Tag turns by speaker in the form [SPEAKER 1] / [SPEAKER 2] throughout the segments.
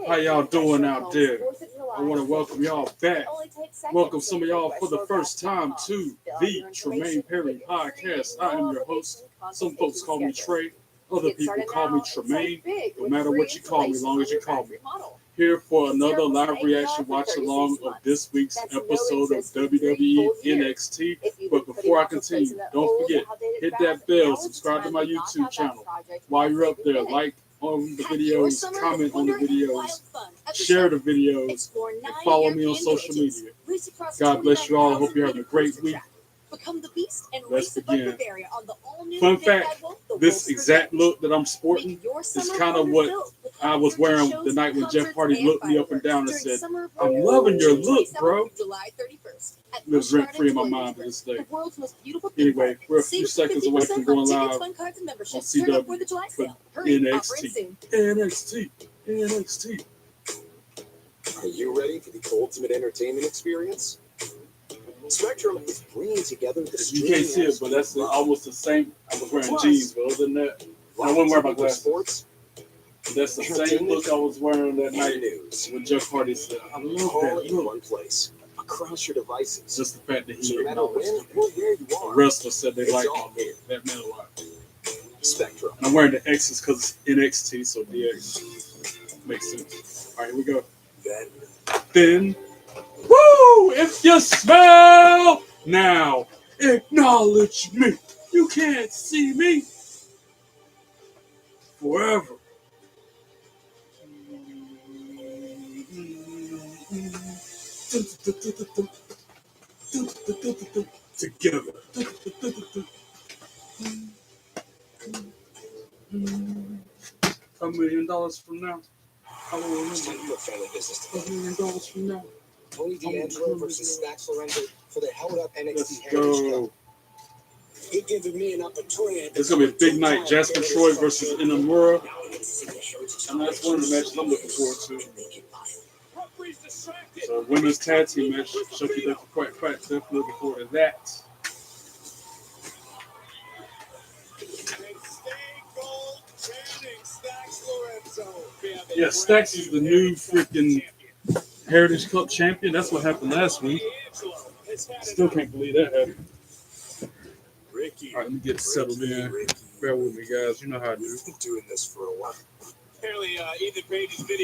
[SPEAKER 1] How y'all doing out there? I want to welcome y'all back. Welcome some of y'all for the first time to the Tremaine Perry podcast. I am your host. Some folks call me Trey. Other people call me Tremaine. No matter what you call me, as long as you call me. Here for another live reaction watch along of this week's episode of WWE NXT. But before I continue, don't forget, hit that bell, subscribe to my YouTube channel. While you're up there, like on the videos, comment on the videos, share the videos, and follow me on social media. God bless you all. I hope you're having a great week. Let's begin. Fun fact, this exact look that I'm sporting is kind of what I was wearing the night when Jeff Hardy looked me up and down and said, "I'm loving your look, bro." Lives rent free in my mind to this day. Anyway, we're a few seconds away from going live on CW for NXT. NXT.
[SPEAKER 2] Are you ready for the ultimate entertainment experience? Spectrum is bringing together the
[SPEAKER 1] You can't see it, but that's almost the same. I was wearing jeans, but other than that, I wasn't wearing my glasses. That's the same look I was wearing that night when Jeff Hardy said, "I love that
[SPEAKER 2] in one place, across your devices."
[SPEAKER 1] Just the fact that he
[SPEAKER 2] no matter when or where you are,
[SPEAKER 1] the wrestler said they liked that man a lot.
[SPEAKER 2] Spectrum.
[SPEAKER 1] And I'm wearing the X's because it's NXT, so DX makes sense. All right, here we go. Then. Woo! If you smell now, acknowledge me. You can't see me forever. Together. $1 million from now. I will remember $1 million from now.
[SPEAKER 2] Tony D'Angelo versus Stacks Lorenzo for the held up NXT
[SPEAKER 1] Heritage Cup.
[SPEAKER 2] He giving me an opportunity.
[SPEAKER 1] It's gonna be a big night. Jasper versus Inamura. And that's one of the matches I'm looking forward to. So women's tag team match. Yoshiki quite definitely looking forward to that. Yeah, Stacks is the new freaking Heritage Cup champion. That's what happened last week. Still can't believe that happened. All right, let me get settled in. Bear with me, guys. You know how I do.
[SPEAKER 2] We've been doing this for a while.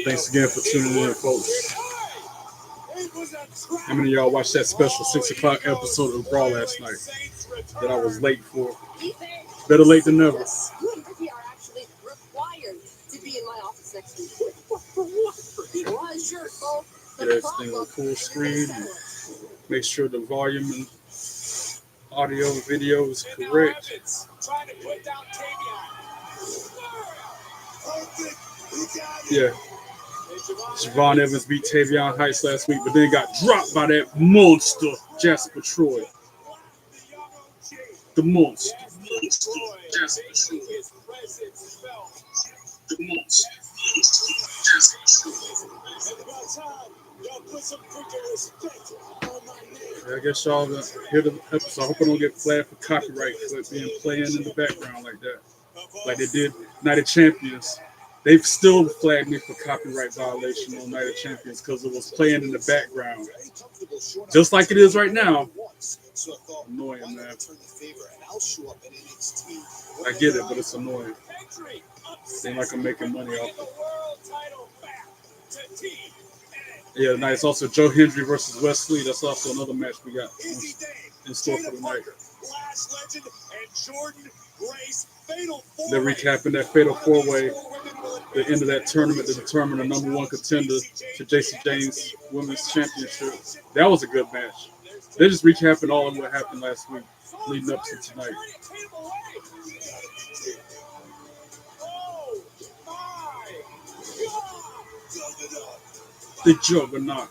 [SPEAKER 1] Thanks again for tuning in, folks. How many of y'all watched that special 6 o'clock episode of Raw last night that I was late for? Better late than never. Get everything on full screen. Make sure the volume and audio and video is correct. Yeah. Javon Evans beat Tavion Heights last week, but then got dropped by that monster, Jasper Troy. The monster. Jasper Troy. The monster. I guess y'all hear the episode. I hope I don't get flagged for copyright for it being playing in the background like that. Like they did Night of Champions. They've still flagged me for copyright violation on Night of Champions because it was playing in the background. Just like it is right now. Annoying, man. I get it, but it's annoying. Seems like I'm making money off it. Yeah, tonight it's also Joe Hendry versus Wesley. That's also another match we got in store for tonight. They're recapping that Fatal 4-Way, the end of that tournament to determine the #1 contender to JC James Women's Championship. That was a good match. They're just recapping all of what happened last week, leading up to tonight. The Juggernaut,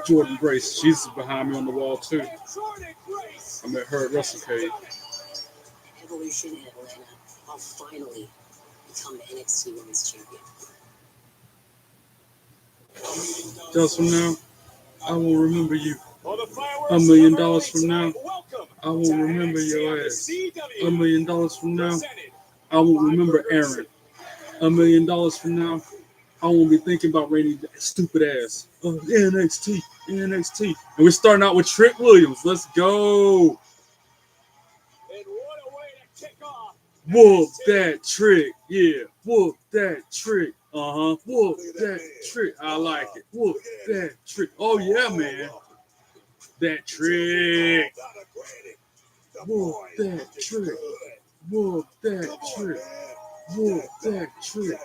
[SPEAKER 1] Jordan Grace. She's behind me on the wall too. I'm at her at WrestleCade.
[SPEAKER 3] Evolution in Atlanta. I'll finally become the NXT Women's Champion.
[SPEAKER 1] Just from now, I will remember you. $1 million from now, I will remember your ass. $1 million from now, I will remember Aaron. $1 $1 million from now, I won't be thinking about Rainy stupid ass. NXT. And we're starting out with Trick Williams. Let's go.
[SPEAKER 2] And what a way to kick off.
[SPEAKER 1] Whoop that trick. Yeah. Whoop that trick. Whoop that trick. I like it. Whoop that trick. Oh, yeah, man. That trick. Whoop that trick. Whoop that trick. Whoop that trick.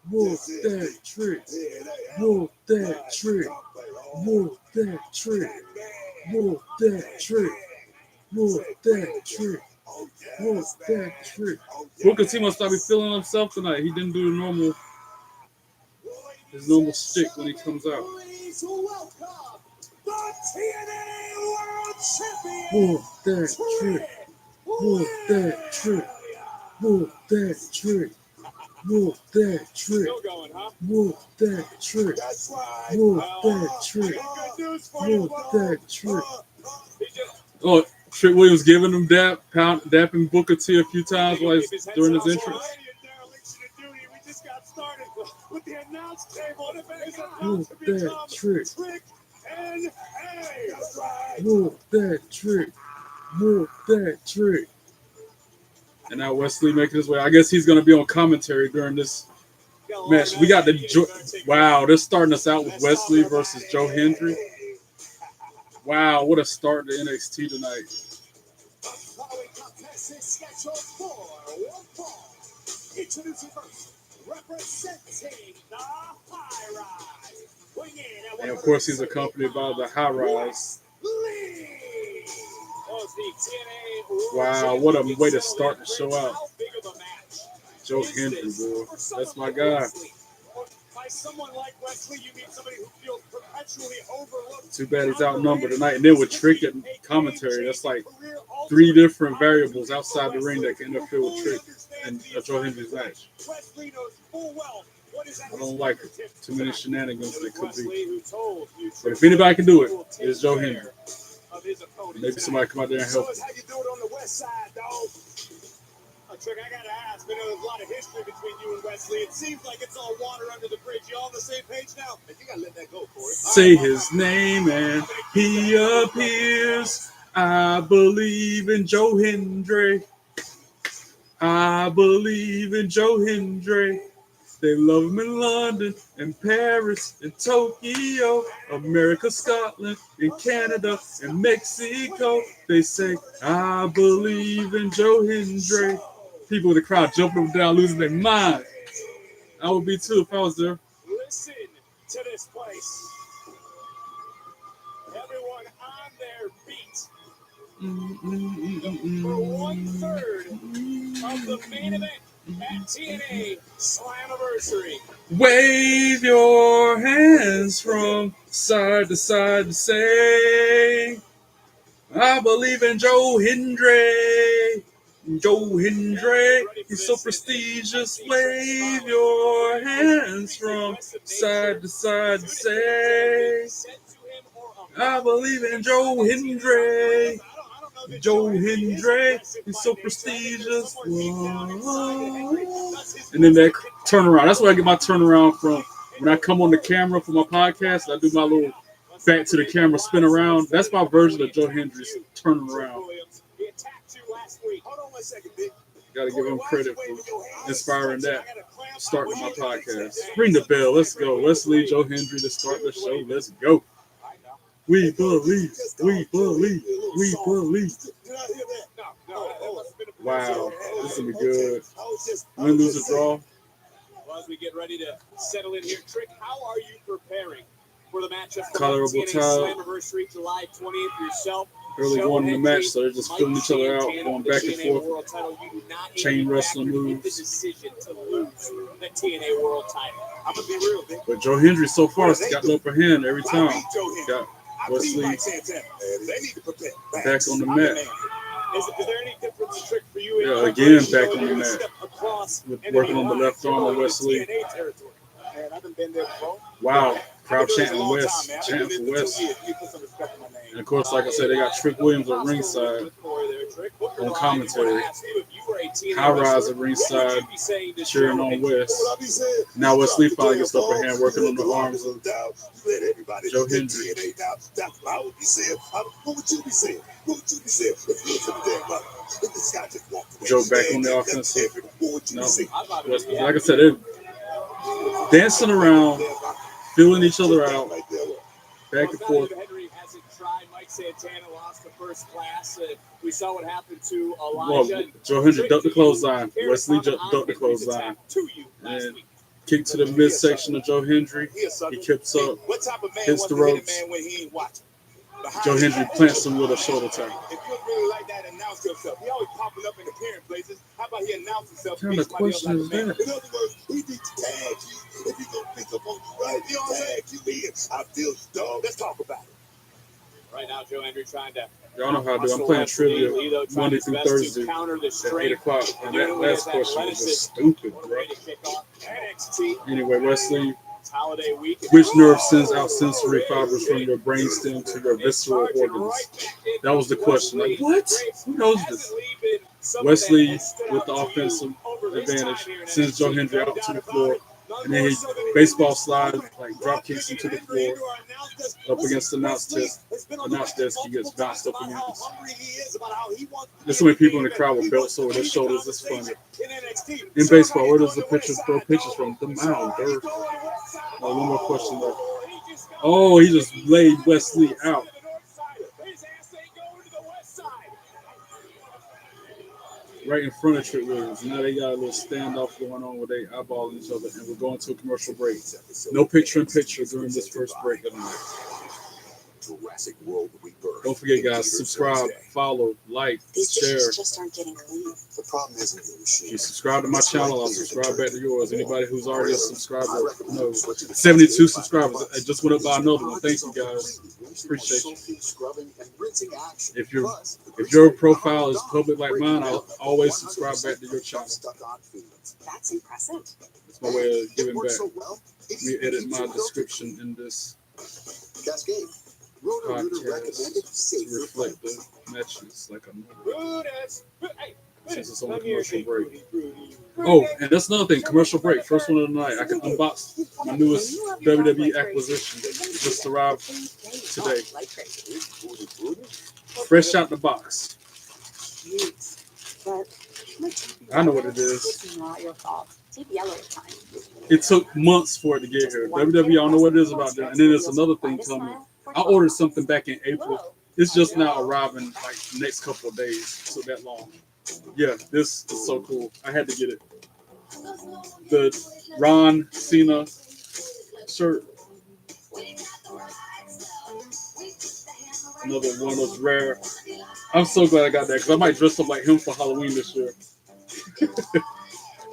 [SPEAKER 1] Whoop that trick. Whoop that trick. Whoop that trick. Whoop that trick. Whoop that trick. Whoop that trick. Ruca, he must not be feeling himself tonight. He didn't do his normal stick when he comes out. Whoop that trick. Whoop that trick. Whoop that trick. Whoop that trick. Whoop that trick. Whoop that trick. Whoop that trick. Oh, Trick Williams giving him dapping Booker T a few times while he's during his entrance. Whoop that trick. Whoop that trick. Whoop that trick. And now Wesley making his way. I guess he's going to be on commentary during this match. We got wow, they're starting us out with Wesley versus Joe Hendry. Wow, what a start to NXT tonight. And of course, he's accompanied by the High Ryze. Wow, what a way to start the show out. Joe Hendry, boy. That's my guy. Too bad he's outnumbered tonight. And then with Trick and commentary, that's like 3 different variables outside the ring that can interfere with Trick and Joe Hendry's match. I don't like it. Too many shenanigans that could be. But if anybody can do it, it's Joe Hendry. Maybe somebody come out there and help.
[SPEAKER 2] How you do it on the west side, dog? Trick, I gotta ask. I know there's a lot of history between you and Wesley. It seems like it's all water under the bridge. You all on the same page now? You gotta let that go, Corey.
[SPEAKER 1] Say his name and he appears. I believe in Joe Hendry. I believe in Joe Hendry. They love him in London and Paris and Tokyo, America, Scotland, and Canada and Mexico. They say, I believe in Joe Hendry. People in the crowd jumping up and down, losing their mind. I would be too if I was there.
[SPEAKER 2] Listen to this place. Everyone on their feet. For 1/3 of the main event at TNA Slammiversary.
[SPEAKER 1] Wave your hands from side to side and say, I believe in Joe Hendry. Joe Hendry, he's so prestigious. Wave your hands from side to side and say, I believe in Joe Hendry. Joe Hendry, he's so prestigious. Whoa. And then that turnaround. That's where I get my turnaround from. When I come on the camera for my podcast, I do my little back to the camera spin around. That's my version of Joe Hendry's turning around. Got to give him credit for inspiring that, starting my podcast. Ring the bell. Let's go. Let's leave Joe Hendry to start the show. Let's go. We believe. We believe. We believe. Wow. This is going to be good. Win, lose, or draw.
[SPEAKER 2] Well, as we get ready to settle in here, Trick, how are you preparing for the matchup?
[SPEAKER 1] Colorable tie.
[SPEAKER 2] Slammiversary, July 20th, yourself.
[SPEAKER 1] Early going in the match, so they're just filling each other out, going back and forth. Chain wrestling moves.
[SPEAKER 2] The decision to lose the TNA World title. I'm going to be real, Vic.
[SPEAKER 1] But Joe Hendry so far has got an upper hand every time. Got Wesley back on the mat.
[SPEAKER 2] Is there any difference, Trick, for you?
[SPEAKER 1] Yeah, again back on the mat. With working on the left arm of Wesley. Wow, crowd chanting West, chanting for West. And of course, like I said, they got Trick Williams at ringside on commentary.
[SPEAKER 2] If you were a
[SPEAKER 1] High Ryze at ringside, cheering on West. Now Wesley finally gets the upper hand, working on the arms of Joe Hendry.
[SPEAKER 2] What would you be saying? What would you be saying if you was in the damn mouth? If this guy just walked away.
[SPEAKER 1] Joe back on the offensive. No, Wesley, like I said, they're dancing around, feeling each other out, back and forth.
[SPEAKER 4] Hendry hasn't tried. Mike Santana lost the first class. We saw what happened to Elijah.
[SPEAKER 1] Well, Joe Hendry ducked the clothesline. Wesley ducked the clothesline. And kick to the midsection of Joe Hendry. He kips up, hits the ropes. Joe Hendry plants him with a shoulder tap.
[SPEAKER 2] If you really like that, announce yourself. He always popping up in appearance places. How about he announce himself?
[SPEAKER 1] What kind of question is that?
[SPEAKER 2] In other words, he needs to tag you. If you gonna pick up on you right, you tag you in. I feel dog. Let's talk about it.
[SPEAKER 4] Right now, Joe Hendry trying to.
[SPEAKER 1] Y'all know how I do. I'm playing trivia Monday through Thursday at 8 o'clock. And that last question was just stupid, bro. Anyway, Wesley, which nerve sends out sensory fibers from your brainstem to your visceral organs? That was the question. Like, what? Who knows this? Wesley, with the offensive advantage, sends Joe Hendry out to the floor. And then he baseball slides, like drop kicks him to the floor, up against the announce desk. He gets bounced up against. There's so many people in the crowd with belts over their shoulders. It's funny. In baseball, where does the pitcher throw pitches from? The mound. Oh, one more question left. Oh, he just laid Wesley out. Right in front of Trick Williams. Now they got a little standoff going on where they eyeballing each other, and we're going to a commercial break. No picture-in-picture during this first break of the night. Don't forget, guys, subscribe, follow, like, share.
[SPEAKER 3] Just aren't getting clean.
[SPEAKER 2] The problem isn't
[SPEAKER 1] If you subscribe to my channel, I'll subscribe back to yours. Anybody who's already a subscriber knows. 72 subscribers. I just went up by another one. Thank you, guys. Appreciate you. If your profile is public like mine, I'll always subscribe back to your channel.
[SPEAKER 3] That's impressive.
[SPEAKER 1] That's my way of giving back. Let me edit my description in this podcast to reflect the matches like I'm since it's on a commercial break. Oh, and that's another thing, commercial break. First one of the night. I can unbox my newest WWE acquisition. Just arrived today. Fresh out the box. I know what it is. It took months for it to get here. WWE, I don't know what it is about that. And then there's another thing coming. I ordered something back in April. It's just now arriving like the next couple of days. So that long. Yeah, this is so cool. I had to get it. The Ron Cena shirt. Another one of those rare. I'm so glad I got that because I might dress up like him for Halloween this year.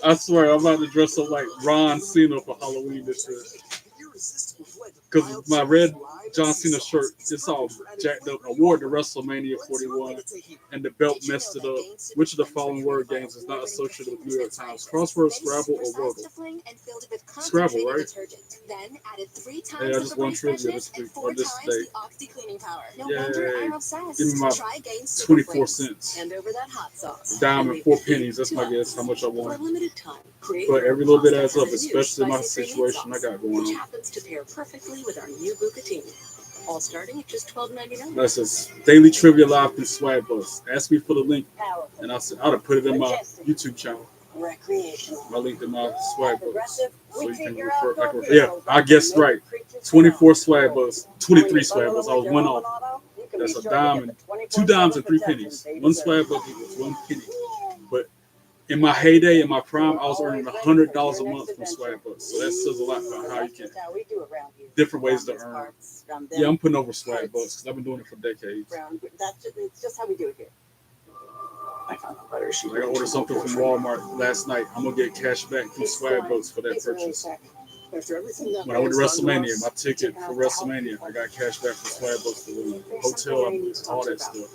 [SPEAKER 1] I swear, I'm about to dress up like Ron Cena for Halloween this year. Because my red John Cena shirt, it's all jacked up. I wore it to WrestleMania 41, and the belt messed it up. Which of the following word games is not associated with New York Times? Crossword, Scrabble, or Wordle? Scrabble, right? Hey, I just won trivia this week, or this day. Yay. Give me my 24 cents. Dime and 4 pennies, that's my guess, how much I won. But every little bit adds up, especially my situation I got going on.
[SPEAKER 3] Happens to pair perfectly with our new bucatini. All starting at just $12.99.
[SPEAKER 1] That says Daily Trivia Live through Swag Bus. Ask me for the link, and I'd have put it in my YouTube channel. My link to my Swag Bus, so you can refer. Yeah, I guessed right. 24 Swag Bus, 23 Swag Bus. I was one off. That's a dime and 2 dimes and 3 pennies. 1 Swag Bus equals 1 penny. But in my heyday, in my prime, I was earning $100 a month from Swag Bus. So that says a lot about how you can different ways to earn. Yeah, I'm putting over Swag Bus because I've been doing it for decades.
[SPEAKER 3] It's just how we do it here.
[SPEAKER 1] I ordered something from Walmart last night. I'm gonna get cash back from Swag Bus for that purchase. When I went to WrestleMania, my ticket for WrestleMania, I got cash back from Swag Bus for the hotel, all that stuff.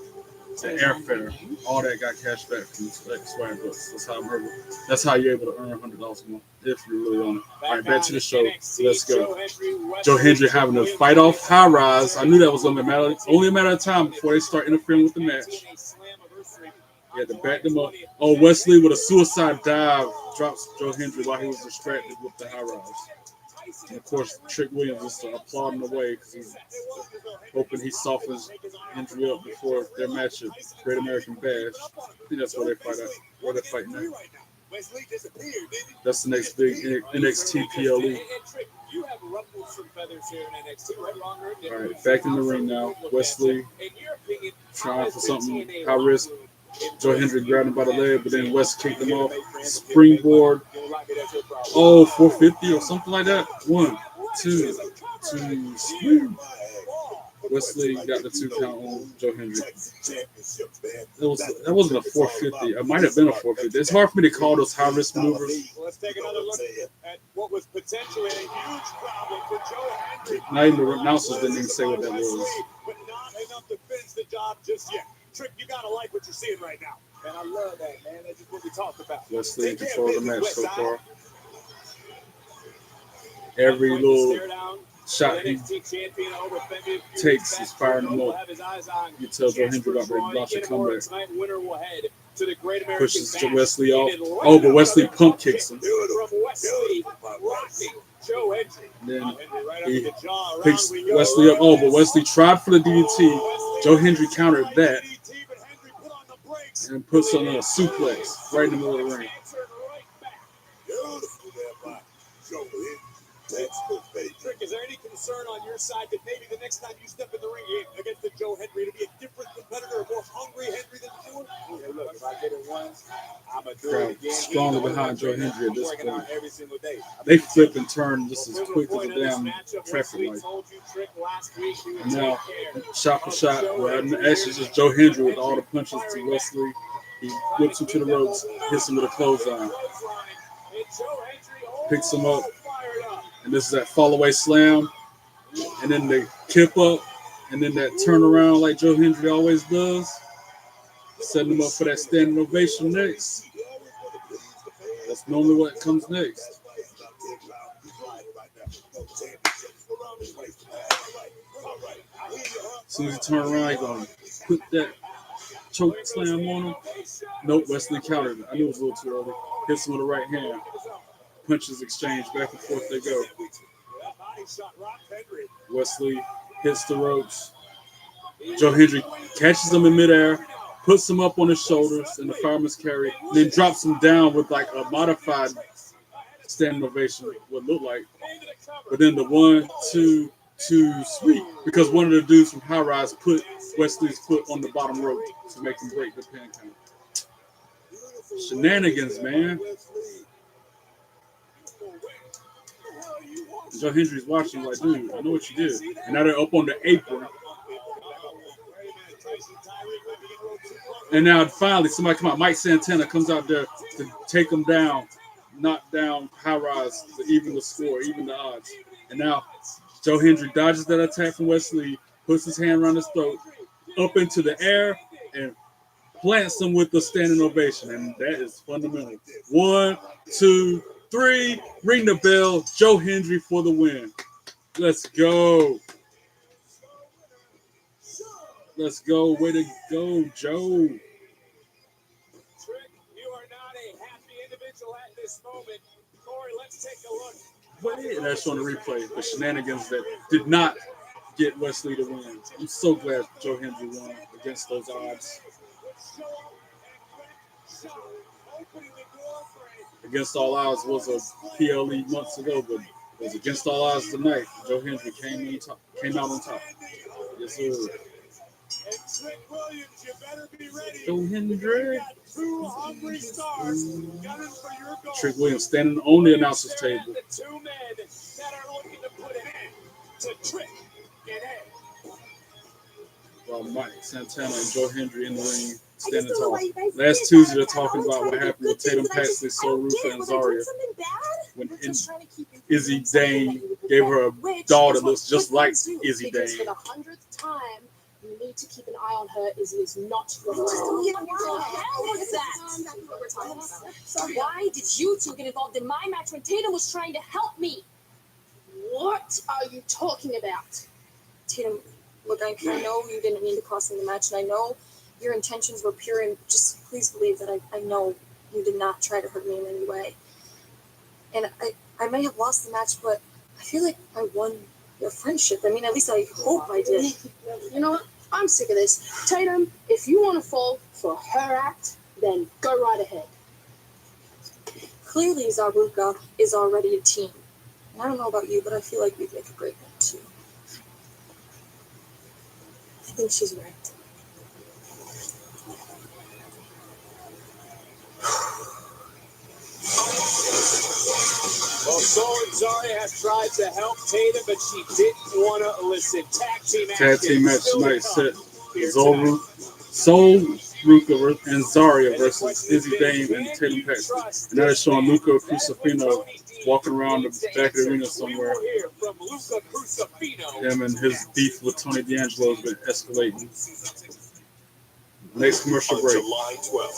[SPEAKER 1] The airfare, all that got cash back from Swag Bus. That's how I remember. That's how you're able to earn $100 a month if you're really on it. All right, back to the show. Let's go. Joe Hendry having to fight off High Ryze. I knew that was only a matter of time before they start interfering with the match. Yeah, to back them up. Oh, Wesley with a suicide dive drops Joe Hendry while he was distracted with the high rise. And of course, Trick Williams is applauding away because he's hoping he softens Hendry up before their match at Great American Bash. I think that's where they fight at. Where they're fighting at. That's the next big NXT PLE.
[SPEAKER 4] You have ruffled some feathers here in NXT, right, wrong, or
[SPEAKER 1] All right, back in the ring now. Wesley trying for something high risk. Joe Hendry grabbed him by the leg, but then West kicked him off. Springboard. Oh, 450 or something like that. 1, 2, 2. Wesley got the 2 count on Joe Hendry. That wasn't a 450. It might have been a 450. It's hard for me to call those high risk maneuvers.
[SPEAKER 2] Let's take another look at what was potentially a huge problem for Joe Hendry.
[SPEAKER 1] Not even the announcers didn't even say what that was.
[SPEAKER 2] But not enough to finish the job just yet. Trick, you gotta like what you're seeing right now. And I love that, man. That's just what we talked about.
[SPEAKER 1] Wesley in control of the match so far. Every little shot he takes is firing him up. You tell Joe Hendry about ready to launch a comeback. Pushes Wesley off. Oh, but Wesley pump kicks him. Then he picks Wesley up. Oh, but Wesley tried for the DDT. Joe Hendry countered that and puts on a suplex right in the middle of the ring.
[SPEAKER 2] Trick, is there any concern on your side that maybe the next time you step in the ring against the Joe Hendry, it'll be a different competitor, a more hungry Hendry than before? Hey, look, if I get it once, I'm going to do it again.
[SPEAKER 1] Strongly behind Joe Hendry at this point.
[SPEAKER 2] Every single day.
[SPEAKER 1] They flip and turn just as quick as a damn traffic light. And now, shot for shot, actually just Joe Hendry with all the punches to Wesley. He whips him to the ropes, hits him with a clothesline. Picks him up. And this is that fall away slam. And then they kip up. And then that turnaround like Joe Hendry always does. Setting him up for that standing ovation next. That's normally what comes next. As soon as he turns around, he's going to put that choke slam on him. Nope, Wesley countered. I knew it was a little too early. Hits him with the right hand. Punches exchange, back and forth they go. Wesley hits the ropes. Joe Hendry catches him in midair, puts him up on his shoulders in the fireman's carry, then drops him down with like a modified standing ovation, what it looked like. But then the 1, 2, 2 sweep, because one of the dudes from High Rise put Wesley's foot on the bottom rope to make him break the pin count. Shenanigans, man. Joe Hendry's watching like, dude, I know what you did. And now they're up on the apron. And now finally somebody come out. Mike Santana comes out there to take him down, knock down High Rise to even the score, even the odds. And now Joe Hendry dodges that attack from Wesley, puts his hand around his throat, up into the air, and plants him with the standing ovation. And that is fundamental. 1, 2, 3, ring the bell. Joe Hendry for the win. Let's go. Let's go. Way to go, Joe.
[SPEAKER 2] Trick, you are not a happy individual at this moment. Corey, let's take a look.
[SPEAKER 1] And that's on the replay. The shenanigans that did not get Wesley to win. I'm so glad Joe Hendry won against those odds. Against all odds was a PLE months ago, but it was against all odds tonight. Joe Hendry came out on top. Yes, sir.
[SPEAKER 2] And Trick Williams, you better be ready.
[SPEAKER 1] Joe Hendry.
[SPEAKER 2] You got 2 hungry stars gunning for your goal.
[SPEAKER 1] Trick Williams standing on the announcer's table.
[SPEAKER 2] The 2 men that are looking to put an end to Trick and Hale.
[SPEAKER 1] While Mike Santana and Joe Hendry in the ring standing tall. Last Tuesday, they're talking about what happened with Tatum, Paxley, Ruca, and Zaria. When Izzi Dane gave her a doll that looks just like Izzi Dane.
[SPEAKER 5] For the 100th time, you need to keep an eye on her. Izzi is not your friend. What the hell was that? Why did you two get involved in my match when Tatum was trying to help me? What are you talking about? Tatum, look, I know you didn't mean to cost me the match, and I know your intentions were pure, and just please believe that I know you did not try to hurt me in any way. And I may have lost the match, but I feel like I won your friendship. I mean, at least I hope I did.
[SPEAKER 6] You know what? I'm sick of this. Tatum, if you want to fall for her act, then go right ahead.
[SPEAKER 5] Clearly, Ruca is already a team. And I don't know about you, but I feel like we'd make a great one, too. I think she's right.
[SPEAKER 4] Well, Zaria has tried to help Tatum, but she didn't want to listen. Tag team match
[SPEAKER 1] tonight set. Ruca and Zaria versus Izzi Dame and Tatum Paxley. And that is showing Luca Crucifino walking around the back of the arena somewhere. Him and his beef with Tony D'Angelo has been escalating. Next commercial break.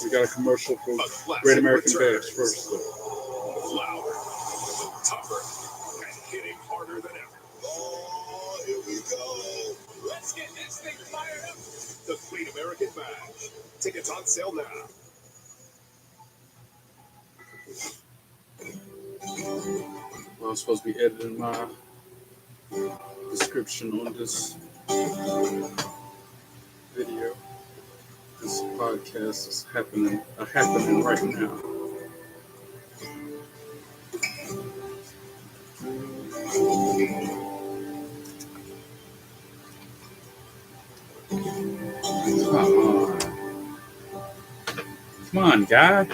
[SPEAKER 1] We got a commercial for Great American Bash first.
[SPEAKER 2] Louder, tougher, and hitting harder than ever. Oh, here we go. Let's get this thing fired up. The Great American Bash. Tickets on sale now.
[SPEAKER 1] Well, I'm supposed to be editing my description on this video. This podcast is happening right now. Come on, guy.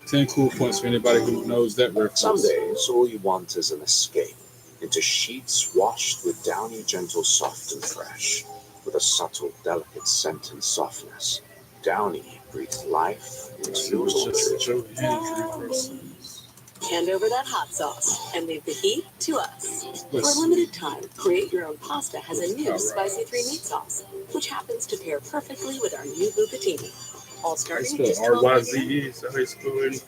[SPEAKER 1] 10 cool points for anybody who knows that reference.
[SPEAKER 7] Some days, all you want is an escape into sheets washed with downy, gentle, soft and fresh, with a subtle, delicate scent and softness. Downy breathes life into your laundry.
[SPEAKER 3] Hand over that hot sauce and leave the heat to us. For a limited time, Create Your Own Pasta has a new spicy 3-meat sauce, which happens to pair perfectly with our new bucatini. All starting at just
[SPEAKER 1] RYZE, so high school and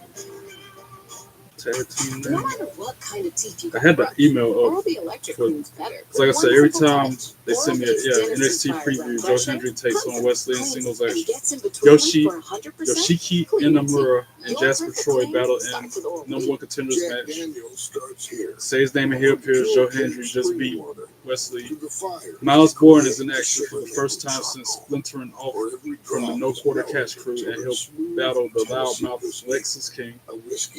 [SPEAKER 1] tag team.
[SPEAKER 6] No matter what kind of teeth you
[SPEAKER 1] I had the email
[SPEAKER 6] Oral
[SPEAKER 1] up.
[SPEAKER 6] B Electric Clean's better.
[SPEAKER 1] Like I said, every time they send me a NXT preview, Joe Hendry takes on Wesley in singles action. Yoshiki, Inamura, and Jasper Troy battle in #1 Contenders match. Say his name and he appears. Joe Hendry just beat Wesley. Myles Borne is in action for the first time since splintering off from the No Quarter Catch crew, and he'll battle the loudmouth Lexis King.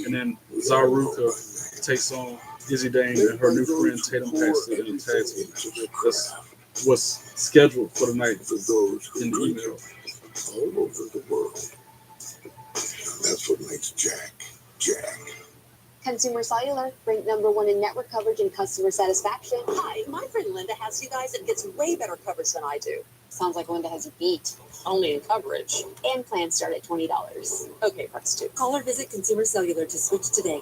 [SPEAKER 1] And then Zaria takes on Izzi Dame and her new friend Tatum Paxley in a tag team match. That's what's scheduled for the night in the email.
[SPEAKER 2] All over the world. That's what makes Jack.
[SPEAKER 8] Consumer Cellular, ranked #1 in network coverage and customer satisfaction.
[SPEAKER 3] Hi, my friend Linda has you guys and gets way better coverage than I do.
[SPEAKER 8] Sounds like Linda has you beat.
[SPEAKER 3] Only in coverage.
[SPEAKER 8] And plans start at $20.
[SPEAKER 3] Okay, price 2. Call or visit Consumer Cellular to switch today.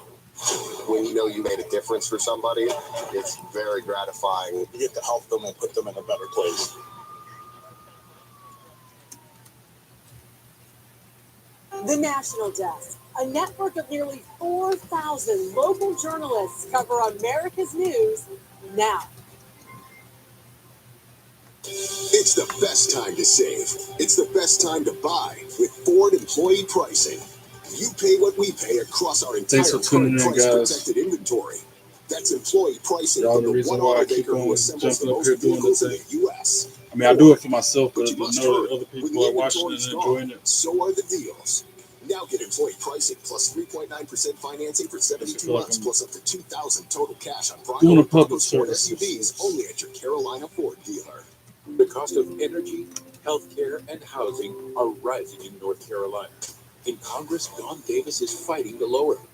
[SPEAKER 9] When you know you made a difference for somebody, it's very gratifying. You get to help them and put them in a better place.
[SPEAKER 3] The National Desk, a network of nearly 4,000 local journalists, cover America's news now.
[SPEAKER 2] It's the best time to save. It's the best time to buy with Ford employee pricing. You pay what we pay across our entire
[SPEAKER 1] tuning in, guys.
[SPEAKER 2] protected inventory. That's employee pricing
[SPEAKER 1] Y'all
[SPEAKER 2] from
[SPEAKER 1] the
[SPEAKER 2] the
[SPEAKER 1] reason
[SPEAKER 2] one
[SPEAKER 1] why I keep
[SPEAKER 2] automaker who
[SPEAKER 1] on
[SPEAKER 2] assembles the
[SPEAKER 1] jumping up
[SPEAKER 2] most
[SPEAKER 1] here doing
[SPEAKER 2] vehicles
[SPEAKER 1] the
[SPEAKER 2] in
[SPEAKER 1] thing.
[SPEAKER 2] the U.S.
[SPEAKER 1] I mean, I do it for myself, but
[SPEAKER 2] But
[SPEAKER 1] to
[SPEAKER 2] you
[SPEAKER 1] know
[SPEAKER 2] must
[SPEAKER 1] that
[SPEAKER 2] hurry.
[SPEAKER 1] other
[SPEAKER 2] When
[SPEAKER 1] people
[SPEAKER 2] the
[SPEAKER 1] are watching and
[SPEAKER 2] inventory's
[SPEAKER 1] enjoying
[SPEAKER 2] gone,
[SPEAKER 1] it.
[SPEAKER 2] so are the deals. Now get employee pricing plus 3.9% financing for 72
[SPEAKER 1] feel like
[SPEAKER 2] months
[SPEAKER 1] I'm
[SPEAKER 2] plus up to $2,000 total cash on
[SPEAKER 1] doing a
[SPEAKER 2] Bronco
[SPEAKER 1] public
[SPEAKER 2] Ford
[SPEAKER 1] service.
[SPEAKER 2] SUVs only at your Carolina Ford dealer.
[SPEAKER 10] The cost of energy, healthcare, and housing are rising in North Carolina. In Congress, Don Davis is fighting to lower them.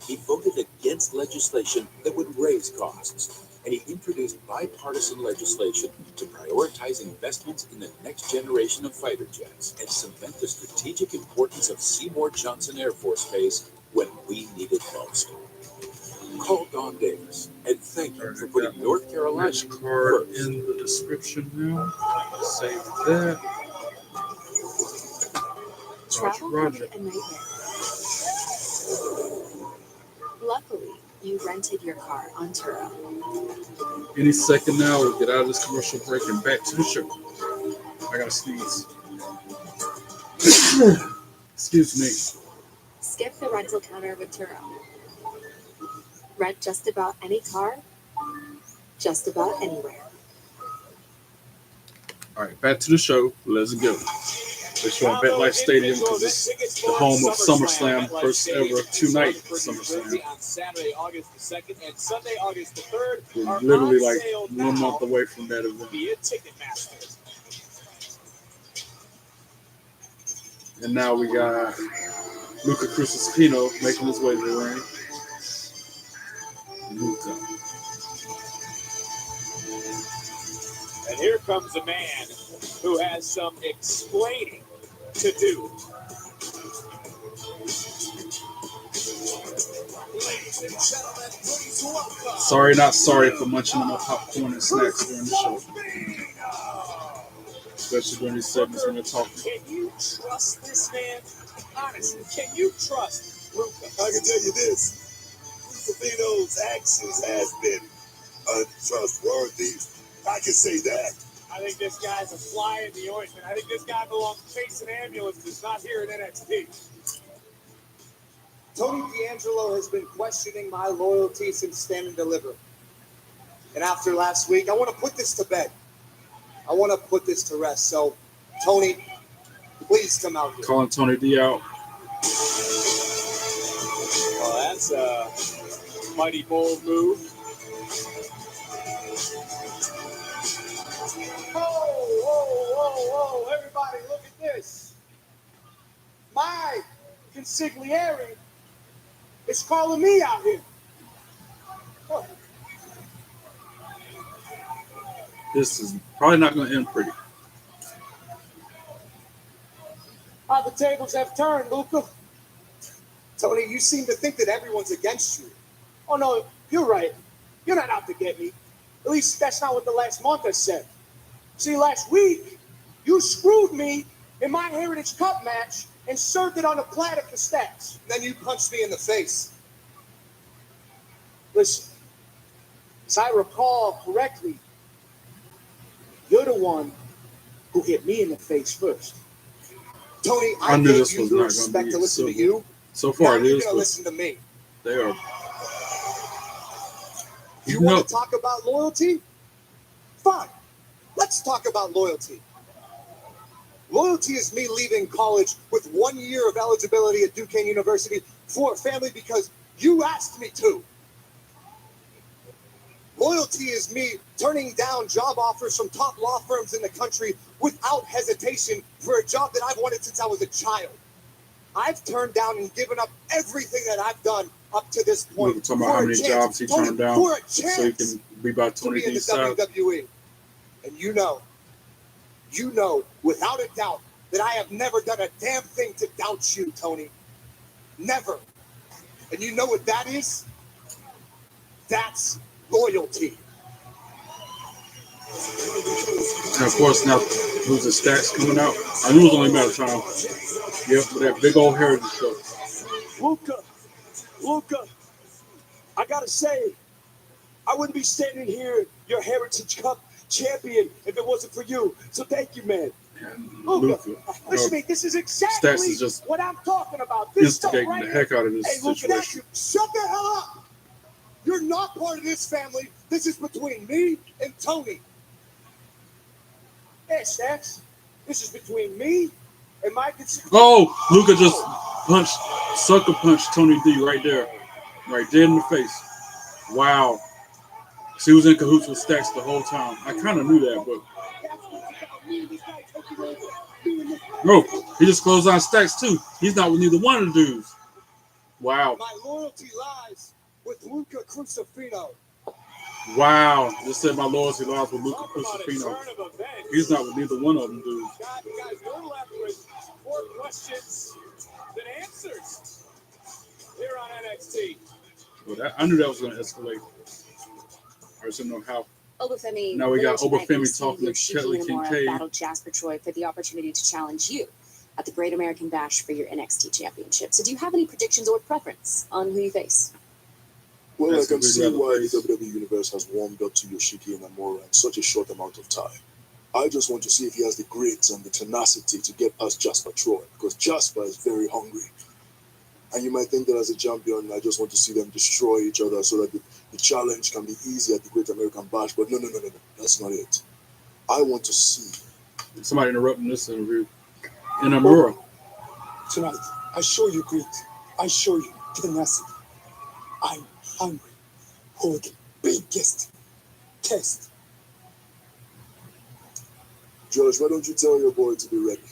[SPEAKER 10] He voted against legislation that would raise costs, and he introduced bipartisan legislation to prioritize investments in the next generation of fighter jets and cement the strategic importance of Seymour Johnson Air Force Base when we need it most. Call Don Davis and thank him for putting North Carolina
[SPEAKER 1] Match card
[SPEAKER 10] first.
[SPEAKER 1] in the description now. Save that.
[SPEAKER 8] Travel
[SPEAKER 1] Roger.
[SPEAKER 8] can be a nightmare. Luckily, you rented your car on Turo.
[SPEAKER 1] Any second now, we'll get out of this commercial break and back to the show. I gotta sneeze. Excuse me.
[SPEAKER 8] Skip the rental counter with Turo. Rent just about any car, just about anywhere.
[SPEAKER 1] All right, back to the show. Let's go. Let's show at MetLife Stadium because it's the home of SummerSlam, first ever two-night SummerSlam.
[SPEAKER 4] On Saturday, August the 2nd and Sunday, August the 3rd.
[SPEAKER 1] We're literally like 1 month away from that event.
[SPEAKER 4] Via Ticketmaster.
[SPEAKER 1] And now we got Luca Crucispino making his way to the ring. Luca.
[SPEAKER 4] And here comes a man who has some explaining to do.
[SPEAKER 1] Sorry, not sorry for munching on my popcorn and snacks during the show. Especially during these segments when they're talking.
[SPEAKER 4] Can you trust this man? Honestly, can you trust Ruca?
[SPEAKER 2] I can tell you this. Crucifino's actions has been untrustworthy. I can say that.
[SPEAKER 4] I think this guy's a fly in the ointment. I think this guy belongs chasing ambulances, not here at NXT.
[SPEAKER 11] Tony D'Angelo has been questioning my loyalty since Stand and Deliver. And after last week, I want to put this to bed. I want to put this to rest. So, Tony, please come out here.
[SPEAKER 1] Calling Tony D out.
[SPEAKER 4] Well, that's a mighty bold move.
[SPEAKER 11] Whoa, everybody, look at this. My consigliere is calling me out here. Oh.
[SPEAKER 1] This is probably not going to end pretty.
[SPEAKER 11] How the tables have turned, Luca. Tony, you seem to think that everyone's against you. Oh, no, you're right. You're not out to get me. At least that's not what the last month has said. See, last week, you screwed me in my Heritage Cup match and served it on a platter for Stacks. Then you punched me in the face. Listen, as I recall correctly, you're the one who hit me in the face first. Tony, I
[SPEAKER 1] knew
[SPEAKER 11] gave
[SPEAKER 1] this
[SPEAKER 11] you
[SPEAKER 1] was
[SPEAKER 11] the
[SPEAKER 1] not
[SPEAKER 11] respect
[SPEAKER 1] going to
[SPEAKER 11] to
[SPEAKER 1] be
[SPEAKER 11] listen to
[SPEAKER 1] civil.
[SPEAKER 11] you.
[SPEAKER 1] So far,
[SPEAKER 11] Now
[SPEAKER 1] it
[SPEAKER 11] you're
[SPEAKER 1] is.
[SPEAKER 11] going to listen to me.
[SPEAKER 1] They are.
[SPEAKER 11] You want to talk about loyalty? Fine. Let's talk about loyalty. Loyalty is me leaving college with 1 year of eligibility at Duquesne University for a family because you asked me to. Loyalty is me turning down job offers from top law firms in the country without hesitation for a job that I've wanted since I was a child. I've turned down and given up everything that I've done up to this point.
[SPEAKER 1] We're talking about how many jobs he turned down so he can be by Tony D's side.
[SPEAKER 11] WWE. And you know without a doubt that I have never done a damn thing to doubt you, Tony. Never. And you know what that is? That's loyalty.
[SPEAKER 1] And of course, now losing Stacks coming out. I knew it was only a matter of time. Yep, for that big old Heritage show.
[SPEAKER 11] Luca, I gotta say, I wouldn't be standing here, your Heritage Cup champion, if it wasn't for you. So thank you, man. Luca, listen to me, this is exactly
[SPEAKER 1] Stacks is just
[SPEAKER 11] what I'm talking about. This
[SPEAKER 1] instigating
[SPEAKER 11] right
[SPEAKER 1] the heck out of this
[SPEAKER 11] hey, Luca,
[SPEAKER 1] situation.
[SPEAKER 11] shut the hell up! You're not part of this family. This is between me and Tony. Hey, Stacks, this is between me and my...
[SPEAKER 1] Oh, Luca just sucker punched Tony D right there. Right dead in the face. Wow. She was in cahoots with Stacks the whole time. I kind of knew that, but... No, he just closed on Stacks too. He's not with neither one of the dudes. Wow.
[SPEAKER 11] My loyalty lies with Luca Crucifino.
[SPEAKER 1] Wow. Just said my loyalty lies with Luca Crucifino. He's not with neither one of them dudes.
[SPEAKER 4] Guys, we're left with more questions than answers here on NXT.
[SPEAKER 1] Well, I knew that was going to escalate. I just didn't know how.
[SPEAKER 8] Obafemi,
[SPEAKER 1] Now we got Obafemi
[SPEAKER 8] Yoshiki
[SPEAKER 1] talking to
[SPEAKER 8] Yoshiki
[SPEAKER 1] Kelly
[SPEAKER 8] Inamura
[SPEAKER 1] Kincaid.
[SPEAKER 8] battled Jasper Troy for the opportunity to challenge you at the Great American Bash for your NXT Championship. So do you have any predictions or preference on who you face?
[SPEAKER 12] Well, I can see why the WWE Universe has warmed up to Yoshiki and Inamura in such a short amount of time. I just want to see if he has the grit and the tenacity to get past Jasper Troy, because Jasper is very hungry. And you might think that as a champion, I just want to see them destroy each other so that the challenge can be easy at the Great American Bash. But no. That's not it. I want to see.
[SPEAKER 1] Somebody interrupting this interview. Inamura.
[SPEAKER 11] Tonight, I show you grit. I show you tenacity. I'm hungry for the biggest test.
[SPEAKER 12] Josh, why don't you tell your boy to be ready?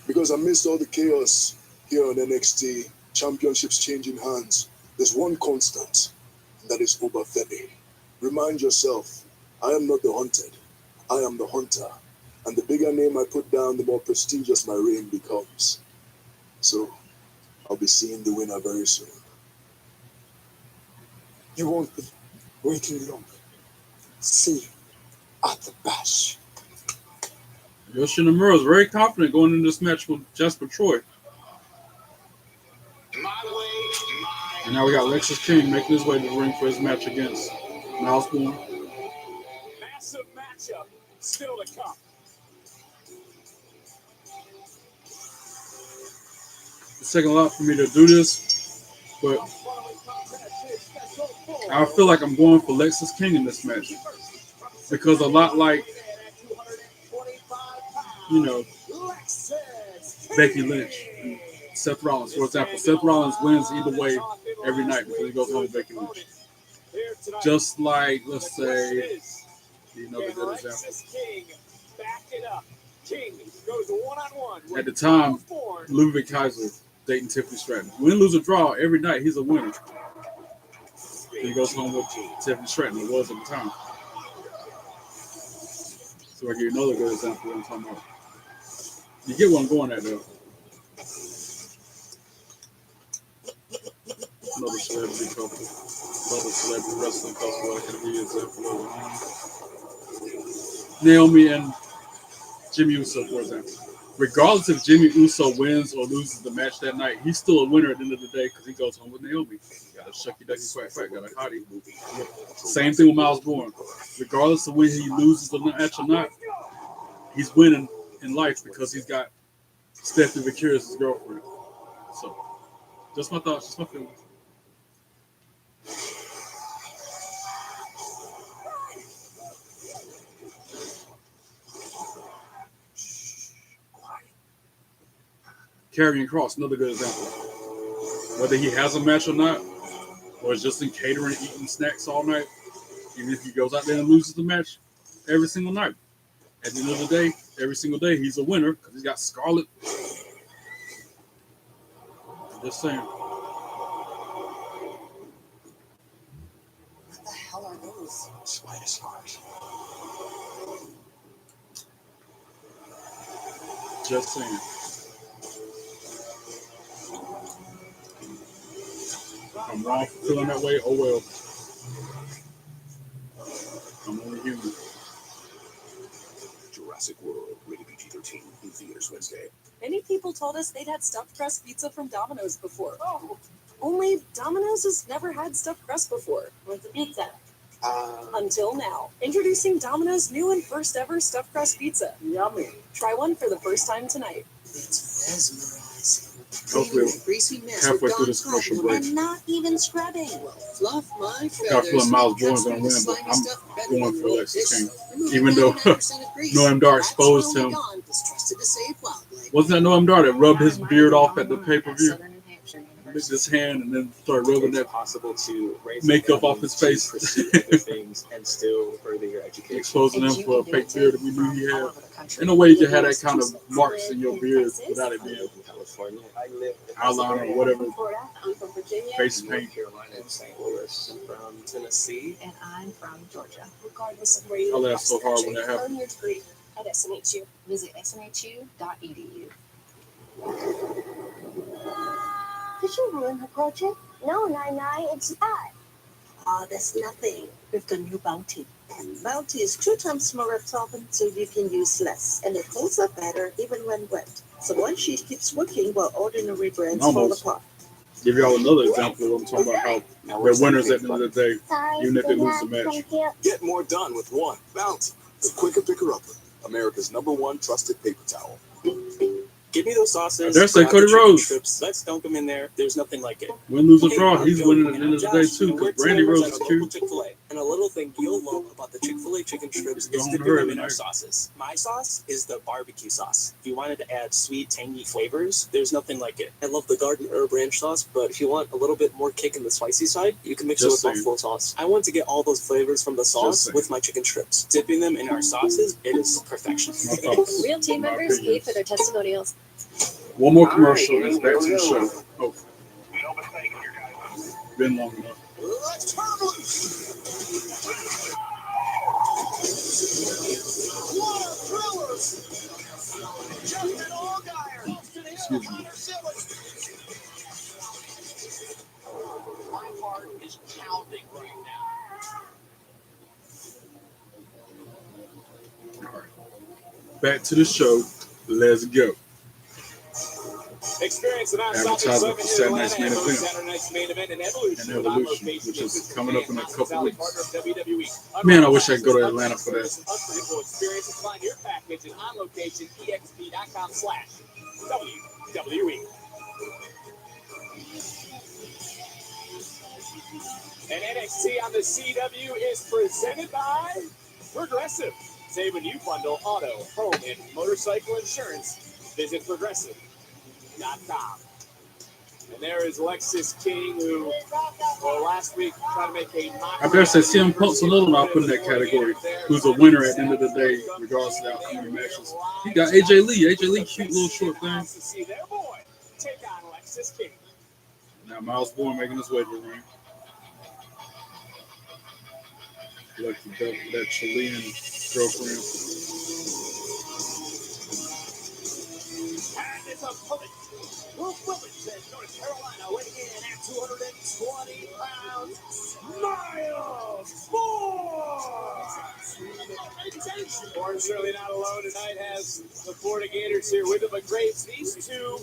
[SPEAKER 12] Because amidst all the chaos here on NXT, championships changing hands, there's one constant, and that is Obafemi. Remind yourself, I am not the hunted, I am the hunter. And the bigger name I put down, the more prestigious my reign becomes. So, I'll be seeing the winner very soon.
[SPEAKER 11] You won't be waiting long. See you at the bash.
[SPEAKER 1] Inamura is very confident going into this match with Jasper Troy. And now we got Lexis King making his way to the ring for his match against Myles Borne.
[SPEAKER 4] Massive matchup still to come.
[SPEAKER 1] It's taking a lot for me to do this, but I feel like I'm going for Lexis King in this match. Because a lot like, you know, Becky Lynch and Seth Rollins, for example. Seth Rollins wins either way every night because he goes home with Becky Lynch. Just like, let's say, another good example. At the time, Ludwig Kaiser dating Tiffany Stratton. Win, lose, or draw, every night he's a winner. He goes home with Tiffany Stratton. It was at the time. So I give you another good example of what I'm talking about. You get what I'm going at, though. Another celebrity couple. Another celebrity wrestling couple I can be an example of. Naomi and Jimmy Uso, for example. Regardless if Jimmy Uso wins or loses the match that night, he's still a winner at the end of the day because he goes home with Naomi. Got a shucky ducky quack quack, got a hottie. Same thing with Myles Borne. Regardless of when he loses the match or not, he's winning in life because he's got Stephanie Vicurious, his girlfriend. So, just my thoughts, just my feelings. Karrion Kross, another good example. Whether he has a match or not, or is just in catering, eating snacks all night, even if he goes out there and loses the match every single night. At the end of the day, every single day, he's a winner because he's got Scarlet. I'm just saying.
[SPEAKER 11] What the hell are those? Spider stars.
[SPEAKER 1] Just saying. I'm wrong for feeling that way. Oh well. I'm only human.
[SPEAKER 7] Jurassic World, rated PG-13, in theaters Wednesday.
[SPEAKER 3] Many people told us they'd had stuffed crust pizza from Domino's before. Oh. Only Domino's has never had stuffed crust before.
[SPEAKER 5] What's the pizza?
[SPEAKER 3] Until now. Introducing Domino's new and first ever stuffed crust pizza.
[SPEAKER 11] Yummy.
[SPEAKER 3] Try one for the first time tonight.
[SPEAKER 13] It's mesmerizing.
[SPEAKER 1] Hopefully,
[SPEAKER 13] Greasy mess
[SPEAKER 1] halfway through this commercial break.
[SPEAKER 13] and not even scrubbing. Well, fluff my
[SPEAKER 1] I got a
[SPEAKER 13] feathers.
[SPEAKER 1] feeling Myles Borne's going to win, but I'm going for Lexis King. Even though Noam Dar exposed him. Wasn't that Noam Dar that rubbed his beard off at the pay-per-view? Licked his hand and then started rubbing that makeup off his face.
[SPEAKER 14] And still further your education.
[SPEAKER 1] Exposing him for a fake beard that we knew he had. In a way, you can have that kind of marks in your beard without it being eyeliner or whatever. Face paint.
[SPEAKER 14] Carolina and St. Louis. I'm from Tennessee.
[SPEAKER 5] And I'm from Georgia. Regardless of where you
[SPEAKER 1] I laughed so hard when that happened.
[SPEAKER 5] earn your degree at SNHU. Visit snhu.edu.
[SPEAKER 15] Did you ruin her project? No, Nai, it's not.
[SPEAKER 13] Ah, that's nothing. We've got new Bounty. Bounty is 2 times more absorbent, so you can use less. And it holds up better even when wet. So one sheet keeps working while ordinary brands fall apart.
[SPEAKER 1] Give y'all another example of what I'm talking about, how they're winners at the end of the day, even if they lose the match.
[SPEAKER 12] Get more done with one Bounty, the quicker picker-upper.
[SPEAKER 2] America's #1 trusted paper towel.
[SPEAKER 14] Give me those sauces.
[SPEAKER 1] There's that
[SPEAKER 14] grab
[SPEAKER 1] Cody
[SPEAKER 14] the chicken
[SPEAKER 1] Rhodes.
[SPEAKER 14] strips. Let's dunk them in there. There's nothing like it.
[SPEAKER 1] Win, lose, or
[SPEAKER 14] Hey,
[SPEAKER 1] draw.
[SPEAKER 14] I'm
[SPEAKER 1] He's
[SPEAKER 14] Joe,
[SPEAKER 1] winning at the
[SPEAKER 14] and
[SPEAKER 1] end
[SPEAKER 14] I'm
[SPEAKER 1] of the day,
[SPEAKER 14] Josh,
[SPEAKER 1] too,
[SPEAKER 14] and we're
[SPEAKER 1] because Brandy
[SPEAKER 14] team members
[SPEAKER 1] Rose
[SPEAKER 14] at
[SPEAKER 1] is
[SPEAKER 14] a local
[SPEAKER 1] cute.
[SPEAKER 14] Chick-fil-A. And a little thing you'll love about the Chick-fil-A chicken strips
[SPEAKER 1] Go
[SPEAKER 14] is
[SPEAKER 1] on
[SPEAKER 14] dipping
[SPEAKER 1] her
[SPEAKER 14] them in our
[SPEAKER 1] tonight.
[SPEAKER 14] sauces. My sauce is the barbecue sauce. If you wanted to add sweet, tangy flavors, there's nothing like it. I love the garden herb ranch sauce, but if you want a little bit more kick in the spicy side, you can mix it with buffalo sauce. I want to get all those flavors from the sauce with my chicken strips. Dipping them in our sauces, it is perfection.
[SPEAKER 16] Real team members paid for their testimonials.
[SPEAKER 1] One more commercial and it's back to the show. Oh. Been long enough.
[SPEAKER 2] Let's turn loose. What a thrillers! Justin Allgaier.
[SPEAKER 1] Excuse me.
[SPEAKER 2] My heart is pounding right now.
[SPEAKER 1] All right. Back to the show. Let's go.
[SPEAKER 4] Experience an
[SPEAKER 1] Advertisement for Saturday night's main event.
[SPEAKER 4] Saturday night's main event and Evolution,
[SPEAKER 1] Which is coming up in a couple weeks.
[SPEAKER 4] WWE.
[SPEAKER 1] Man, I wish I could go to Atlanta for that.
[SPEAKER 4] Unpredictable experiences. Find your package at on location exp.com/WWE. And NXT on the CW is presented by Progressive. Save when you bundle auto, home, and motorcycle insurance. Visit Progressive.com. And there is Lexis King, who, well, last week tried to make a mock.
[SPEAKER 1] I dare say CM Punk's a little not put in that category. Who's a winner at the end of the day, regardless of the outcome of the matches. He got AJ Lee. AJ Lee, cute little short thing.
[SPEAKER 4] To see their boy take on Lexis King.
[SPEAKER 1] Now Myles Borne making his way to the ring. Like that Chilean girlfriend.
[SPEAKER 4] And it's a bullet. Luke Willis at North Carolina, weighing in at 220 pounds. Myles Borne! Borne certainly not alone tonight, has the Florida Gators here with him. But Graves, these two,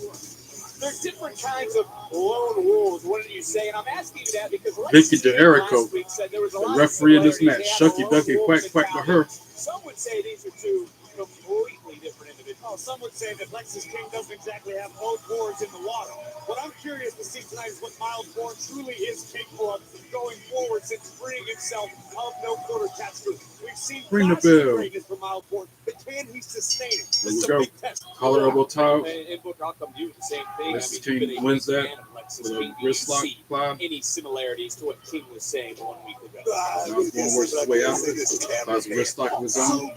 [SPEAKER 4] they're different kinds of lone wolves. What did you say? And I'm asking you that because
[SPEAKER 1] Vicky DeErico,
[SPEAKER 4] the
[SPEAKER 1] the referee in this match, Shucky Ducky Quack Quack to her.
[SPEAKER 4] Some would say these are two completely different individuals. Some would say that Lexis King doesn't exactly have both boards in the water. What I'm curious to see tonight is what Myles Borne truly is capable of going forward since freeing himself of no quarter tattoo. We've seen
[SPEAKER 1] Ring the bell.
[SPEAKER 4] greatness from Myles Borne, but can he sustain it?
[SPEAKER 1] There
[SPEAKER 4] This
[SPEAKER 1] we
[SPEAKER 4] is a
[SPEAKER 1] go.
[SPEAKER 4] big test.
[SPEAKER 1] Collar elbow tie.
[SPEAKER 4] And Book, I'll come to you with the same thing.
[SPEAKER 1] Lexis
[SPEAKER 4] you've been
[SPEAKER 1] King
[SPEAKER 4] a
[SPEAKER 1] wins
[SPEAKER 4] big
[SPEAKER 1] that
[SPEAKER 4] fan of Lexis
[SPEAKER 1] with a
[SPEAKER 4] King. Do
[SPEAKER 1] wrist
[SPEAKER 4] you
[SPEAKER 1] lock
[SPEAKER 4] see
[SPEAKER 1] fly.
[SPEAKER 4] any similarities to what King was saying 1 week ago?
[SPEAKER 1] Myles Borne works his way out. Finds a wrist lock of his own.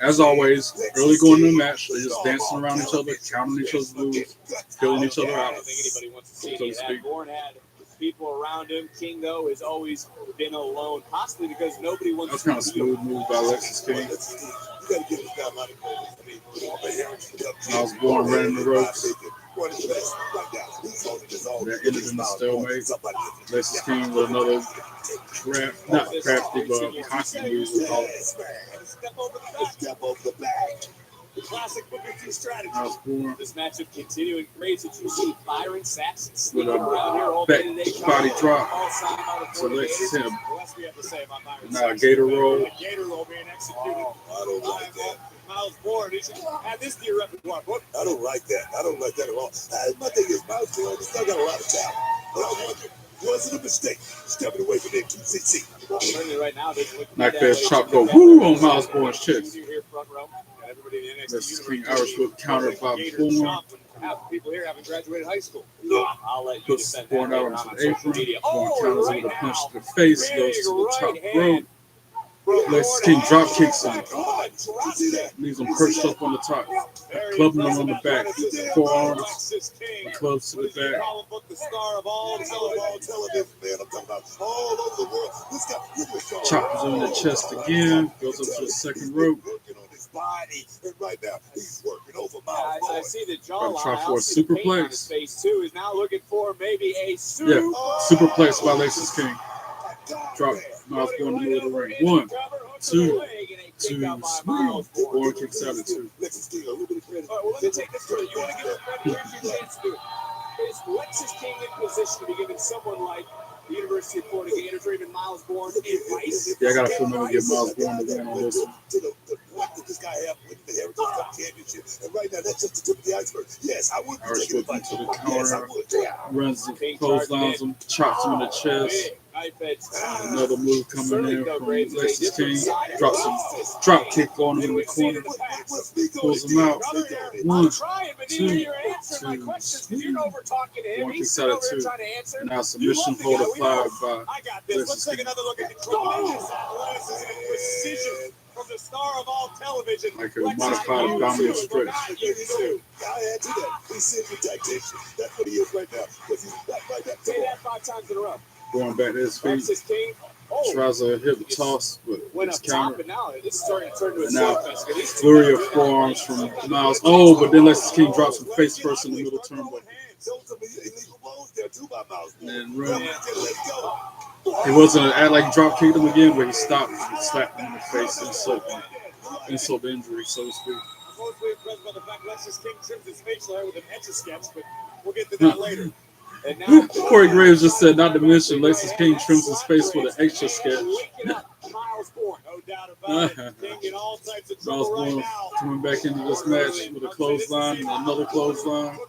[SPEAKER 1] As always, early going into the match, they're just dancing around each other, counting each other's moves, filling each other
[SPEAKER 4] I
[SPEAKER 1] out.
[SPEAKER 4] don't think anybody wants to see
[SPEAKER 1] So
[SPEAKER 4] any
[SPEAKER 1] to
[SPEAKER 4] of that.
[SPEAKER 1] speak.
[SPEAKER 4] Borne had people around him. King, though, has always been alone, possibly because nobody wants
[SPEAKER 1] That's kind of smooth move by Lexis King. Myles Borne running the ropes. That ended in a stalemate. Lexis King with another not crafty, but constant move. We'll call it.
[SPEAKER 4] Step over the back. The classic Booker T strategy.
[SPEAKER 1] Myles Borne
[SPEAKER 4] This matchup continuing crazy. You see Byron Saxon
[SPEAKER 1] with
[SPEAKER 4] sneaking around here all
[SPEAKER 1] a
[SPEAKER 4] day today.
[SPEAKER 1] back body drop.
[SPEAKER 4] All signed by the
[SPEAKER 1] So Lexis him.
[SPEAKER 4] What else we have to say about Byron
[SPEAKER 1] Now a
[SPEAKER 4] Saxon?
[SPEAKER 1] gator roll.
[SPEAKER 4] The gator roll being executed.
[SPEAKER 2] I don't like that.
[SPEAKER 4] Myles Borne, he should add this to your repertoire, Book.
[SPEAKER 2] I don't like that. I don't like that at all. My thing is, Myles Borne, he's still got a lot of talent. But I wonder, was it a mistake stepping away from MQCC?
[SPEAKER 4] Certainly right now, doesn't look
[SPEAKER 1] Knife
[SPEAKER 4] that
[SPEAKER 1] edge
[SPEAKER 4] way.
[SPEAKER 1] chop go woo on Myles Borne's chest.
[SPEAKER 4] Here, front row, and everybody in the NXT
[SPEAKER 1] Lexis King
[SPEAKER 4] universe.
[SPEAKER 1] Irish whip countered by
[SPEAKER 4] Gator
[SPEAKER 1] Borne.
[SPEAKER 4] chomp when half the people here haven't graduated high school. I'll let you
[SPEAKER 1] Puts
[SPEAKER 4] defend
[SPEAKER 1] Borne
[SPEAKER 4] that
[SPEAKER 1] out
[SPEAKER 4] later
[SPEAKER 1] into
[SPEAKER 4] on
[SPEAKER 1] the
[SPEAKER 4] social
[SPEAKER 1] apron.
[SPEAKER 4] media.
[SPEAKER 1] Borne
[SPEAKER 4] Oh,
[SPEAKER 1] counters
[SPEAKER 4] right
[SPEAKER 1] him with a punch
[SPEAKER 4] now.
[SPEAKER 1] to the face.
[SPEAKER 4] Big
[SPEAKER 1] Goes to the top
[SPEAKER 4] right
[SPEAKER 1] rope.
[SPEAKER 4] hand.
[SPEAKER 1] Lexis King drop kicks him.
[SPEAKER 2] See that?
[SPEAKER 1] Leaves him perched up on the top. Clubbing him on the back. Forearms.
[SPEAKER 4] Lexis King.
[SPEAKER 1] Clubs to the back.
[SPEAKER 4] Comic book, the star of all
[SPEAKER 2] television, man. I'm talking about all over the world. This guy,
[SPEAKER 1] Choppers him in the chest again. Goes up to the second rope.
[SPEAKER 2] working on his body, and right now he's working over
[SPEAKER 4] I
[SPEAKER 2] Myles Borne.
[SPEAKER 4] see the
[SPEAKER 1] Gonna
[SPEAKER 4] jawline.
[SPEAKER 1] try
[SPEAKER 4] I
[SPEAKER 1] for a
[SPEAKER 4] also see the paint on
[SPEAKER 1] superplex.
[SPEAKER 4] his face too. He's now looking for maybe a
[SPEAKER 1] Yeah, superplex by Lexis King. Drop Myles Borne in the middle of the ring. 1, 2, 2, smooth. Borne kicks out at 2.
[SPEAKER 2] Lexis King, a little bit of credit.
[SPEAKER 4] All right, well, let me take this further. You want to give him credit? Here's your chance to do it. Is Lexis King in position to be giving someone like the University of Florida Gators or even Myles Borne advice?
[SPEAKER 1] Yeah, I got a feeling to give Myles Borne the win on this one.
[SPEAKER 2] To the point that this
[SPEAKER 12] guy have with the Heritage Cup Championship. And right now, that's just the tip of the iceberg. Yes, I would be taking advice.
[SPEAKER 1] To the
[SPEAKER 12] Yes, I
[SPEAKER 1] corner,
[SPEAKER 12] would.
[SPEAKER 1] runs and clotheslines him, chops him in the chest. Another move coming in from Lexis King. Drops him, drop kick on him in the corner. Pulls him out. 1, 2, 2. One kicks out of 2. Now submission hold applied by Lexis King.
[SPEAKER 2] From the star of all television,
[SPEAKER 1] like a modified abdominal stretch.
[SPEAKER 12] I add to that. He's simply tactician. That's what he is right now. Because he's back right now.
[SPEAKER 2] Say that 5 times in a row.
[SPEAKER 1] Going back to his feet. Tries a hip toss, but it's countered. And now flurry of forearms from Myles. Oh, but then Lexis King drops him face first in the middle turnbuckle. And then run. He wasn't like drop kicked him again, but he stopped and slapped him in the face and insult injury, so to speak.
[SPEAKER 2] I'm mostly impressed by the fact Lexis King trims his facial hair with an etch-a-sketch, but we'll get to that later. And now
[SPEAKER 1] Corey Graves just said, not to mention Lexis King trims his face with an extra sketch.
[SPEAKER 2] Myles Borne, no doubt about it. King in all types of
[SPEAKER 1] Myles
[SPEAKER 2] trouble right
[SPEAKER 1] Borne
[SPEAKER 2] now.
[SPEAKER 1] coming back into this match with a clothesline and another clothesline.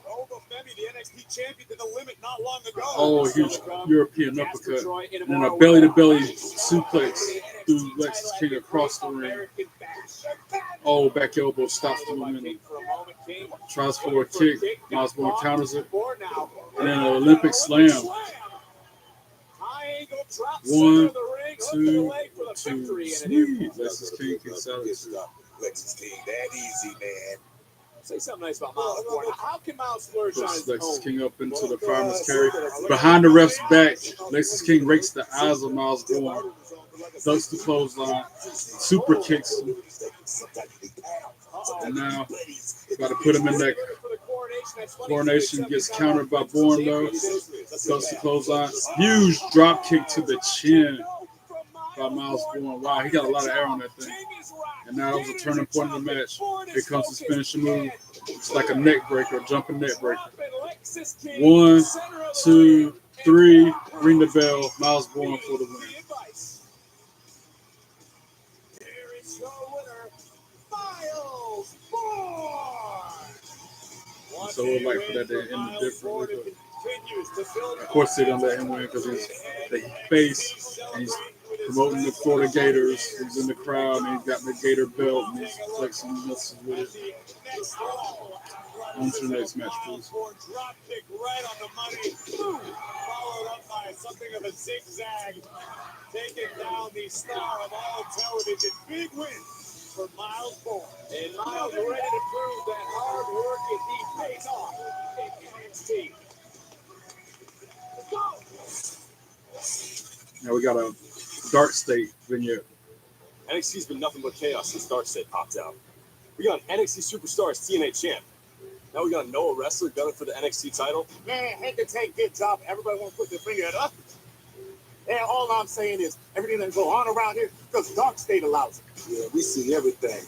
[SPEAKER 2] The NXT champion to the limit not long ago.
[SPEAKER 1] Oh, a huge European uppercut. And then a belly-to-belly suplex through Lexis King across the ring. Oh, back elbow stops the momentum. Tries for a kick. Myles Borne counters it. And then an Olympic slam. 1, 2, 2, 3. Lexis King kicks out.
[SPEAKER 12] Lexis King, that easy, man.
[SPEAKER 2] Say something nice about Myles Borne. How can Myles flourish on his own?
[SPEAKER 1] Lexis King up into the fireman's carry. Behind the ref's back, Lexis King rakes the eyes of Myles Borne. Ducks the clothesline. Super kicks him. And now, got to put him in that coronation. Gets countered by Borne, though. Ducks the clothesline. Huge drop kick to the chin by Myles Borne. Wow, he got a lot of air on that thing. And now that was a turning point in the match. Here comes his finishing move. It's like a neck breaker, a jumping neck breaker. 1, 2, 3. Ring the bell. Myles Borne for the win. So we'd like for that to end differently. Of course, they're going to let him win because he's the face and he's promoting the Florida Gators. He's in the crowd and he's got the Gator belt and he's flexing muscles with it. On to the next match, please.
[SPEAKER 2] Drop kick right on the money. Followed up by something of a zigzag. Taking down the star of all television. Big win for Myles Borne. And Myles ready to prove that hard work indeed pays off in NXT.
[SPEAKER 1] Now we got a Dark State vignette.
[SPEAKER 17] NXT's been nothing but chaos since Dark State popped out. We got an NXT superstar as TNA champ. Now we got a Noah wrestler gunning for the NXT title.
[SPEAKER 11] Man, hate to take good job. Everybody want to put their finger at us. And all I'm saying is everything that go on around here because Dark State allows it.
[SPEAKER 12] Yeah, we see everything.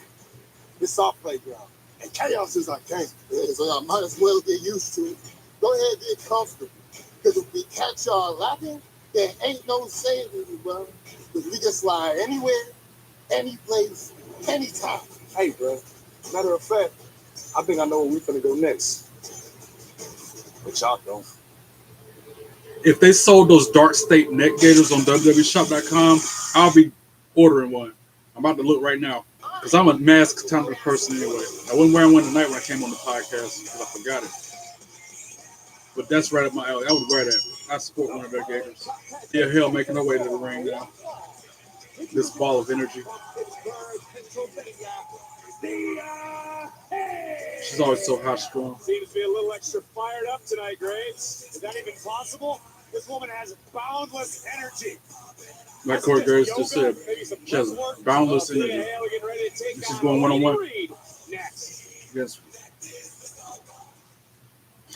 [SPEAKER 12] It's our playground. And chaos is our game. Yeah, so I might as well get used to it. Go ahead and get comfortable. Because if we catch y'all lacking, there ain't no saving you, bro. Because we can slide anywhere, any place, anytime.
[SPEAKER 17] Hey, bro. Matter of fact, I think I know where we're going to go next. But y'all don't.
[SPEAKER 1] If they sold those Dark State neck gaiters on WWEshop.com, I'll be ordering one. I'm about to look right now because I'm a mask kind of person anyway. I wasn't wearing one tonight when I came on the podcast because I forgot it. But that's right up my alley. I would wear that. I support one of their gators. Thea Hale making her way to the ring now. This ball of energy. She's always so high strong.
[SPEAKER 2] Seems to be a little extra fired up tonight, Graves. Is that even possible? This woman has boundless energy.
[SPEAKER 1] Like Corey Graves just said, she has boundless energy. She's going one-on-one against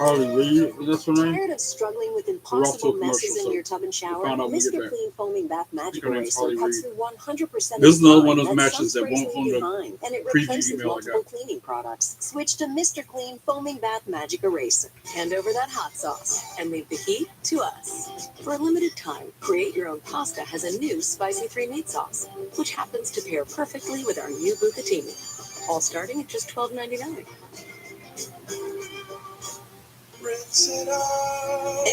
[SPEAKER 1] Harley Reid, that's her name?
[SPEAKER 3] Tired of struggling with
[SPEAKER 1] We're off to a
[SPEAKER 3] impossible
[SPEAKER 1] commercial,
[SPEAKER 3] messes in
[SPEAKER 1] so
[SPEAKER 3] your tub and shower?
[SPEAKER 1] find out when we get
[SPEAKER 3] Mr.
[SPEAKER 1] back.
[SPEAKER 3] Clean Foaming Bath Magic
[SPEAKER 1] her name's
[SPEAKER 3] Eraser
[SPEAKER 1] Harley
[SPEAKER 3] cuts
[SPEAKER 1] Reid.
[SPEAKER 3] through 100%
[SPEAKER 1] This is
[SPEAKER 3] of
[SPEAKER 1] another
[SPEAKER 3] the
[SPEAKER 1] one of those
[SPEAKER 3] slime that
[SPEAKER 1] matches
[SPEAKER 3] some
[SPEAKER 1] that
[SPEAKER 3] sprays
[SPEAKER 1] won't
[SPEAKER 3] leave
[SPEAKER 1] on the
[SPEAKER 3] behind, and it
[SPEAKER 1] preview
[SPEAKER 3] replaces
[SPEAKER 1] email I
[SPEAKER 3] multiple
[SPEAKER 1] got.
[SPEAKER 3] cleaning products. Switch to Mr. Clean Foaming Bath Magic Eraser. Hand over that hot sauce and leave the heat to us. For a limited time, Create Your Own Pasta has a new spicy 3-meat sauce, which happens to pair perfectly with our new bucatini. All starting at just $12.99.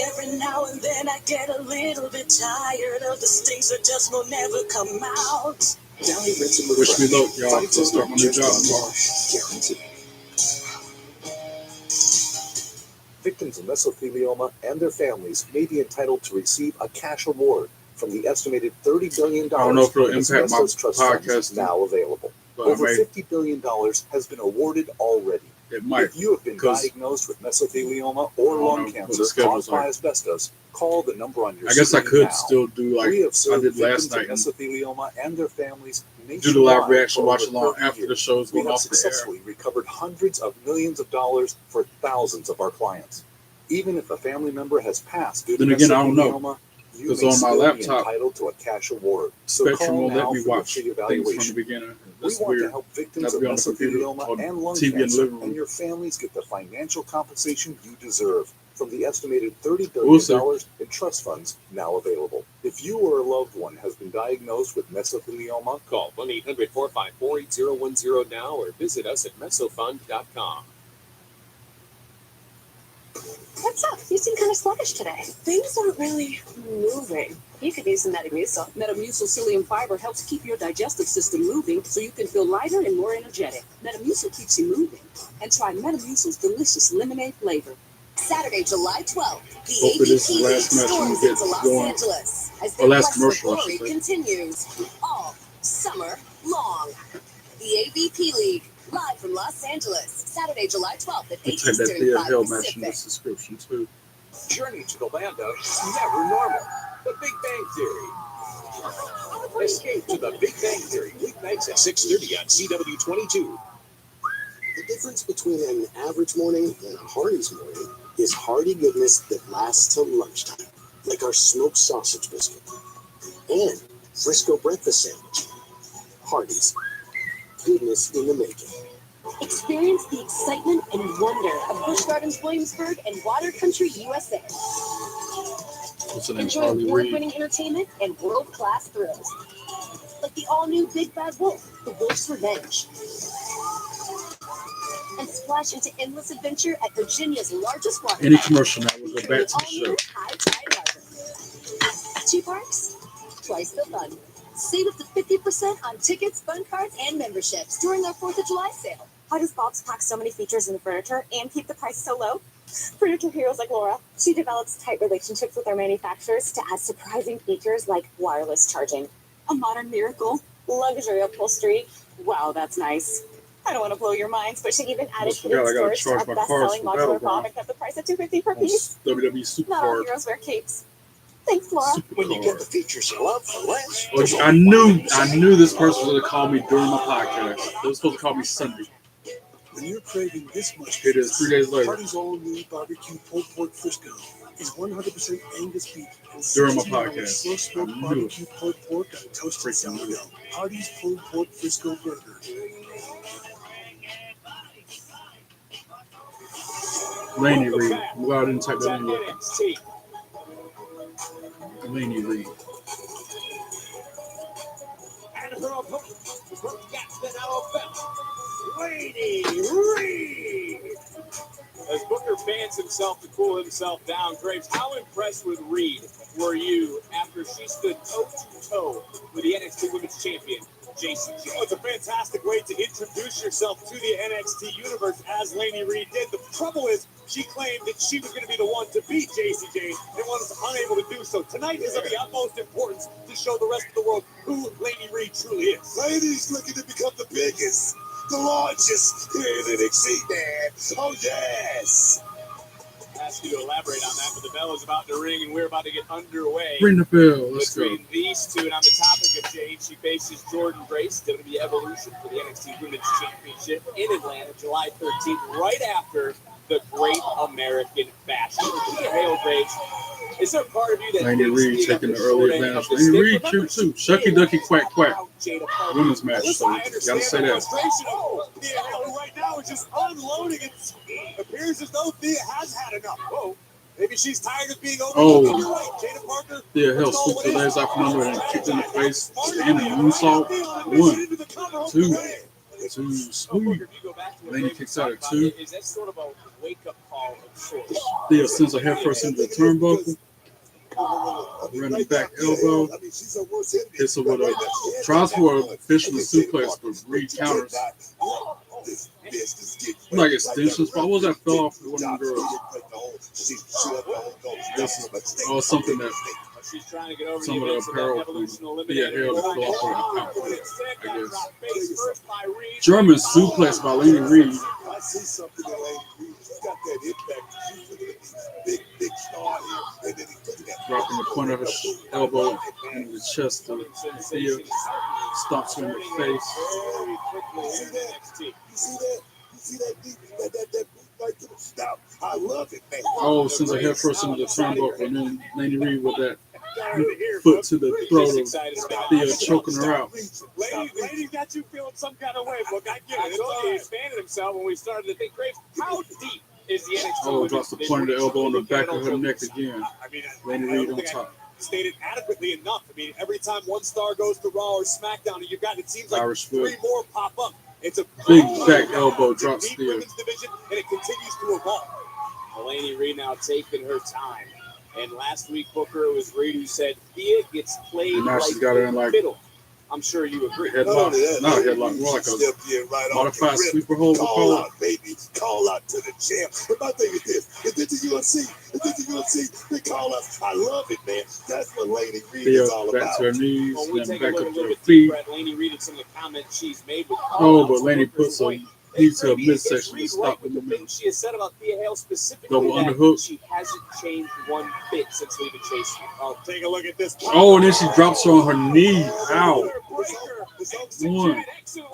[SPEAKER 18] Every now and then I get a little bit tired of the stings that just will never come out.
[SPEAKER 7] Downy Rinse and
[SPEAKER 1] Wish me luck, y'all.
[SPEAKER 7] Fights
[SPEAKER 1] Let's start my new
[SPEAKER 7] just
[SPEAKER 1] job
[SPEAKER 7] one
[SPEAKER 1] tomorrow.
[SPEAKER 7] wash, guaranteed. Victims of mesothelioma and their families may be entitled to receive a cash award from the estimated $30 billion
[SPEAKER 1] I don't know if it'll
[SPEAKER 7] its
[SPEAKER 1] impact my
[SPEAKER 7] Mesos trust funds
[SPEAKER 1] podcast,
[SPEAKER 7] now available.
[SPEAKER 1] but
[SPEAKER 7] Over
[SPEAKER 1] I may.
[SPEAKER 7] $50 billion has been awarded already.
[SPEAKER 1] It might,
[SPEAKER 7] If you have been
[SPEAKER 1] 'cause
[SPEAKER 7] diagnosed with mesothelioma or
[SPEAKER 1] I don't
[SPEAKER 7] lung
[SPEAKER 1] know what the
[SPEAKER 7] cancer
[SPEAKER 1] schedules
[SPEAKER 7] caused by
[SPEAKER 1] are.
[SPEAKER 7] asbestos, call the number on your
[SPEAKER 1] I guess I
[SPEAKER 7] screen
[SPEAKER 1] could
[SPEAKER 7] now.
[SPEAKER 1] still do like
[SPEAKER 7] We have
[SPEAKER 1] I
[SPEAKER 7] served
[SPEAKER 1] did last
[SPEAKER 7] victims
[SPEAKER 1] night
[SPEAKER 7] of
[SPEAKER 1] and
[SPEAKER 7] mesothelioma and their families
[SPEAKER 1] do the live
[SPEAKER 7] nationwide
[SPEAKER 1] reaction
[SPEAKER 7] for
[SPEAKER 1] watch
[SPEAKER 7] over
[SPEAKER 1] along
[SPEAKER 7] 30
[SPEAKER 1] after the
[SPEAKER 7] years.
[SPEAKER 1] show's
[SPEAKER 7] We
[SPEAKER 1] going
[SPEAKER 7] have
[SPEAKER 1] off the air.
[SPEAKER 7] successfully recovered hundreds of millions of dollars for thousands of our clients. Even if a family member has passed due to
[SPEAKER 1] Then again, I don't know,
[SPEAKER 7] mesothelioma, you
[SPEAKER 1] 'cause
[SPEAKER 7] may
[SPEAKER 1] on my
[SPEAKER 7] still be
[SPEAKER 1] laptop,
[SPEAKER 7] entitled to a cash award. So
[SPEAKER 1] Spectrum
[SPEAKER 7] call
[SPEAKER 1] won't let
[SPEAKER 7] now
[SPEAKER 1] me
[SPEAKER 7] for your
[SPEAKER 1] watch
[SPEAKER 7] free
[SPEAKER 1] things from the
[SPEAKER 7] evaluation.
[SPEAKER 1] beginning.
[SPEAKER 7] We
[SPEAKER 1] That's
[SPEAKER 7] want
[SPEAKER 1] weird.
[SPEAKER 7] to help victims
[SPEAKER 1] Have to
[SPEAKER 7] of
[SPEAKER 1] be on the computer
[SPEAKER 7] mesothelioma
[SPEAKER 1] on
[SPEAKER 7] and lung
[SPEAKER 1] TV in the
[SPEAKER 7] cancer,
[SPEAKER 1] living room.
[SPEAKER 7] and your families get the financial compensation you deserve from the estimated $30
[SPEAKER 1] We'll see.
[SPEAKER 7] billion in trust funds now available. If you or a loved one has been diagnosed with mesothelioma,
[SPEAKER 17] Call 1-800-454-8010 now or visit us at mesofund.com.
[SPEAKER 3] What's up? You seem kind of sluggish today. Things aren't really moving. You could use some Metamucil. Metamucil psyllium fiber helps keep your digestive system moving so you can feel lighter and more energetic. Metamucil keeps you moving. And try Metamucil's delicious lemonade flavor. Saturday, July 12th, the
[SPEAKER 1] Hopefully this is the
[SPEAKER 3] AVP
[SPEAKER 1] last match when we
[SPEAKER 3] storms
[SPEAKER 1] get
[SPEAKER 3] into Los
[SPEAKER 1] going.
[SPEAKER 3] Angeles as
[SPEAKER 1] Or
[SPEAKER 3] their
[SPEAKER 1] last
[SPEAKER 3] quest for
[SPEAKER 1] commercial, I
[SPEAKER 3] glory
[SPEAKER 1] should say.
[SPEAKER 3] continues all summer long. The AVP League, live from Los Angeles, Saturday, July 12th at 8
[SPEAKER 1] We'll take that
[SPEAKER 3] Eastern,
[SPEAKER 1] Thea
[SPEAKER 3] 5
[SPEAKER 1] Hale match in
[SPEAKER 3] Pacific.
[SPEAKER 1] the description too.
[SPEAKER 10] Journey to the land of never normal. The Big Bang Theory. Escape to the Big Bang Theory weeknights at 6:30 on CW22.
[SPEAKER 9] The difference between an average morning and a Hardee's morning is hearty goodness that lasts till lunchtime, like our smoked sausage biscuit and Frisco breakfast sandwich. Hardee's, goodness in the making.
[SPEAKER 3] Experience the excitement and wonder of Busch Gardens, Williamsburg, and Water Country, USA.
[SPEAKER 1] What's the name?
[SPEAKER 3] Enjoy
[SPEAKER 1] Harley Reid.
[SPEAKER 3] award-winning entertainment and world-class thrills, like the all-new Big Bad Wolf, The Wolf's Revenge. And splash into endless adventure at Virginia's largest water
[SPEAKER 1] Any
[SPEAKER 3] park.
[SPEAKER 1] commercial now, we'll go
[SPEAKER 3] The
[SPEAKER 1] back to the
[SPEAKER 3] all-new
[SPEAKER 1] show.
[SPEAKER 3] High Tide Harbor. 2 parks, twice the fun. Save up to 50% on tickets, fun cards, and memberships during our 4th of July sale.
[SPEAKER 8] How does Bob's pack so many features in the furniture and keep the price so low? Furniture heroes like Laura. She develops tight relationships with our manufacturers to add surprising features like wireless charging, a modern miracle, luxury upholstery. Wow, that's nice. I don't want to blow your minds, but she even added
[SPEAKER 1] Almost forgot I
[SPEAKER 8] hidden
[SPEAKER 1] gotta
[SPEAKER 8] storage to our
[SPEAKER 1] charge my cards
[SPEAKER 8] best-selling
[SPEAKER 1] for
[SPEAKER 8] modular
[SPEAKER 1] Battleground.
[SPEAKER 8] product at the price of $250 per piece.
[SPEAKER 1] WWE
[SPEAKER 8] Not all
[SPEAKER 1] Supercard.
[SPEAKER 8] heroes wear capes. Thanks, Laura.
[SPEAKER 9] When you get the features you love for less.
[SPEAKER 1] Which I knew this person was gonna call me during my podcast. They were supposed to call me Sunday.
[SPEAKER 12] When you're craving this much,
[SPEAKER 1] It is 3 days later.
[SPEAKER 12] Hardee's all-new barbecue pulled pork Frisco is 100% Angus beef and
[SPEAKER 1] During my
[SPEAKER 12] 16 hours
[SPEAKER 1] podcast.
[SPEAKER 12] slow smoked
[SPEAKER 1] I knew it.
[SPEAKER 12] barbecue pulled pork on toasted sourdough. Hardee's pulled pork Frisco burger.
[SPEAKER 1] Lainey Reid. I'm glad I didn't type that in yet.
[SPEAKER 17] NXT.
[SPEAKER 1] Lainey Reid.
[SPEAKER 2] And her opponent from Gadsden, Alabama, Lainey Reid.
[SPEAKER 17] As Booker fans himself to cool himself down, Graves, how impressed with Reid were you after she stood toe-to-toe with the NXT Women's Champion, JC?
[SPEAKER 2] Oh, it's a fantastic way to introduce yourself to the NXT universe, as Lainey Reid did. The trouble is, she claimed that she was going to be the one to beat JC Jane and was unable to do so. Tonight is of the utmost importance to show the rest of the world who Lainey Reid truly is.
[SPEAKER 12] Ladies looking to become the biggest, the largest here in NXT, man. Oh, yes.
[SPEAKER 17] Ask you to elaborate on that, but the bell is about to ring and we're about to get underway.
[SPEAKER 1] Ring the bell. Let's go.
[SPEAKER 17] Between these two, and on the topic of Jade, she faces Jordan Grace, WWE Evolution for the NXT Women's Championship in Atlanta, July 13th, right after the Great American Bash. Hale Graves, is there a part of you that
[SPEAKER 1] Lainey Reid taking the early advantage. Lainey Reid cute too. Shucky Ducky Quack Quack. Women's match, so you gotta say that.
[SPEAKER 2] Thea Hale right now is just unloading. It appears as though Thea has had enough. Whoa. Maybe she's tired of being overlooked. You're right, Jada Parker.
[SPEAKER 1] Thea Hale swooped her legs out from under and kicked in the face. And the moonsault. 1, 2, 2, sweet. Lainey kicks out at 2.
[SPEAKER 17] Is that sort of a wake-up call of sorts?
[SPEAKER 1] Thea sends her head first into the turnbuckle. Running back elbow. Hits her with a tries for a fisherman suplex, but Reid counters. Like extensions, but what was that fell off with one of the girls? This is something that some of the apparel from Thea Hale to fill off for the account, I guess. German suplex by Lainey Reid.
[SPEAKER 12] I see something in Lainey Reid. She's got that impact. She's big star here. And then he took that.
[SPEAKER 1] Dropping the point of her elbow into the chest of Thea. Stomps her in the face.
[SPEAKER 12] You see that deep, that right to the scalp. I love it, man.
[SPEAKER 1] Oh, sends her head first into the turnbuckle, and then Lainey Reid with that foot to the throat of Thea, choking her out.
[SPEAKER 2] Lady got you feeling some kind of way, look. I get it.
[SPEAKER 17] I told you he expanded himself when we started to think, Graves, how deep is the NXT?
[SPEAKER 1] Oh, drops the point of the elbow on the back of her neck again. Lainey Reid on top.
[SPEAKER 2] Stated adequately enough. I mean, every time one star goes to Raw or SmackDown, you've got, it seems like
[SPEAKER 1] Irish
[SPEAKER 2] 3 more pop up. It's a
[SPEAKER 1] big back elbow drops Thea.
[SPEAKER 2] Division, and it continues to evolve.
[SPEAKER 17] Lainey Reid now taking her time. And last week, Booker, it was Reid who said Thea gets played
[SPEAKER 1] And now
[SPEAKER 17] like
[SPEAKER 1] she's got her in like
[SPEAKER 17] fiddle. I'm sure you agree.
[SPEAKER 1] Headlock, not a headlock, more like a modified sweeper hold.
[SPEAKER 12] Call out, baby. Call out to the champ. But my thing is this. If this is UFC, they call us. I love it, man. That's what Lainey Reid is all
[SPEAKER 1] back
[SPEAKER 12] about.
[SPEAKER 1] to her knees,
[SPEAKER 17] When we
[SPEAKER 1] then
[SPEAKER 17] take
[SPEAKER 1] back
[SPEAKER 17] a look
[SPEAKER 1] up
[SPEAKER 17] a
[SPEAKER 1] to
[SPEAKER 17] little
[SPEAKER 1] her
[SPEAKER 17] bit
[SPEAKER 1] feet.
[SPEAKER 17] deeper at Lainey Reid and some of the comments she's made with
[SPEAKER 1] Oh, but Lainey puts her knee to her midsection to stop in the middle.
[SPEAKER 17] She has said about Thea Hale specifically
[SPEAKER 1] Double
[SPEAKER 17] that
[SPEAKER 1] underhook.
[SPEAKER 17] she hasn't changed one bit since leaving Chase.
[SPEAKER 2] Oh, take a look at this.
[SPEAKER 1] Oh, and then she drops her on her knee. Ow. 1, 2,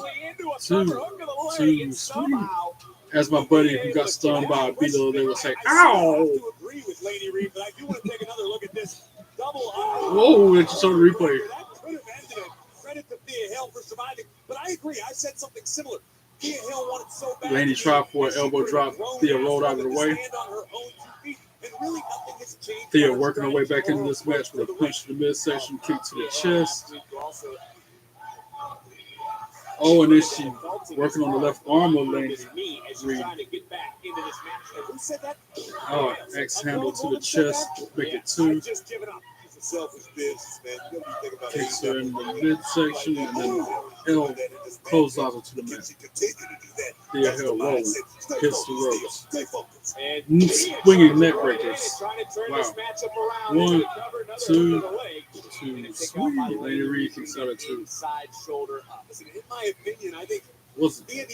[SPEAKER 1] 2, sweet. As my buddy who got stung by a beetle, they would say, ow!
[SPEAKER 2] Agree with Lainey Reid, but I do want to take another look at this double.
[SPEAKER 1] Whoa, that you saw the replay.
[SPEAKER 2] That could have ended it. Credit to Thea Hale for surviving, but I agree. I said something similar. Thea Hale wanted so bad.
[SPEAKER 1] Lainey tried for an elbow drop. Thea rolled out of the way. Thea working her way back into this match with a punch to the midsection, kick to the chest. Oh, and then she working on the left arm of Lainey Reid. Oh, X handle to the chest, make it 2.
[SPEAKER 12] Selfish business, man. You gotta be thinking about
[SPEAKER 1] Kicks her in the midsection, and then L clotheslines her to the mat. Thea Hale rolling, hits the ropes. Swinging neck breakers. Wow. 1, 2, 2, sweet. Lainey Reid kicks out at 2.
[SPEAKER 2] Listen, in my opinion, I think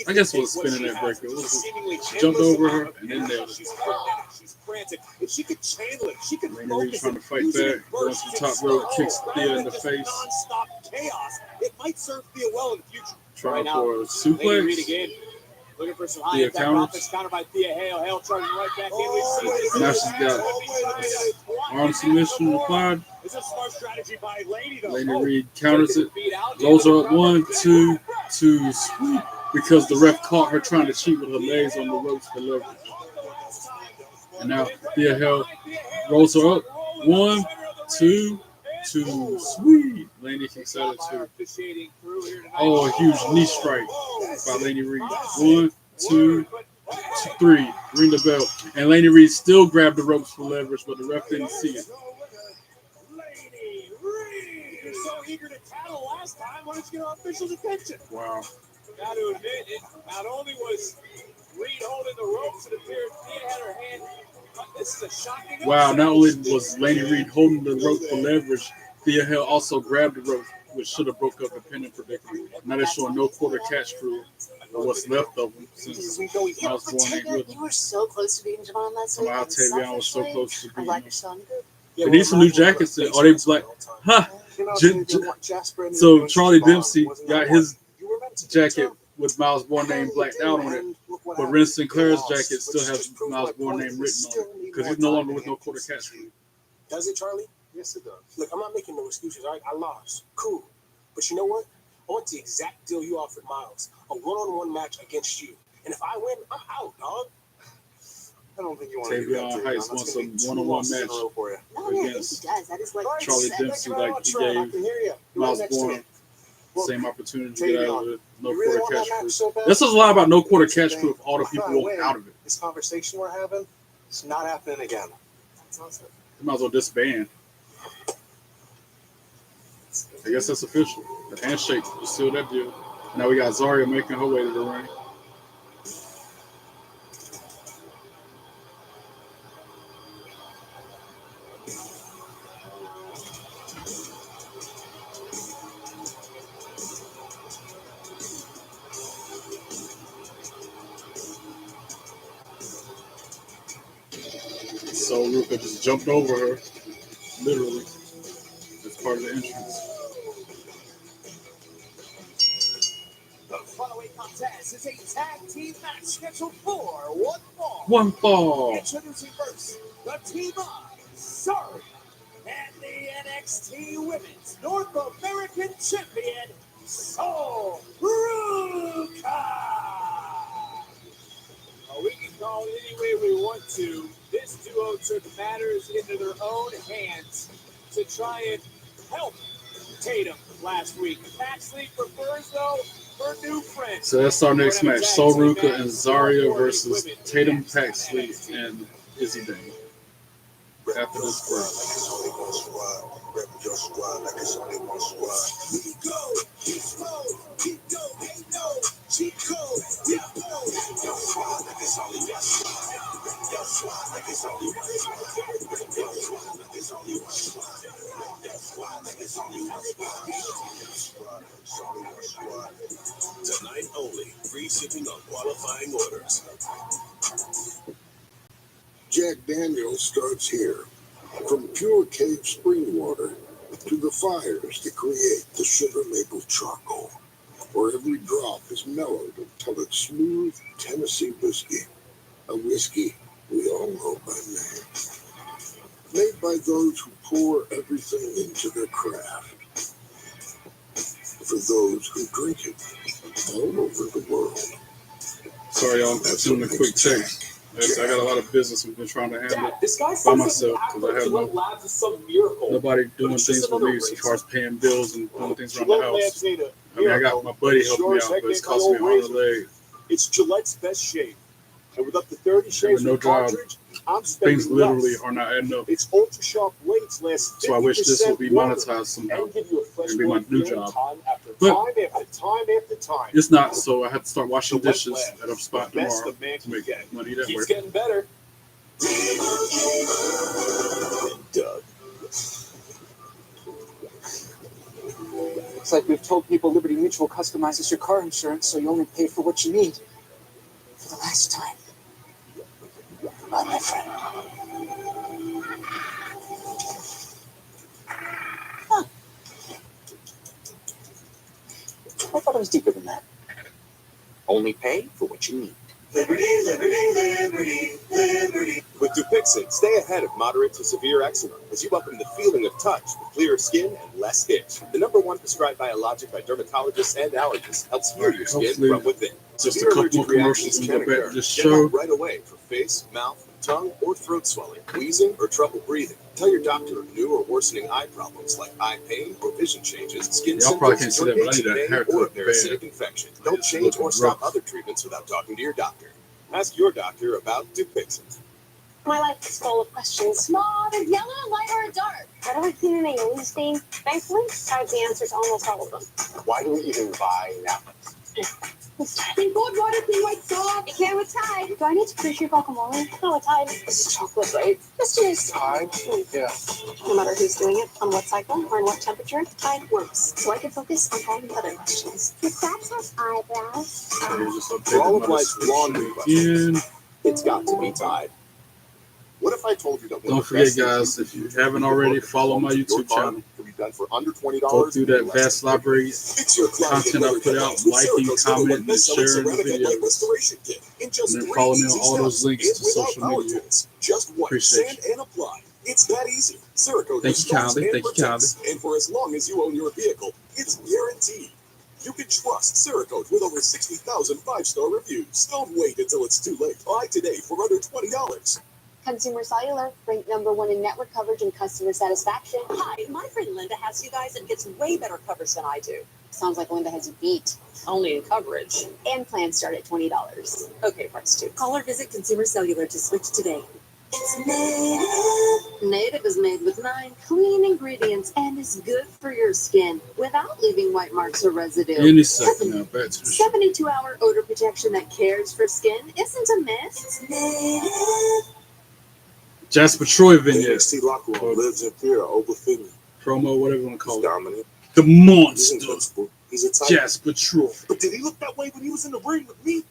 [SPEAKER 1] I guess it was spinning that breaker. She jumped over her and then nailed it.
[SPEAKER 2] She's frantic. If she could channel it, she could
[SPEAKER 1] Lainey Reid trying to fight back, going to the top rope, kicks Thea in the face.
[SPEAKER 2] Non-stop chaos. It might serve Thea well in the future.
[SPEAKER 1] Trying for a
[SPEAKER 17] Lainey Reid
[SPEAKER 1] suplex.
[SPEAKER 17] again. Looking for some high
[SPEAKER 1] Thea
[SPEAKER 17] impact
[SPEAKER 1] counters.
[SPEAKER 17] offense, countered by Thea Hale. Hale charging right back in. We see this.
[SPEAKER 1] Now she's got arm submission applied.
[SPEAKER 2] It's a smart strategy by Lainey, though.
[SPEAKER 1] Lainey Reid counters it, rolls her up 1, 2, 2, sweet. Because the ref caught her trying to cheat with her legs on the ropes for leverage. And now Thea Hale rolls her up 1, 2, 2, sweet. Lainey kicks out at 2. Oh, a huge knee strike by Lainey Reid. 1, 2, 3. Ring the bell. And Lainey Reid still grabbed the ropes for leverage, but the ref didn't see it.
[SPEAKER 2] Lainey Reid! You're so eager to tattle last time. Why don't you get our officials' attention?
[SPEAKER 1] Wow.
[SPEAKER 17] Got to admit, it not only was Reid holding the ropes, it appeared Thea had her hand. This is a shocking.
[SPEAKER 1] Wow, not only was Lainey Reid holding the rope for leverage, Thea Hale also grabbed the rope, which should have broke up the pin predicament. Now they're showing no quarter catch crew, or what's left of them since Myles Borne ain't with them.
[SPEAKER 3] You were so close to beating Javon last week.
[SPEAKER 1] Somehow Tavion was so close to
[SPEAKER 3] I'm
[SPEAKER 1] beating
[SPEAKER 3] glad
[SPEAKER 1] him.
[SPEAKER 3] you're still in the group.
[SPEAKER 1] They need some new jackets. Are they black? Huh. So Charlie Dempsey got his jacket with Myles Borne name blacked out on it. But Ren Sinclair's jacket still has Myles' Borne name written on it because he's no longer with no quarter cash crew.
[SPEAKER 11] Does it, Charlie? Yes, it does. Look, I'm not making no excuses. I lost. Cool. But you know what? I want the exact deal you offered Myles. A one-on-one match against you. And if I win, I'm out, dog. I don't think you want to do that.
[SPEAKER 1] Tavion Heights wants a one-on-one match
[SPEAKER 11] for you.
[SPEAKER 8] No, yeah, I think he does. That is like
[SPEAKER 1] Charlie Dempsey, like he gave Myles Borne same opportunity to get out of it. No quarter cash crew. This is a lot about no quarter cash crew if all the people want out of it.
[SPEAKER 11] This conversation we're having, it's not happening again.
[SPEAKER 1] You might as well disband. I guess that's official. The handshake was still that deal. Now we got Zaria making her way to the ring. So Ruca just jumped over her, literally, as part of the entrance.
[SPEAKER 2] The following contest is a tag team match scheduled for one fall.
[SPEAKER 1] One fall.
[SPEAKER 2] Introducing first, the team of Zaria and the NXT Women's North American Champion, Ruca. We can call it any way we want to. This duo took matters into their own hands to try and help Tatum last week. Paxley prefers, though, her new friend.
[SPEAKER 1] So that's our next match. Ruca and Zaria versus Tatum, Paxley, and Izzi Dane. After this break.
[SPEAKER 12] Rep your squad like it's only one squad.
[SPEAKER 2] We go, keep slow, keep go, hey no, cheat code, keep go.
[SPEAKER 12] Your squad like it's only one squad. Your squad like it's only one squad. Your squad like it's only one squad. Your squad like it's only one squad. Your squad like it's only one squad.
[SPEAKER 19] Tonight only, free shipping on qualifying orders.
[SPEAKER 12] Jack Daniels starts here. From pure cave spring water to the fires that create the sugar maple charcoal, where every drop is mellowed until it's smooth Tennessee whiskey, a whiskey we all know by name. Made by those who pour everything into their craft. For those who drink it all over the world.
[SPEAKER 1] Sorry, y'all. I'm doing a quick check. I got a lot of business we've been trying to handle by myself because I have nobody doing things for me as far as paying bills and doing things around the house. I mean, I got my buddy helping me out, but it's costing me an arm and a leg.
[SPEAKER 2] It's Gillette's best shave. And with up to 30 shades
[SPEAKER 1] no
[SPEAKER 2] of
[SPEAKER 1] job,
[SPEAKER 2] cartridge, I'm spending
[SPEAKER 1] things literally
[SPEAKER 2] less.
[SPEAKER 1] are not adding up.
[SPEAKER 2] Its ultra sharp blades last 50%
[SPEAKER 1] So I wish this would be monetized somehow and be my new job. But it's not, so I have to start washing dishes at a spot tomorrow to make money that way.
[SPEAKER 2] Keeps getting better.
[SPEAKER 19] Doug.
[SPEAKER 20] It's like we've told people Liberty Mutual customizes your car insurance so you only pay for what you need. For the last time. Bye, my friend. Huh. I thought it was deeper than that. Only pay for what you need.
[SPEAKER 2] Liberty, liberty, liberty, liberty.
[SPEAKER 21] With Dupixent, stay ahead of moderate to severe eczema as you welcome the feeling of touch with clearer skin and less itch. The #1 prescribed biologic by dermatologists and allergists helps heal your skin from within.
[SPEAKER 1] Just
[SPEAKER 21] Severe
[SPEAKER 1] a couple
[SPEAKER 21] allergic
[SPEAKER 1] more commercials
[SPEAKER 21] reactions
[SPEAKER 1] and
[SPEAKER 21] can
[SPEAKER 1] go back
[SPEAKER 21] occur.
[SPEAKER 1] to this
[SPEAKER 21] Get
[SPEAKER 1] show.
[SPEAKER 21] help right away for face, mouth, tongue, or throat swelling, wheezing, or trouble breathing. Tell your doctor of new or worsening eye problems like eye pain or vision changes, skin
[SPEAKER 1] Y'all probably can't
[SPEAKER 21] symptoms,
[SPEAKER 1] see that, but I need a
[SPEAKER 21] joint pain,
[SPEAKER 1] haircut
[SPEAKER 21] or
[SPEAKER 1] bad.
[SPEAKER 21] parasitic infection. Don't
[SPEAKER 1] It's
[SPEAKER 21] change
[SPEAKER 1] looking
[SPEAKER 21] or stop
[SPEAKER 1] rough.
[SPEAKER 21] other treatments without talking to your doctor. Ask your doctor about Dupixent.
[SPEAKER 5] My life is full of questions. Small, and yellow, light, or dark. How do I clean an alien's stain? Thankfully, I have the answer to almost all of them.
[SPEAKER 11] Why do we even buy napkins?
[SPEAKER 5] Thank God, water clean my sock. It came with Tide. Do I need to appreciate guacamole? No, with Tide. This is chocolate, right? Yes, it is.
[SPEAKER 11] Tide? Yeah.
[SPEAKER 5] No matter who's doing it, on what cycle, or in what temperature, Tide works. So I can focus on all the other questions. Does that have eyebrows?
[SPEAKER 21] For all of life's laundry questions, it's got to be Tide.
[SPEAKER 12] What if I told you that
[SPEAKER 1] Don't forget, guys, if you haven't already, follow my YouTube channel.
[SPEAKER 12] Can be done for under $20.
[SPEAKER 1] Go through that vast library content I put out, liking, commenting, and sharing the videos. And then follow me on all those links to social media. Appreciate you.
[SPEAKER 12] And apply. It's that easy. Cerakote
[SPEAKER 1] Thank you kindly. Thank you kindly.
[SPEAKER 12] And for as long as you own your vehicle, it's guaranteed. You can trust Cerakote with over 60,000 5-star reviews. Don't wait until it's too late. Buy today for under $20.
[SPEAKER 5] Consumer Cellular, ranked #1 in network coverage and customer satisfaction.
[SPEAKER 3] Hi, my friend Linda has you guys and gets way better coverage than I do.
[SPEAKER 5] Sounds like Linda has you beat.
[SPEAKER 3] Only in coverage.
[SPEAKER 5] And plans start at $20.
[SPEAKER 3] Okay, price 2. Call or visit Consumer Cellular to switch today.
[SPEAKER 15] It's native.
[SPEAKER 3] Native is made with 9 clean ingredients and is good for your skin without leaving white marks or residue.
[SPEAKER 1] Any second now, back to the show.
[SPEAKER 3] 72-hour odor protection that cares for skin isn't a myth.
[SPEAKER 15] It's native.
[SPEAKER 1] Jasper Troy vignette.
[SPEAKER 12] NXT locker room lives in fear of overthinking.
[SPEAKER 1] Promo, whatever you want to call it.
[SPEAKER 12] Dominant.
[SPEAKER 1] The
[SPEAKER 12] He's
[SPEAKER 1] monster.
[SPEAKER 12] invincible. He's a type.
[SPEAKER 1] Jasper Troy.
[SPEAKER 12] But did he look that way when he was in the ring with me?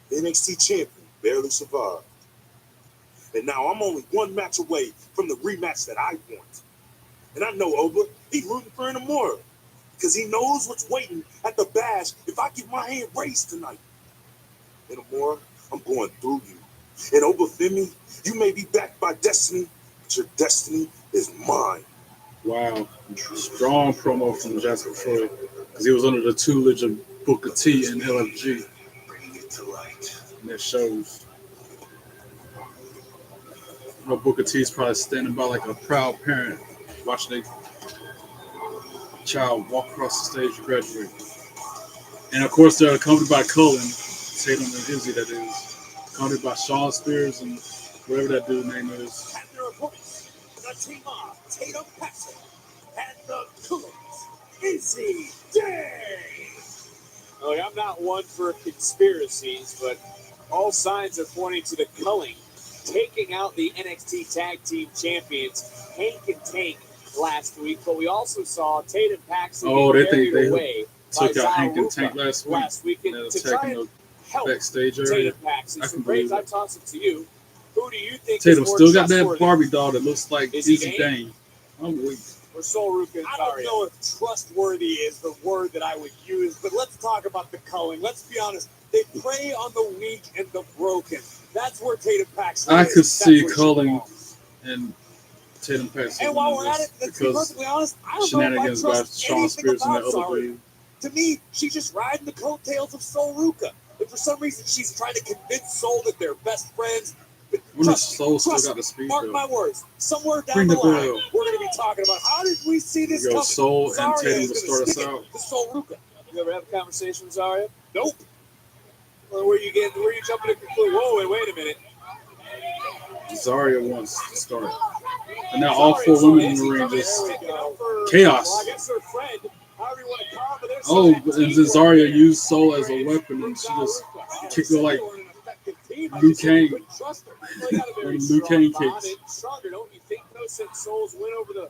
[SPEAKER 12] The NXT champion barely survived. And now I'm only one match away from the rematch that I want. And I know Oba, he's rooting for Inamura. Because he knows what's waiting at the bash if I get my hand raised tonight. Inamura, I'm going through you. And Oba Femi, you may be backed by destiny, but your destiny is mine.
[SPEAKER 1] Wow. Strong promo from Jasper Troy. Because he was under the tutelage of Booker T and LFG. And that shows. You know, Booker T is probably standing by like a proud parent watching their child walk across the stage to graduate. And of course, they're accompanied by Cullen, Tatum and Izzi, that is. Accompanied by Sean Spears and whatever that dude's name is.
[SPEAKER 2] And their opponents, the team of Tatum, Paxley, and the Cullens, Izzi, Day. Look, I'm not one for conspiracies, but all signs are pointing to the Cullen taking out the NXT Tag Team Champions, Hank and Tank, last week. But we also saw Tatum Paxley
[SPEAKER 1] they think they
[SPEAKER 2] away
[SPEAKER 1] took out Hank and
[SPEAKER 2] Ruca
[SPEAKER 1] Tank last week.
[SPEAKER 2] And to try and help
[SPEAKER 1] backstage area.
[SPEAKER 2] Tatum Paxley.
[SPEAKER 1] I
[SPEAKER 2] So,
[SPEAKER 1] can
[SPEAKER 2] Graves,
[SPEAKER 1] believe
[SPEAKER 2] I
[SPEAKER 1] it.
[SPEAKER 2] toss it to you. Who do you think
[SPEAKER 1] Tatum
[SPEAKER 2] is more
[SPEAKER 1] still got that
[SPEAKER 2] trustworthy?
[SPEAKER 1] Barbie doll that looks like
[SPEAKER 2] Izzi
[SPEAKER 1] Izzi Dane. I'm weak.
[SPEAKER 2] Or Sol Ruca and Zaria? I don't know if trustworthy is the word that I would use, but let's talk about the Cullen. Let's be honest. They prey on the weak and the broken. That's where Tatum Paxley
[SPEAKER 1] I
[SPEAKER 2] is.
[SPEAKER 1] could
[SPEAKER 2] That's
[SPEAKER 1] see
[SPEAKER 2] where she
[SPEAKER 1] Cullen
[SPEAKER 2] belongs.
[SPEAKER 1] and Tatum Paxley.
[SPEAKER 2] And while we're at it, let's be perfectly honest, I don't know if I
[SPEAKER 1] shenanigans by
[SPEAKER 2] trust
[SPEAKER 1] Sean
[SPEAKER 2] anything
[SPEAKER 1] Spears and
[SPEAKER 2] about
[SPEAKER 1] that other
[SPEAKER 2] Zaria.
[SPEAKER 1] dude.
[SPEAKER 2] To me, she's just riding the coattails of Sol Ruca. If for some reason she's trying to convince Sol that they're best friends, but
[SPEAKER 1] When the
[SPEAKER 2] trust
[SPEAKER 1] Soul still
[SPEAKER 2] trust
[SPEAKER 1] got
[SPEAKER 2] me,
[SPEAKER 1] the speed,
[SPEAKER 2] mark
[SPEAKER 1] though.
[SPEAKER 2] my words, somewhere down
[SPEAKER 1] Bring
[SPEAKER 2] the
[SPEAKER 1] the
[SPEAKER 2] line,
[SPEAKER 1] bell.
[SPEAKER 2] we're going to be talking about how did we see this
[SPEAKER 1] Yo,
[SPEAKER 2] coming.
[SPEAKER 1] Sol and
[SPEAKER 2] Zaria
[SPEAKER 1] Tatum
[SPEAKER 2] is
[SPEAKER 1] to
[SPEAKER 2] gonna
[SPEAKER 1] start us
[SPEAKER 2] stick it
[SPEAKER 1] out.
[SPEAKER 2] to Sol Ruca. You ever have a conversation with Zaria? Nope. Well, where you jumping to conclude? Whoa, wait a minute.
[SPEAKER 1] Zaria wants to start. And now all 4 women in the ring just chaos.
[SPEAKER 2] Well, I guess her friend, however you want to call her, there's
[SPEAKER 1] Oh,
[SPEAKER 2] some
[SPEAKER 1] and then Zaria used Soul as a weapon and she just kicked her like Liu Kang. When Liu Kang kicks.
[SPEAKER 2] Stronger, don't you think, though, since Soul's win over the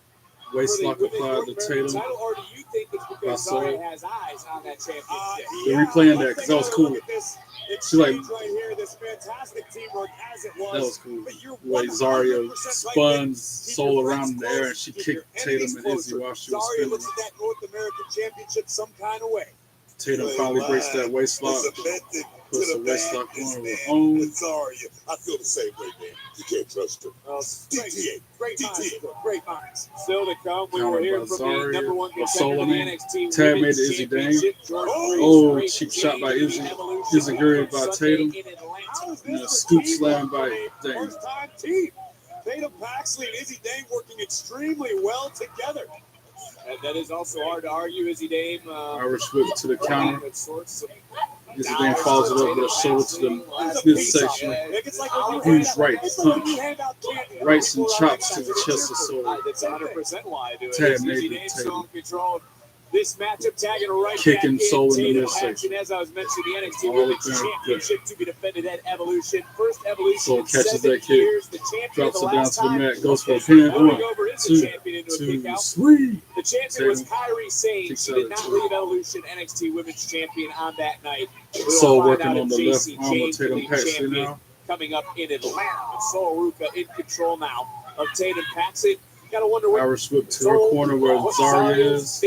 [SPEAKER 1] Waist lock applied to Tatum.
[SPEAKER 2] title, or do you think it's
[SPEAKER 1] By
[SPEAKER 2] because
[SPEAKER 1] Soul.
[SPEAKER 2] Zaria has eyes on that championship?
[SPEAKER 1] They're replaying that because that was cool. She like
[SPEAKER 2] Right here, this fantastic teamwork as it was.
[SPEAKER 1] that was cool.
[SPEAKER 2] But you're
[SPEAKER 1] The way
[SPEAKER 2] 100%
[SPEAKER 1] Zaria
[SPEAKER 2] right.
[SPEAKER 1] spun
[SPEAKER 2] Keep
[SPEAKER 1] Soul
[SPEAKER 2] your
[SPEAKER 1] around
[SPEAKER 2] friends
[SPEAKER 1] in the air and
[SPEAKER 2] close,
[SPEAKER 1] she
[SPEAKER 2] keep
[SPEAKER 1] kicked
[SPEAKER 2] your
[SPEAKER 1] Tatum
[SPEAKER 2] enemies
[SPEAKER 1] and Izzi
[SPEAKER 2] closer.
[SPEAKER 1] while she was
[SPEAKER 2] Zaria
[SPEAKER 1] spinning.
[SPEAKER 2] looks at that North American Championship some kind of way.
[SPEAKER 1] Tatum finally breaks that waist lock, puts the waist lock on her own.
[SPEAKER 12] Zaria, I feel the same way, man. You can't trust her.
[SPEAKER 2] Great minds, great minds. Still to come, we will
[SPEAKER 1] Countered
[SPEAKER 2] hear
[SPEAKER 1] by
[SPEAKER 2] from
[SPEAKER 1] Zaria,
[SPEAKER 2] the number 1
[SPEAKER 1] or
[SPEAKER 2] contender
[SPEAKER 1] Soul,
[SPEAKER 2] of
[SPEAKER 1] I
[SPEAKER 2] the
[SPEAKER 1] mean.
[SPEAKER 2] NXT
[SPEAKER 1] Tag made
[SPEAKER 2] Women's
[SPEAKER 1] to Izzi Dane.
[SPEAKER 2] Championship, Jordan
[SPEAKER 1] Oh,
[SPEAKER 2] Grace,
[SPEAKER 1] cheap
[SPEAKER 2] straight
[SPEAKER 1] shot by
[SPEAKER 2] to
[SPEAKER 1] Izzi.
[SPEAKER 2] Evolution
[SPEAKER 1] Izzi Gary by
[SPEAKER 2] Sunday
[SPEAKER 1] Tatum.
[SPEAKER 2] in Atlanta.
[SPEAKER 1] And a scoop slam by Dane.
[SPEAKER 2] First-time team. Tatum Paxley and Izzi Dane working extremely well together. And that is also hard to argue. Izzi Dane,
[SPEAKER 1] Irish whip to the counter.
[SPEAKER 2] of sorts.
[SPEAKER 1] Izzi Dane follows it up with a shoulder to the midsection. Huge right punch. Rights and chops to the chest of Soul.
[SPEAKER 2] That's 100% why I do it.
[SPEAKER 1] Tag
[SPEAKER 2] Izzi
[SPEAKER 1] made
[SPEAKER 2] Dane
[SPEAKER 1] to
[SPEAKER 2] still
[SPEAKER 1] Tatum.
[SPEAKER 2] in control of this matchup, tagging right
[SPEAKER 1] Kicking
[SPEAKER 2] back
[SPEAKER 1] Soul in the
[SPEAKER 2] Tatum
[SPEAKER 1] midsection.
[SPEAKER 2] Paxley, as I was mentioning, the NXT
[SPEAKER 1] All
[SPEAKER 2] Women's
[SPEAKER 1] very
[SPEAKER 2] Championship to be defended at Evolution. First Evolution
[SPEAKER 1] Soul
[SPEAKER 2] in
[SPEAKER 1] catches
[SPEAKER 2] 7
[SPEAKER 1] that kick,
[SPEAKER 2] years. The champion
[SPEAKER 1] drops
[SPEAKER 2] the
[SPEAKER 1] it down
[SPEAKER 2] last
[SPEAKER 1] to the
[SPEAKER 2] time
[SPEAKER 1] mat, goes for a
[SPEAKER 2] is
[SPEAKER 1] pin.
[SPEAKER 2] moving
[SPEAKER 1] 1,
[SPEAKER 2] over is
[SPEAKER 1] 2,
[SPEAKER 2] the champion into a kick
[SPEAKER 1] 2,
[SPEAKER 2] out.
[SPEAKER 1] 3.
[SPEAKER 2] The champion was
[SPEAKER 1] Tatum
[SPEAKER 2] Kyrie Sane.
[SPEAKER 1] kicks
[SPEAKER 2] She
[SPEAKER 1] out
[SPEAKER 2] did
[SPEAKER 1] at
[SPEAKER 2] not
[SPEAKER 1] 2.
[SPEAKER 2] leave Evolution NXT Women's Champion on that night. We will
[SPEAKER 1] Soul
[SPEAKER 2] find
[SPEAKER 1] working
[SPEAKER 2] out
[SPEAKER 1] on
[SPEAKER 2] if
[SPEAKER 1] the left
[SPEAKER 2] JC
[SPEAKER 1] arm of
[SPEAKER 2] James will
[SPEAKER 1] Tatum
[SPEAKER 2] be
[SPEAKER 1] Paxley
[SPEAKER 2] champion
[SPEAKER 1] now.
[SPEAKER 17] coming up in Atlanta. And so Ruca in control now of Tatum. Paxley. Gotta wonder what
[SPEAKER 1] Irish whip to her corner where Zaria is.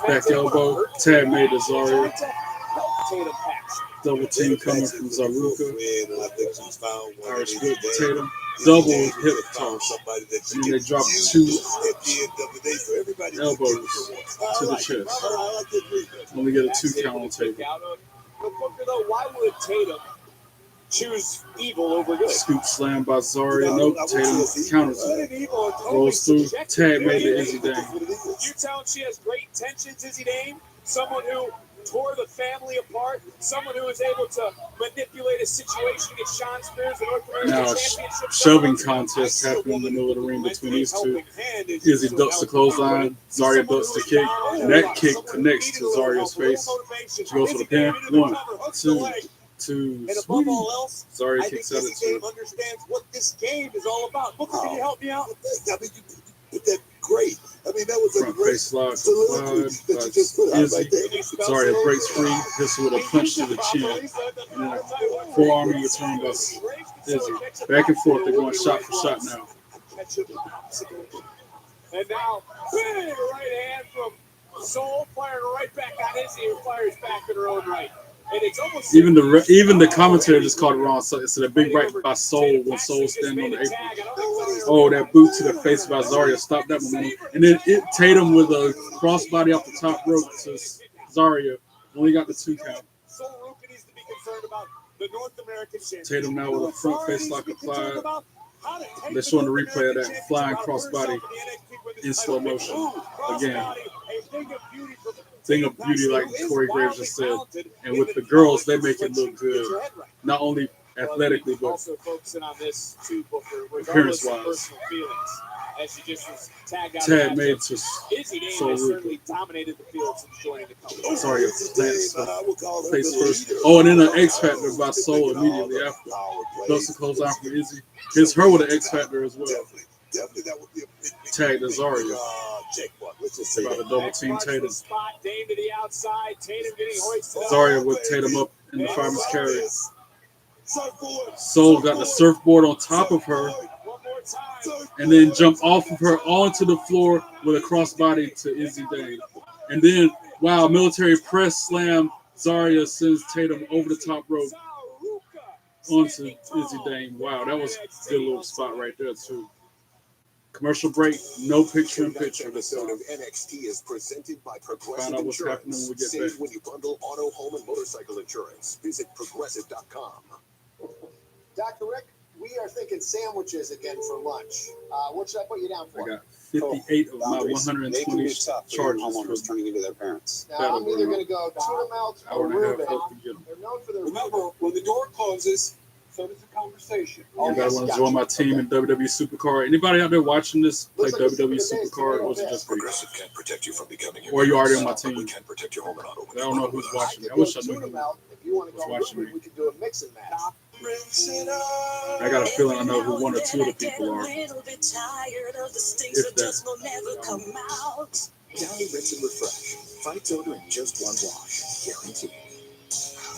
[SPEAKER 1] Back elbow. Tag made to Zaria. Double team coming from Zaruka. Irish whip Tatum. Double hip toss. And then they drop 2 elbows to the chest. Only get a 2 count on Tatum.
[SPEAKER 17] Why would Tatum choose evil over good?
[SPEAKER 1] Scoop slam by Zaria. Nope. Tatum counters it. Rolls through. Tag made to Izzi Dame.
[SPEAKER 17] You tell she has great intentions, Izzi Dame. Someone who tore the family apart. Someone who was able to manipulate a situation against Sean Spears and North American
[SPEAKER 1] Now,
[SPEAKER 17] Championship.
[SPEAKER 1] shoving contest happening in the middle of the ring between these two. Izzi ducks the clothesline. Zaria ducks the kick. And that kick connects to Zaria's face. She goes for the pin. 1, 2,
[SPEAKER 17] And above all else,
[SPEAKER 1] Zaria
[SPEAKER 17] I think
[SPEAKER 1] kicks out
[SPEAKER 17] this
[SPEAKER 1] at
[SPEAKER 17] game
[SPEAKER 1] 2.
[SPEAKER 17] understands what this game is all about. Booker, can you help me out?
[SPEAKER 12] I mean, you put that great. I mean, that was a
[SPEAKER 1] Front
[SPEAKER 12] great
[SPEAKER 1] face lock
[SPEAKER 12] soliloquy
[SPEAKER 1] applied
[SPEAKER 12] that
[SPEAKER 1] by
[SPEAKER 12] you just put out right there.
[SPEAKER 1] Izzi. Zaria breaks free. Hits her with a punch to the chin. And then forearm return by Izzi. Back and forth. They're going shot for shot now.
[SPEAKER 17] And now, big right hand from Soul, firing right back on Izzi, who fires back in her own right. And it's almost
[SPEAKER 1] Even the commentator just called it wrong. So it's a big right by Soul when Soul standing on the apron. Oh, that boot to the face by Zaria stopped that momentum. And then Tatum with a crossbody off the top rope to Zaria. Only got the 2 count.
[SPEAKER 17] Soul Ruca needs to be concerned about the North American Championship.
[SPEAKER 1] Tatum now with a front face lock applied. They're showing the replay of that flying crossbody in slow motion. Again, thing of beauty, like Corey Graves just said. And with the girls, they make it look good. Not only athletically, but
[SPEAKER 17] also focusing on this too, Booker,
[SPEAKER 1] appearance-wise.
[SPEAKER 17] personal feelings. As she just was tagged out.
[SPEAKER 1] Tag made to
[SPEAKER 17] Izzi Dame
[SPEAKER 1] Soul
[SPEAKER 17] has
[SPEAKER 1] Ruca.
[SPEAKER 17] certainly dominated the field since joining the company.
[SPEAKER 1] Sorry, face first. Oh, and then an X Factor by Soul immediately after. Dustin goes out from Izzi. Hits her with an X Factor as well.
[SPEAKER 12] Definitely, that would be a big
[SPEAKER 1] Tag to Zaria.
[SPEAKER 12] Let's just say
[SPEAKER 1] About the double team Tatum.
[SPEAKER 17] Spot, Dame to the outside. Tatum getting hoisted up.
[SPEAKER 1] Zaria with Tatum up in the fireman's carry. Soul got the surfboard on top of her. And then jump off of her onto the floor with a crossbody to Izzi Dame. And then, wow, military press slam. Zaria sends Tatum over the top rope onto Izzi Dame. Wow, that was a good little spot right there, too. Commercial break, no picture in picture.
[SPEAKER 21] Episode of NXT is presented by Progressive
[SPEAKER 1] Find out what's
[SPEAKER 21] Insurance.
[SPEAKER 1] happening when we get
[SPEAKER 21] Save
[SPEAKER 1] back.
[SPEAKER 21] when you bundle auto, home, and motorcycle insurance. Visit progressive.com.
[SPEAKER 11] Dr. Rick, we are thinking sandwiches again for lunch. What should I put you down for?
[SPEAKER 1] I got 58 of my 120 charges
[SPEAKER 6] homeowners turning into their parents.
[SPEAKER 11] Now, I'm either going to go tuna melt or Reuben. They're known for their
[SPEAKER 6] Remember, when the door closes, so does the conversation.
[SPEAKER 1] Anybody want to join my team in WWE Supercard? Anybody out there watching this play WWE Supercard, or is it just me?
[SPEAKER 19] Progressive can't protect you from becoming your
[SPEAKER 1] Or are you already on
[SPEAKER 19] parents,
[SPEAKER 1] my
[SPEAKER 19] but we
[SPEAKER 1] team?
[SPEAKER 19] can protect your home and auto.
[SPEAKER 1] I don't know who's watching me. I
[SPEAKER 11] Go
[SPEAKER 1] wish I knew
[SPEAKER 11] tuna
[SPEAKER 1] who
[SPEAKER 11] melt. If you want to
[SPEAKER 1] was
[SPEAKER 11] go
[SPEAKER 1] watching
[SPEAKER 11] Reuben,
[SPEAKER 1] me.
[SPEAKER 11] we could do a mix and match.
[SPEAKER 1] I got a feeling I know who 1 or 2 of the people are. If that.
[SPEAKER 18] will never come out.
[SPEAKER 19] Downy Rinse and Refresh. Fights odor in just 1 wash. Guaranteed.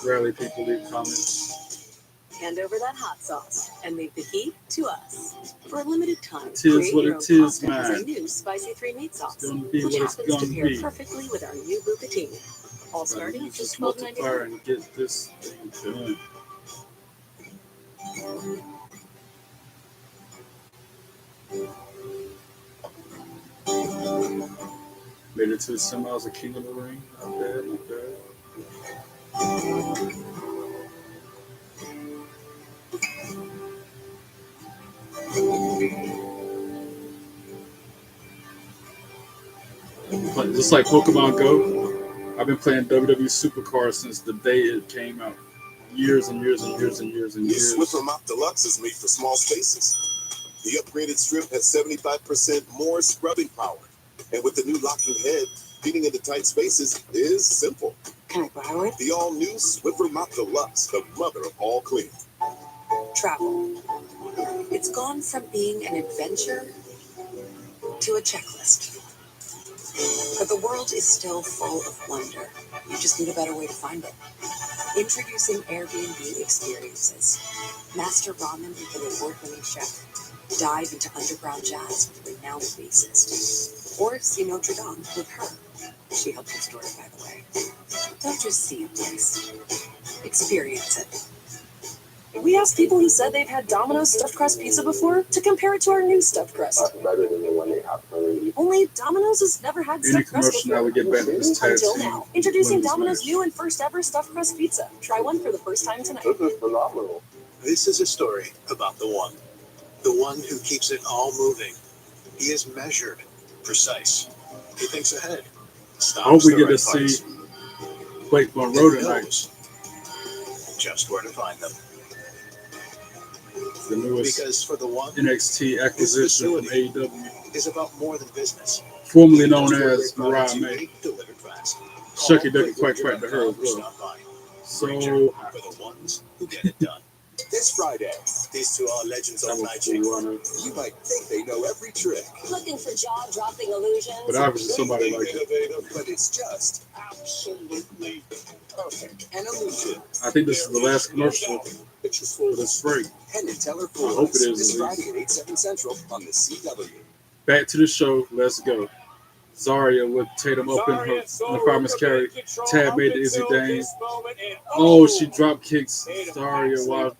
[SPEAKER 1] Rarely people leave comments.
[SPEAKER 3] Hand over that hot sauce and leave the heat to us. For a limited time,
[SPEAKER 1] Tis
[SPEAKER 3] create
[SPEAKER 1] what
[SPEAKER 3] your
[SPEAKER 1] it
[SPEAKER 3] own
[SPEAKER 1] is,
[SPEAKER 3] pasta has a
[SPEAKER 1] man.
[SPEAKER 3] new spicy 3 meat sauce,
[SPEAKER 1] It's gonna be
[SPEAKER 3] which
[SPEAKER 1] what it's
[SPEAKER 3] happens to
[SPEAKER 1] gonna
[SPEAKER 3] pair
[SPEAKER 1] be.
[SPEAKER 3] perfectly with our new bucatini. All starting at
[SPEAKER 1] Use
[SPEAKER 3] just
[SPEAKER 1] this multiplier
[SPEAKER 3] $12.99.
[SPEAKER 1] and get this thing done. Made it to the semis of King of the Ring. Not bad, not bad. But just like Pokemon Go, I've been playing WWE Supercard since the day it came out. Years and years and years and years and
[SPEAKER 12] New
[SPEAKER 1] years.
[SPEAKER 12] Swiffer Mop Deluxe is made for small spaces. The upgraded strip has 75% more scrubbing power. And with the new locking head, feeding into tight spaces is simple.
[SPEAKER 3] Can I borrow it?
[SPEAKER 12] The all-new Swiffer Mop Deluxe, the mother of all clean.
[SPEAKER 3] Travel. It's gone from being an adventure to a checklist. But the world is still full of wonder. You just need a better way to find it. Introducing Airbnb experiences. Master ramen with an award-winning chef. Dive into underground jazz with renowned bassist. Or see Notre Dame with her. She helped restore it, by the way. Don't just see a place. Experience it.
[SPEAKER 13] We asked people who said they've had Domino's stuffed crust pizza before to compare it to our new stuffed crust.
[SPEAKER 12] Better than the one they have currently.
[SPEAKER 13] Only Domino's has never had
[SPEAKER 1] Any
[SPEAKER 13] stuffed crust
[SPEAKER 1] commercial now,
[SPEAKER 13] before.
[SPEAKER 1] we get back to this tag
[SPEAKER 13] Until
[SPEAKER 1] team.
[SPEAKER 13] now. Introducing
[SPEAKER 1] women's
[SPEAKER 13] Domino's
[SPEAKER 1] match.
[SPEAKER 13] new and first ever stuffed crust pizza. Try one for the first time tonight.
[SPEAKER 12] This is phenomenal.
[SPEAKER 19] This is a story about the one who keeps it all moving. He is measured, precise. He thinks ahead.
[SPEAKER 1] I hope we
[SPEAKER 19] Stops
[SPEAKER 1] get
[SPEAKER 19] the
[SPEAKER 1] to
[SPEAKER 19] right
[SPEAKER 1] see
[SPEAKER 19] parts,
[SPEAKER 1] Blake Monroe
[SPEAKER 19] and
[SPEAKER 1] tonight.
[SPEAKER 19] knows just where to find them.
[SPEAKER 1] The newest
[SPEAKER 19] Because for the one,
[SPEAKER 1] NXT acquisition from AEW,
[SPEAKER 19] is about more than business.
[SPEAKER 1] formerly known as Mariah May.
[SPEAKER 19] Delivered fast.
[SPEAKER 1] Shucky doesn't quite track to her as well.
[SPEAKER 19] Stop by.
[SPEAKER 1] So
[SPEAKER 19] For the ones who get it done.
[SPEAKER 21] This Friday,
[SPEAKER 19] These two are legends
[SPEAKER 1] that
[SPEAKER 19] of
[SPEAKER 1] was
[SPEAKER 19] magic.
[SPEAKER 1] cool runner.
[SPEAKER 21] you might think they know every trick,
[SPEAKER 5] Looking for jaw-dropping illusions?
[SPEAKER 1] But obviously somebody like it.
[SPEAKER 21] innovative, but it's just absolutely perfect. An illusion.
[SPEAKER 1] I think this is the last commercial
[SPEAKER 21] Pictures
[SPEAKER 1] for
[SPEAKER 21] full
[SPEAKER 1] this break.
[SPEAKER 21] Penn and Teller
[SPEAKER 1] I hope it is,
[SPEAKER 21] this
[SPEAKER 1] at least.
[SPEAKER 21] Friday at 8/7 Central on the CW.
[SPEAKER 1] Back to the show. Let's go. Zaria with Tatum up in her in the fireman's carry. Tab made the Izzy Dane. Oh, she drop kicks Zaria while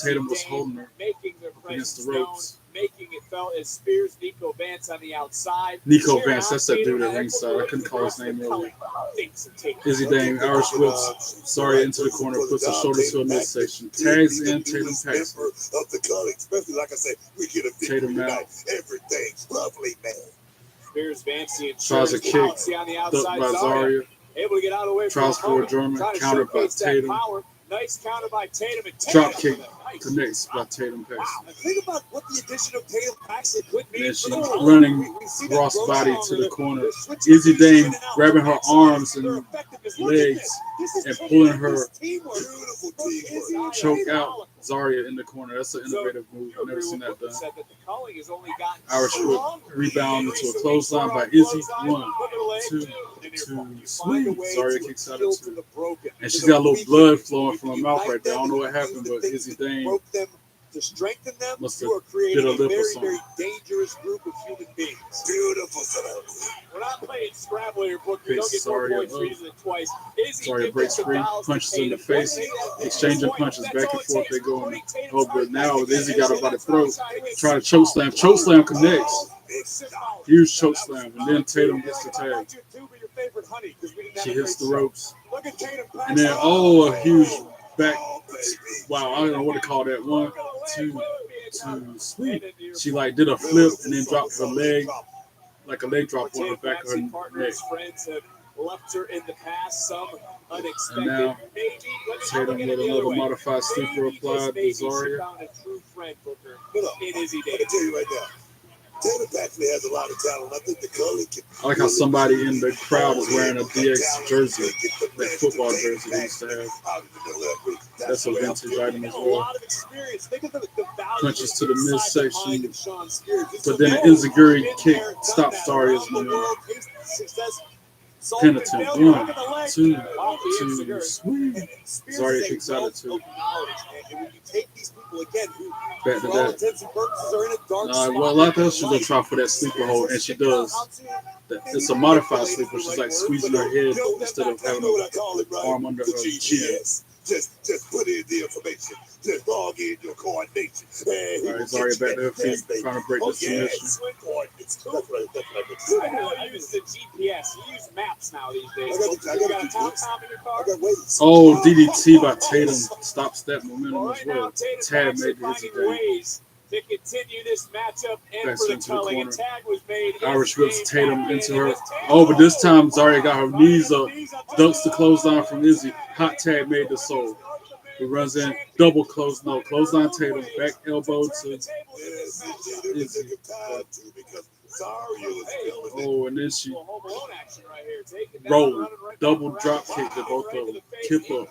[SPEAKER 1] Tatum was holding her
[SPEAKER 17] making their
[SPEAKER 1] against the
[SPEAKER 17] presence known,
[SPEAKER 1] ropes.
[SPEAKER 17] making it felt as Spears Nico Vance on the outside.
[SPEAKER 1] Nico
[SPEAKER 17] Cheering
[SPEAKER 1] Vance,
[SPEAKER 17] on
[SPEAKER 1] that's that
[SPEAKER 17] Tatum
[SPEAKER 1] dude at
[SPEAKER 17] and
[SPEAKER 1] ringside. I couldn't call his name earlier.
[SPEAKER 17] thinks and takes.
[SPEAKER 1] Izzy Dane, Irish whips Zaria into the corner, puts her shoulder to a midsection, tags in Tatum Paxley.
[SPEAKER 12] Of the color, especially like I said, we get a victory
[SPEAKER 1] Tatum out.
[SPEAKER 12] tonight. Everything's lovely, man.
[SPEAKER 17] Spears Vance and
[SPEAKER 1] Tries a kick,
[SPEAKER 17] Bouncy on the
[SPEAKER 1] ducked
[SPEAKER 17] outside.
[SPEAKER 1] by Zaria.
[SPEAKER 17] Able to get out of the way.
[SPEAKER 1] Tries
[SPEAKER 17] from
[SPEAKER 1] for a German,
[SPEAKER 17] trying to
[SPEAKER 1] countered by
[SPEAKER 17] showcase that
[SPEAKER 1] Tatum.
[SPEAKER 17] power. Nice counter by Tatum. And
[SPEAKER 1] Drop
[SPEAKER 17] Tatum.
[SPEAKER 1] kick connects by Tatum Paxley.
[SPEAKER 2] Now, think about what the addition of Tatum Paxley could mean.
[SPEAKER 1] Then
[SPEAKER 2] for
[SPEAKER 1] she
[SPEAKER 2] the Colts.
[SPEAKER 1] running
[SPEAKER 2] We see that
[SPEAKER 1] cross
[SPEAKER 2] growth
[SPEAKER 1] body
[SPEAKER 2] stronger.
[SPEAKER 1] to the corner.
[SPEAKER 2] They're switching
[SPEAKER 1] Izzy
[SPEAKER 2] positions
[SPEAKER 1] Dane
[SPEAKER 2] in and out.
[SPEAKER 1] grabbing her arms and
[SPEAKER 2] Their effectiveness. Look at
[SPEAKER 1] legs
[SPEAKER 2] this. This is
[SPEAKER 1] and
[SPEAKER 2] tremendous
[SPEAKER 1] pulling her
[SPEAKER 2] teamwork.
[SPEAKER 12] Beautiful
[SPEAKER 2] From Izzy
[SPEAKER 12] teamwork.
[SPEAKER 2] and
[SPEAKER 1] choke
[SPEAKER 2] Tatum.
[SPEAKER 1] out Zaria in the corner. That's an innovative move. I've never seen that done.
[SPEAKER 17] Said that the culling has only gotten
[SPEAKER 1] Irish whip
[SPEAKER 17] stronger.
[SPEAKER 1] rebound into a clothesline by Izzy. 1, 2, 2, swing. Zaria kicks out at 2. And she's got a little blood flowing from her mouth right there. I don't know what happened, but Izzy Dane
[SPEAKER 2] Broke them to strengthen them.
[SPEAKER 1] must
[SPEAKER 2] You are
[SPEAKER 1] have
[SPEAKER 2] creating
[SPEAKER 1] did a
[SPEAKER 2] a
[SPEAKER 1] lip or
[SPEAKER 2] very,
[SPEAKER 1] something.
[SPEAKER 2] very dangerous group of human beings.
[SPEAKER 12] Beautiful.
[SPEAKER 17] We're not playing Scrabble here, Booker. You don't
[SPEAKER 1] Face
[SPEAKER 17] get more
[SPEAKER 1] Zaria
[SPEAKER 17] points for
[SPEAKER 1] up.
[SPEAKER 17] using it twice. Izzy
[SPEAKER 1] Zaria
[SPEAKER 17] gives
[SPEAKER 1] breaks
[SPEAKER 17] the
[SPEAKER 1] free,
[SPEAKER 17] fouls to
[SPEAKER 1] punches in the
[SPEAKER 17] Tatum.
[SPEAKER 1] face, exchanging punches back and forth. They go in. Oh, but now Izzy got her by the throat. Try to choke slam. Choke slam connects. Huge choke slam. And then Tatum gets the tag. She hits the ropes. And then, oh, a huge back. Wow, I don't know what to call that. 1, 2, 2, sweep. She like did a flip and then dropped her leg, like a leg drop on the back of her neck.
[SPEAKER 17] Partners, friends have left her in the past. Some unexpected.
[SPEAKER 1] And now
[SPEAKER 17] Maybe let's
[SPEAKER 1] Tatum
[SPEAKER 17] look at
[SPEAKER 1] with
[SPEAKER 17] it the other
[SPEAKER 1] another
[SPEAKER 17] way.
[SPEAKER 1] modified sleeper
[SPEAKER 17] Maybe, just
[SPEAKER 1] applied
[SPEAKER 17] maybe,
[SPEAKER 1] to Zaria.
[SPEAKER 17] she found a true friend, Booker.
[SPEAKER 12] Hold up.
[SPEAKER 17] In Izzy
[SPEAKER 12] I
[SPEAKER 17] Dane.
[SPEAKER 12] can tell you right now, Tatum Paxley has a lot of talent. I think the color can.
[SPEAKER 1] I like how somebody in the crowd is wearing a DX jersey, that football jersey they used to have. That's a vintage item as
[SPEAKER 2] A
[SPEAKER 1] well.
[SPEAKER 2] lot of experience. Think of the value
[SPEAKER 1] Punches to the
[SPEAKER 2] inside
[SPEAKER 1] midsection,
[SPEAKER 2] mind of Sean Spears. It's
[SPEAKER 1] but
[SPEAKER 2] a
[SPEAKER 1] then an
[SPEAKER 2] man who's
[SPEAKER 1] enziguri
[SPEAKER 2] been
[SPEAKER 1] kick
[SPEAKER 2] there, done
[SPEAKER 1] stops
[SPEAKER 2] that
[SPEAKER 1] Zaria's
[SPEAKER 2] around the
[SPEAKER 1] movement.
[SPEAKER 2] world, tasted success.
[SPEAKER 1] Penitent.
[SPEAKER 2] Failure. Look
[SPEAKER 1] 1,
[SPEAKER 2] at the leg.
[SPEAKER 1] 2,
[SPEAKER 2] Off the
[SPEAKER 1] 2,
[SPEAKER 2] Enziguri.
[SPEAKER 1] sweep.
[SPEAKER 2] Spears
[SPEAKER 1] Zaria
[SPEAKER 2] is a
[SPEAKER 1] kicks out at
[SPEAKER 2] wealth
[SPEAKER 1] 2.
[SPEAKER 2] of knowledge. And when you take these people again who,
[SPEAKER 1] Back to
[SPEAKER 2] for all
[SPEAKER 1] that.
[SPEAKER 2] intents and purposes, are in a dark spot.
[SPEAKER 1] Well, a lot of
[SPEAKER 2] in
[SPEAKER 1] times she's gonna
[SPEAKER 2] life,
[SPEAKER 1] try for that sleeper hold, and she does. It's a modified sleeper. She's like squeezing her head instead of having her arm under her chin.
[SPEAKER 12] Just put in the information. Just log in your coordination.
[SPEAKER 1] All right, Zaria back to her feet, trying to break the submission.
[SPEAKER 12] That's right. That's
[SPEAKER 17] I know you use the GPS. You use maps now these days.
[SPEAKER 12] I
[SPEAKER 17] You
[SPEAKER 12] got
[SPEAKER 17] got a Tom in your car?
[SPEAKER 12] I got ways.
[SPEAKER 1] Oh, DDT by Tatum stops that momentum
[SPEAKER 17] Well,
[SPEAKER 1] as
[SPEAKER 17] right now,
[SPEAKER 1] well.
[SPEAKER 17] Tatum
[SPEAKER 1] Tab
[SPEAKER 17] Paxley
[SPEAKER 1] made the Izzy
[SPEAKER 17] finding
[SPEAKER 1] Dane.
[SPEAKER 17] ways to continue this matchup and
[SPEAKER 1] Back
[SPEAKER 17] for the
[SPEAKER 1] into the
[SPEAKER 17] culling. A
[SPEAKER 1] corner.
[SPEAKER 17] tag was made.
[SPEAKER 1] Irish
[SPEAKER 17] Izzy
[SPEAKER 1] whips
[SPEAKER 17] Dane
[SPEAKER 1] Tatum
[SPEAKER 17] back
[SPEAKER 1] into
[SPEAKER 17] in,
[SPEAKER 1] her.
[SPEAKER 17] and it's Tatum.
[SPEAKER 1] Oh, but this time Zaria got her knees up, ducks the clothesline from Izzy. Hot tag made the soul. He runs in, double clothesline Tatum, back elbow to Izzy. Oh, and then she rolled, double drop kick to both of them. Kip up.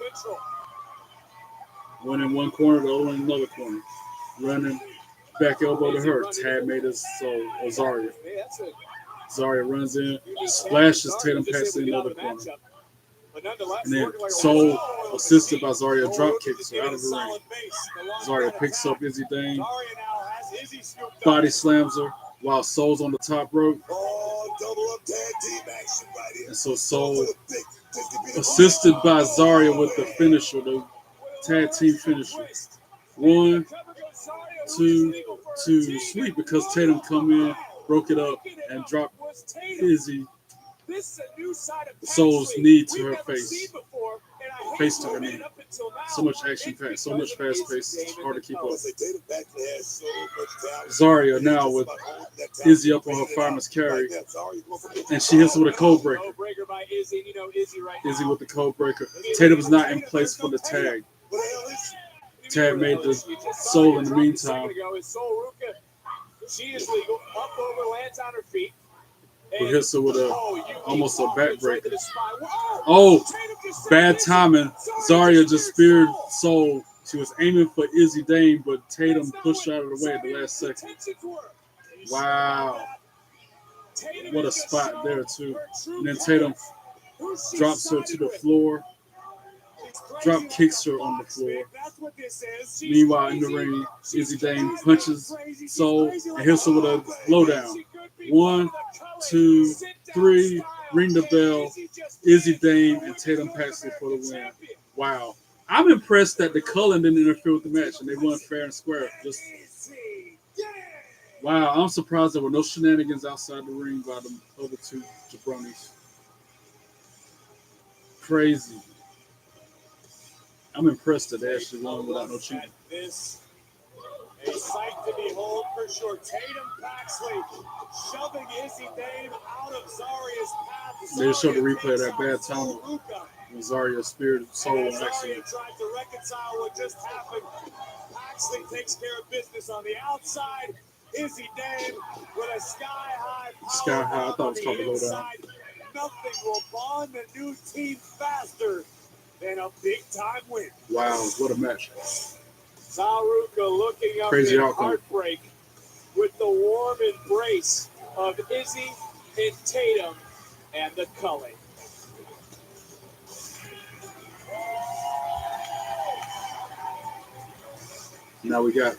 [SPEAKER 1] One in one corner, the other one in another corner. Running, back elbow to her. Tag made us so Zaria. Zaria runs in, splashes Tatum Paxley in the other corner. And then Soul assisted by Zaria, drop kicks her out of the ring. Zaria picks up Izzi Dame, body slams her while Soul's on the top rope. And so Soul, assisted by Zaria with the finisher, the tag team finisher. 1, 2, 2, sweet, because Tatum come in, broke it up, and dropped Izzi Soul's knee to her face. Face to her knee. So much action packed, so much fast pace, it's hard to keep up. Zaria now with Izzi up on her fireman's carry, and she hits her with a code breaker. Izzi with the code breaker. Tatum's not in place for the tag. Tag made the Soul in the meantime.
[SPEAKER 17] She is legal. Up over, lands on her feet.
[SPEAKER 1] Who hits her with almost a backbreaker. Oh, bad timing. Zaria just speared Soul. She was aiming for Izzi Dame, but Tatum pushed her out of the way at the last second. Wow. What a spot there, too. And then Tatum drops her to the floor. Drop kicks her on the floor. Meanwhile, in the ring, Izzi Dame punches Soul and hits her with a lowdown. 1, 2, 3, ring the bell. Izzi Dame and Tatum Paxley for the win. Wow. I'm impressed that the Cullen didn't interfere with the match and they won fair and square. Wow, I'm surprised there were no shenanigans outside the ring by the other two jabronis. Crazy. I'm impressed that they actually won without no cheating.
[SPEAKER 17] A sight to behold for sure. Tatum Paxley shoving Izzi Dame out of Zaria's path.
[SPEAKER 1] They showed the replay of that bad time when Zaria speared Soul and
[SPEAKER 17] Zaria tried to reconcile what just happened. Paxley takes care of business on the outside. Izzi Dame with a sky-high power
[SPEAKER 1] I thought it was called the lowdown.
[SPEAKER 17] Nothing will bond the new team faster than a big-time win.
[SPEAKER 1] Wow, what a match.
[SPEAKER 17] Ruca looking up
[SPEAKER 1] Crazy
[SPEAKER 17] in
[SPEAKER 1] outcome.
[SPEAKER 17] heartbreak with the warm embrace of Izzi and Tatum and the Cullen.
[SPEAKER 1] Now we got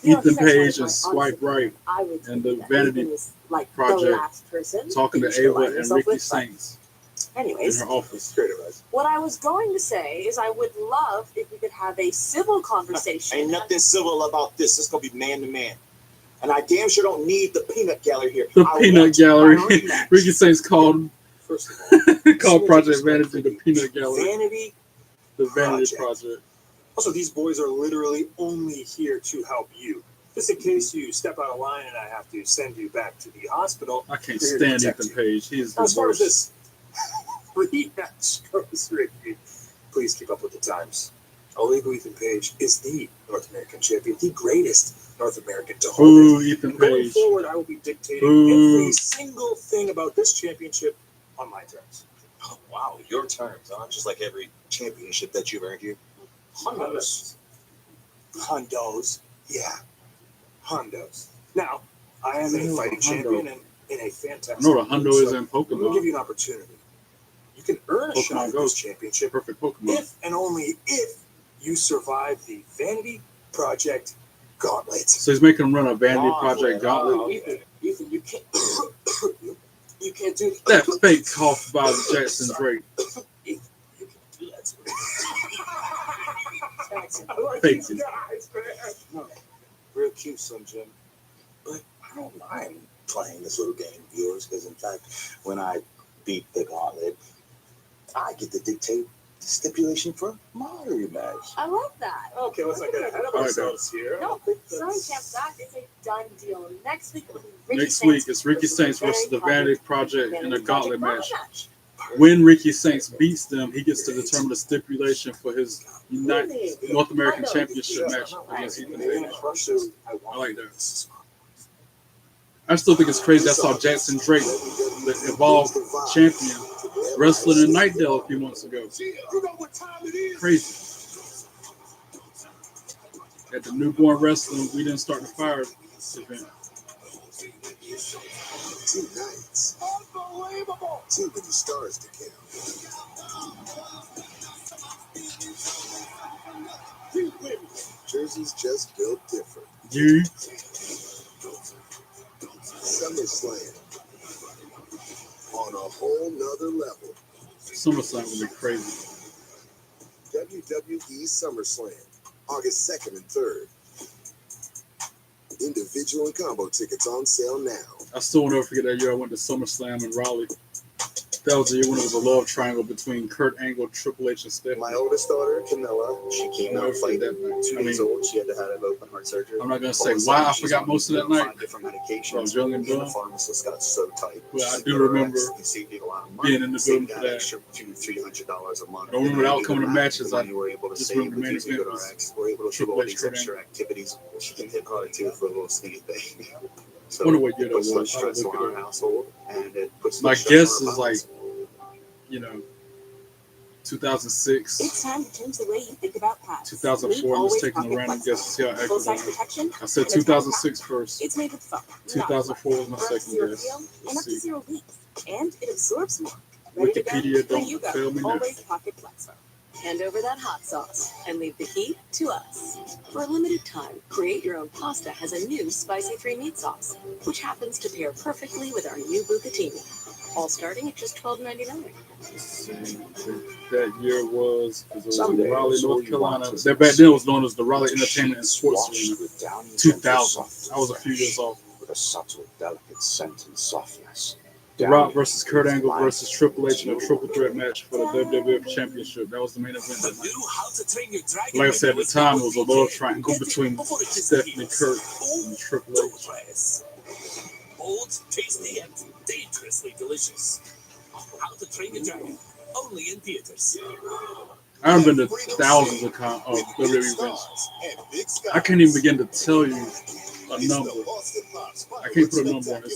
[SPEAKER 1] Ethan Page and Swipe Right and the Vanity Project talking to Ava and Ricky Saints
[SPEAKER 8] Anyways,
[SPEAKER 1] in her office.
[SPEAKER 8] what I was going to say is I would love if we could have a civil conversation.
[SPEAKER 14] Ain't nothing civil about this. It's going to be man to man. And I damn sure don't need the peanut gallery here.
[SPEAKER 1] The peanut gallery. Ricky Saints called Project Vanity the peanut gallery. The Vanity Project.
[SPEAKER 22] Also, these boys are literally only here to help you. Just in case you step out of line and I have to send you back to the hospital.
[SPEAKER 1] I can't stand Ethan Page. He's the
[SPEAKER 22] as far as
[SPEAKER 1] worst.
[SPEAKER 22] this rematch goes, Ricky, please keep up with the times. Illegal Ethan Page is the North American champion, the greatest North American to hold
[SPEAKER 1] Ooh,
[SPEAKER 22] it.
[SPEAKER 1] Ethan
[SPEAKER 22] And going
[SPEAKER 1] Page.
[SPEAKER 22] forward, I will be dictating every single thing about this championship on my terms.
[SPEAKER 14] Oh, wow, your terms, huh? Just like every championship that you've earned here.
[SPEAKER 22] Hondos. Yeah. Hondos. Now, I am a fighting champion and in a fantastic.
[SPEAKER 1] I know what a hundo is in
[SPEAKER 22] We'll
[SPEAKER 1] Pokemon.
[SPEAKER 22] give you an opportunity. You can earn a shot at this championship.
[SPEAKER 1] Perfect Pokemon.
[SPEAKER 22] If and only if you survive the Vanity Project Gauntlet.
[SPEAKER 1] So he's making him run a Vanity Project Gauntlet.
[SPEAKER 22] Ethan, you can't. you can't do
[SPEAKER 1] That fake cough by Jackson Drake. Fake.
[SPEAKER 14] No, real cute, son, Jim. But I don't mind playing this little game of yours because, in fact, when I beat the gauntlet, I get to dictate the stipulation for my rematch.
[SPEAKER 8] I love that.
[SPEAKER 22] Okay, let's not get ahead of ourselves here.
[SPEAKER 8] No, sorry, champ. That is a done deal. Next week, it'll be Ricky
[SPEAKER 1] Next week,
[SPEAKER 8] Saints
[SPEAKER 1] it's Ricky Saints versus the Vanity Project in a gauntlet match.
[SPEAKER 8] match.
[SPEAKER 1] When Ricky Saints beats them, he gets to determine the stipulation for his North American Championship match against Ethan Page. I like that. I still think it's crazy. I saw Jackson Drake, the Evolved champion, wrestling in Nightdale a few months ago. Crazy. At the Newborn Wrestling, we didn't start the fire event.
[SPEAKER 9] 2 nights. Unbelievable. Too many stars to count.
[SPEAKER 12] jerseys just built different.
[SPEAKER 1] You.
[SPEAKER 12] SummerSlam on a whole nother level.
[SPEAKER 1] SummerSlam will be crazy.
[SPEAKER 12] WWE SummerSlam, August 2nd and 3rd. Individual and combo tickets on sale now.
[SPEAKER 1] I still will never forget that year I went to SummerSlam in Raleigh. That was the year when it was a love triangle between Kurt Angle, Triple H, and Stephanie.
[SPEAKER 14] My oldest daughter, Camilla, she came out fighting at 2 years old. She had to have open heart surgery.
[SPEAKER 1] I'm not going to say why I forgot most of that night.
[SPEAKER 14] Different medications.
[SPEAKER 1] I was young and dumb.
[SPEAKER 14] The pharmacist got so tight.
[SPEAKER 1] But I do remember being in the building for that.
[SPEAKER 14] $200-$300 a month.
[SPEAKER 1] I don't remember the outcome of the matches. I
[SPEAKER 14] were able to
[SPEAKER 1] just
[SPEAKER 14] save
[SPEAKER 1] remember the main event was
[SPEAKER 14] we're able to do all
[SPEAKER 1] Triple H,
[SPEAKER 14] these
[SPEAKER 1] Kurt
[SPEAKER 14] extra
[SPEAKER 1] Angle.
[SPEAKER 14] activities. She can hit hard too for a little skinny thing. So
[SPEAKER 1] I wonder what year that
[SPEAKER 14] it puts
[SPEAKER 1] was.
[SPEAKER 14] less stress on our household, and it puts
[SPEAKER 1] My
[SPEAKER 14] less stress
[SPEAKER 1] guess
[SPEAKER 14] on our
[SPEAKER 1] is like,
[SPEAKER 14] bodies.
[SPEAKER 1] 2006.
[SPEAKER 8] It's time to change the way you think about pets.
[SPEAKER 1] 2004, I'm just taking a random guess to see how accurate
[SPEAKER 8] Full-size
[SPEAKER 1] I am.
[SPEAKER 8] protection.
[SPEAKER 1] I said 2006 first.
[SPEAKER 8] It's made with foam.
[SPEAKER 1] 2004 was my second
[SPEAKER 8] Zero
[SPEAKER 1] guess.
[SPEAKER 8] feel and
[SPEAKER 1] Let's
[SPEAKER 8] up to
[SPEAKER 1] see.
[SPEAKER 8] 0 leaks. And it absorbs more. Ready to go?
[SPEAKER 1] Wikipedia
[SPEAKER 8] There you
[SPEAKER 1] don't
[SPEAKER 8] go.
[SPEAKER 1] fail me now.
[SPEAKER 8] Always pocket flex foam.
[SPEAKER 3] Hand over that hot sauce and leave the heat to us. For a limited time, Create Your Own Pasta has a new spicy 3-meat sauce, which happens to pair perfectly with our new bucatini, all starting at just $12.99.
[SPEAKER 1] Let's see. That year was
[SPEAKER 7] Someday,
[SPEAKER 1] Raleigh,
[SPEAKER 7] so
[SPEAKER 1] North
[SPEAKER 7] you
[SPEAKER 1] Carolina.
[SPEAKER 7] want to
[SPEAKER 1] That back then it was known as the Raleigh Entertainment and Sports
[SPEAKER 7] Washed
[SPEAKER 1] Arena.
[SPEAKER 7] with downy
[SPEAKER 1] 2000.
[SPEAKER 7] gentle
[SPEAKER 1] I was a few years off.
[SPEAKER 7] with a subtle, delicate scent and softness.
[SPEAKER 1] The Rock versus Kurt Angle versus Triple H in a triple threat match for the WWF Championship. That was the main event that night. Like I said, at the time it was a love triangle between Stephanie, Kurt, and Triple H.
[SPEAKER 2] Bold, tasty, and dangerously delicious. How to Train Your Dragon. Only in theaters.
[SPEAKER 1] I haven't been to thousands of WWE events. I can't even begin to tell you a number. I can't put a number on it.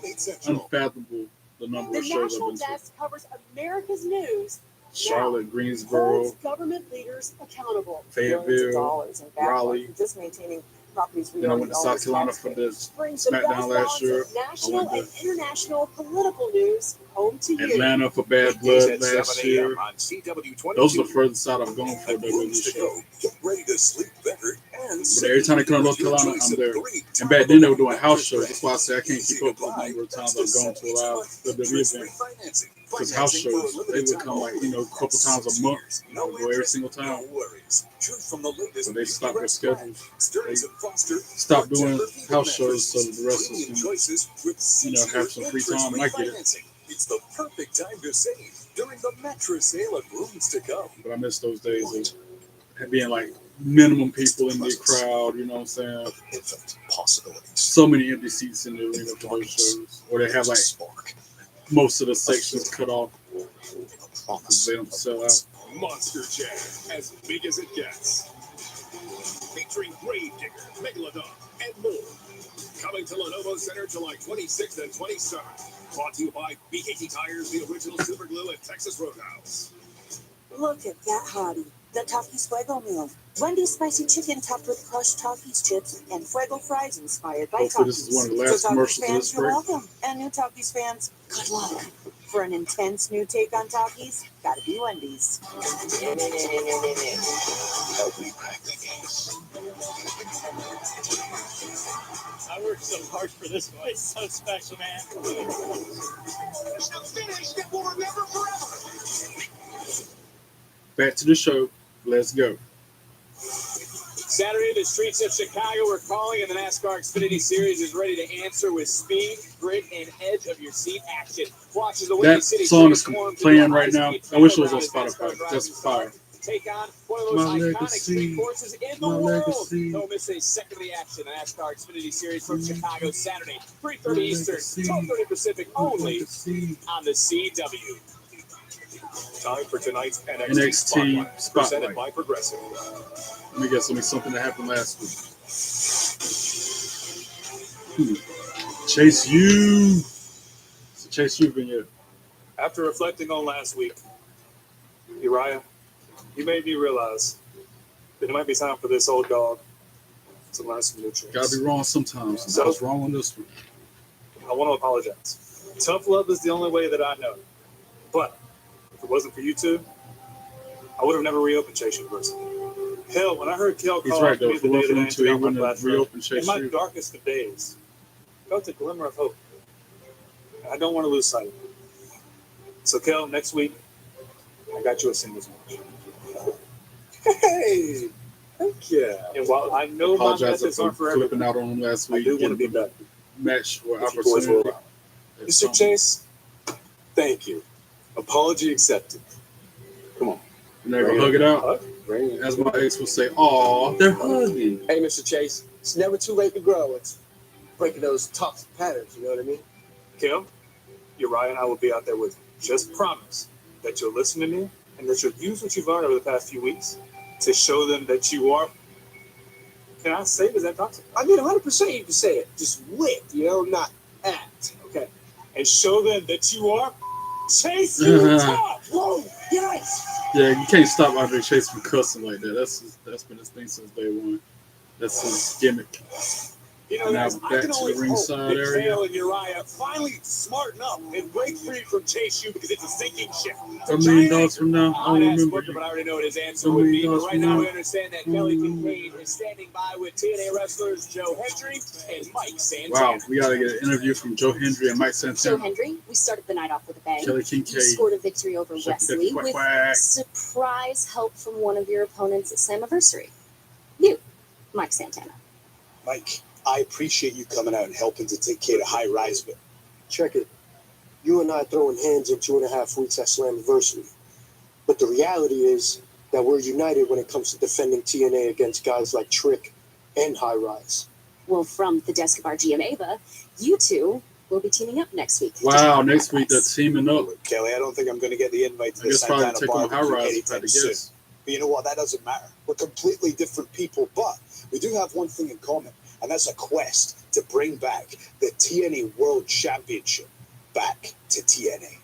[SPEAKER 1] It's unfathomable the number
[SPEAKER 4] The
[SPEAKER 1] of shows I've
[SPEAKER 4] National
[SPEAKER 1] been to.
[SPEAKER 4] Desk covers America's news.
[SPEAKER 1] Charlotte, Greensboro,
[SPEAKER 4] Holds government leaders accountable.
[SPEAKER 1] Fayetteville,
[SPEAKER 8] Dollars in backlog
[SPEAKER 1] Raleigh.
[SPEAKER 8] for just maintaining properties.
[SPEAKER 1] Then I went to South Carolina for the
[SPEAKER 4] Brings the best
[SPEAKER 1] SmackDown last
[SPEAKER 4] balance
[SPEAKER 1] year.
[SPEAKER 4] of
[SPEAKER 1] I
[SPEAKER 4] national
[SPEAKER 1] went
[SPEAKER 4] and international political news home to you.
[SPEAKER 1] Atlanta for Bad Blood last year. Those are the furthest out I've gone for a WWE show.
[SPEAKER 2] Get ready to sleep better and
[SPEAKER 1] But every time they come to North Carolina, I'm there. And back then they were doing house shows. That's why I say I can't keep up with the number of times I've gone to a live WWE event. Because house shows, they would come like, a couple times a month. I would go every single time. But they stopped their schedules. They stopped doing house shows so the wrestlers can, have some free time. And I get it.
[SPEAKER 2] It's the perfect time to save during the mattress sale of rooms to come.
[SPEAKER 1] But I miss those days of being like minimum people in the crowd, you know what I'm saying? So many empty seats in the arena for those shows. Or they have like most of the sections cut off because they don't sell out.
[SPEAKER 2] Monster Jam, as big as it gets. Featuring Gravedigger, Megalodon, and more. Coming to Lenovo Center July 26th and 27th. Brought to you by BKT Tires, the original super glue at Texas Roadhouse.
[SPEAKER 16] Look at that hottie, the Takis Fuego meal. Wendy's spicy chicken topped with crushed Takis chips and Fuego fries inspired by
[SPEAKER 1] Hopefully
[SPEAKER 16] Takis.
[SPEAKER 1] this is one of the last
[SPEAKER 16] So Takis
[SPEAKER 1] commercials of
[SPEAKER 16] fans,
[SPEAKER 1] this
[SPEAKER 16] you're
[SPEAKER 1] break.
[SPEAKER 16] welcome. And new Takis fans, good luck. For an intense new take on Takis, gotta be Wendy's.
[SPEAKER 7] Help me crack the case.
[SPEAKER 23] I worked so hard for this one. It's so special, man.
[SPEAKER 2] There's no finish that will remember forever.
[SPEAKER 1] Back to the show. Let's go.
[SPEAKER 17] Saturday, the streets of Chicago are calling, and the NASCAR Xfinity Series is ready to answer with speed, grit, and edge of your seat action. Watch as the Windy
[SPEAKER 1] That
[SPEAKER 17] City
[SPEAKER 1] song is
[SPEAKER 17] transforms
[SPEAKER 1] playing
[SPEAKER 17] into a
[SPEAKER 1] right now.
[SPEAKER 17] high-speed
[SPEAKER 1] I wish it was on
[SPEAKER 17] battleground as
[SPEAKER 1] Spotify.
[SPEAKER 17] NASCAR
[SPEAKER 1] That's
[SPEAKER 17] drivers
[SPEAKER 1] fire.
[SPEAKER 17] take on one of the most
[SPEAKER 1] My
[SPEAKER 17] iconic
[SPEAKER 1] legacy.
[SPEAKER 17] street courses in the
[SPEAKER 1] My
[SPEAKER 17] world.
[SPEAKER 1] legacy.
[SPEAKER 17] Don't miss a second of the action. The NASCAR Xfinity Series from Chicago Saturday, 3:30 Eastern, 12:30 Pacific, only on the CW.
[SPEAKER 2] Time for tonight's
[SPEAKER 1] NXT Spotlight.
[SPEAKER 2] presented by Progressive.
[SPEAKER 1] Let me guess, something that happened last week. Chase U. It's a Chase U vignette.
[SPEAKER 24] After reflecting on last week, Uriah, you made me realize that it might be time for this old dog to learn some new tricks.
[SPEAKER 1] Gotta be wrong sometimes. And I was wrong on this one.
[SPEAKER 24] I want to apologize. Tough love is the only way that I know. But if it wasn't for you two, I would have never reopened Chase University. Hell, when I heard Kel
[SPEAKER 1] He's
[SPEAKER 24] call
[SPEAKER 1] right,
[SPEAKER 24] out
[SPEAKER 1] though.
[SPEAKER 24] me
[SPEAKER 1] If
[SPEAKER 24] the
[SPEAKER 1] it
[SPEAKER 24] day
[SPEAKER 1] wasn't
[SPEAKER 24] that I
[SPEAKER 1] him, too,
[SPEAKER 24] entered
[SPEAKER 1] he
[SPEAKER 24] out my
[SPEAKER 1] wouldn't have
[SPEAKER 24] platform,
[SPEAKER 1] reopened
[SPEAKER 24] in
[SPEAKER 1] Chase
[SPEAKER 24] my
[SPEAKER 1] U.
[SPEAKER 24] darkest of days, felt a glimmer of hope. I don't want to lose sight of it. So, Kel, next week, I got you a singles match.
[SPEAKER 22] Hey, thank you.
[SPEAKER 24] And while I know my
[SPEAKER 1] Apologize
[SPEAKER 24] methods
[SPEAKER 1] for
[SPEAKER 24] aren't for
[SPEAKER 1] flipping
[SPEAKER 24] everyone,
[SPEAKER 1] out on him last
[SPEAKER 22] I
[SPEAKER 1] week.
[SPEAKER 22] do want to
[SPEAKER 1] Getting
[SPEAKER 22] be
[SPEAKER 1] the
[SPEAKER 22] back.
[SPEAKER 1] match with
[SPEAKER 22] If you boys will
[SPEAKER 1] opportunity.
[SPEAKER 22] allow. Mr. Chase, thank you. Apology accepted. Come on.
[SPEAKER 1] Never
[SPEAKER 22] Bring
[SPEAKER 1] hug it out.
[SPEAKER 22] Hug? Bring it.
[SPEAKER 1] As my ex would say, "Aw, they're hugging."
[SPEAKER 11] Hey, Mr. Chase, it's never too late to grow. It's breaking those toxic patterns, you know what I mean?
[SPEAKER 24] Kel, Uriah and I will be out there with you. Just promise that you'll listen to me and that you'll use what you've learned over the past few weeks to show them that you are. Can I say it? Is that toxic?
[SPEAKER 11] I mean, 100% you can say it. Just wit, you know, not act.
[SPEAKER 24] Okay. And show them that you are Chase Utah.
[SPEAKER 11] Whoa, yes!
[SPEAKER 1] Yeah, you can't stop Andre Chase from cussing like that. That's been his thing since day one. That's his gimmick.
[SPEAKER 2] You know,
[SPEAKER 1] Now
[SPEAKER 2] guys, I
[SPEAKER 1] back
[SPEAKER 2] can
[SPEAKER 1] to
[SPEAKER 2] only
[SPEAKER 1] the
[SPEAKER 2] hope
[SPEAKER 1] ringside
[SPEAKER 2] that
[SPEAKER 1] area.
[SPEAKER 2] Hale and Uriah finally smarten up and break free from Chase U because it's a sinking ship.
[SPEAKER 1] $1 million from now, I
[SPEAKER 2] I'd
[SPEAKER 1] don't
[SPEAKER 2] ask
[SPEAKER 1] remember.
[SPEAKER 2] Booker, but I already know what his answer
[SPEAKER 1] $1
[SPEAKER 2] would be.
[SPEAKER 1] million
[SPEAKER 2] But right
[SPEAKER 1] from
[SPEAKER 2] now,
[SPEAKER 1] now.
[SPEAKER 2] we understand that Kelly Kincaid is standing by with TNA wrestlers Joe Hendry and Mike Santana.
[SPEAKER 1] Wow, we gotta get an interview from Joe Hendry and Mike
[SPEAKER 3] Joe
[SPEAKER 1] Santana.
[SPEAKER 3] Hendry, we started the night off with a bang.
[SPEAKER 1] Kelly
[SPEAKER 3] You
[SPEAKER 1] Kincaid.
[SPEAKER 3] scored a victory over
[SPEAKER 1] Check that
[SPEAKER 3] Wesley
[SPEAKER 1] quack
[SPEAKER 3] with
[SPEAKER 1] quack.
[SPEAKER 3] surprise help from one of your opponents at Slammiversary. You, Mike Santana.
[SPEAKER 14] Mike, I appreciate you coming out and helping to take care of High Ryze, but
[SPEAKER 9] Check it. You and I throwing hands in 2.5 weeks at Slammiversary. But the reality is that we're united when it comes to defending TNA against guys like Trick and High Ryze.
[SPEAKER 3] Well, from the desk of our GM Ava, you two will be teaming up next week.
[SPEAKER 1] Wow, next week they're teaming up.
[SPEAKER 14] Kelly, I don't think I'm going to get the invite to
[SPEAKER 1] I
[SPEAKER 14] the
[SPEAKER 1] guess probably
[SPEAKER 14] Santana
[SPEAKER 1] take on High
[SPEAKER 14] barbecue
[SPEAKER 1] Rise if I
[SPEAKER 14] anytime
[SPEAKER 1] had to
[SPEAKER 14] soon.
[SPEAKER 1] guess.
[SPEAKER 14] But you know what? That doesn't matter. We're completely different people, but we do have one thing in common, and that's a quest to bring back the TNA World Championship back to TNA.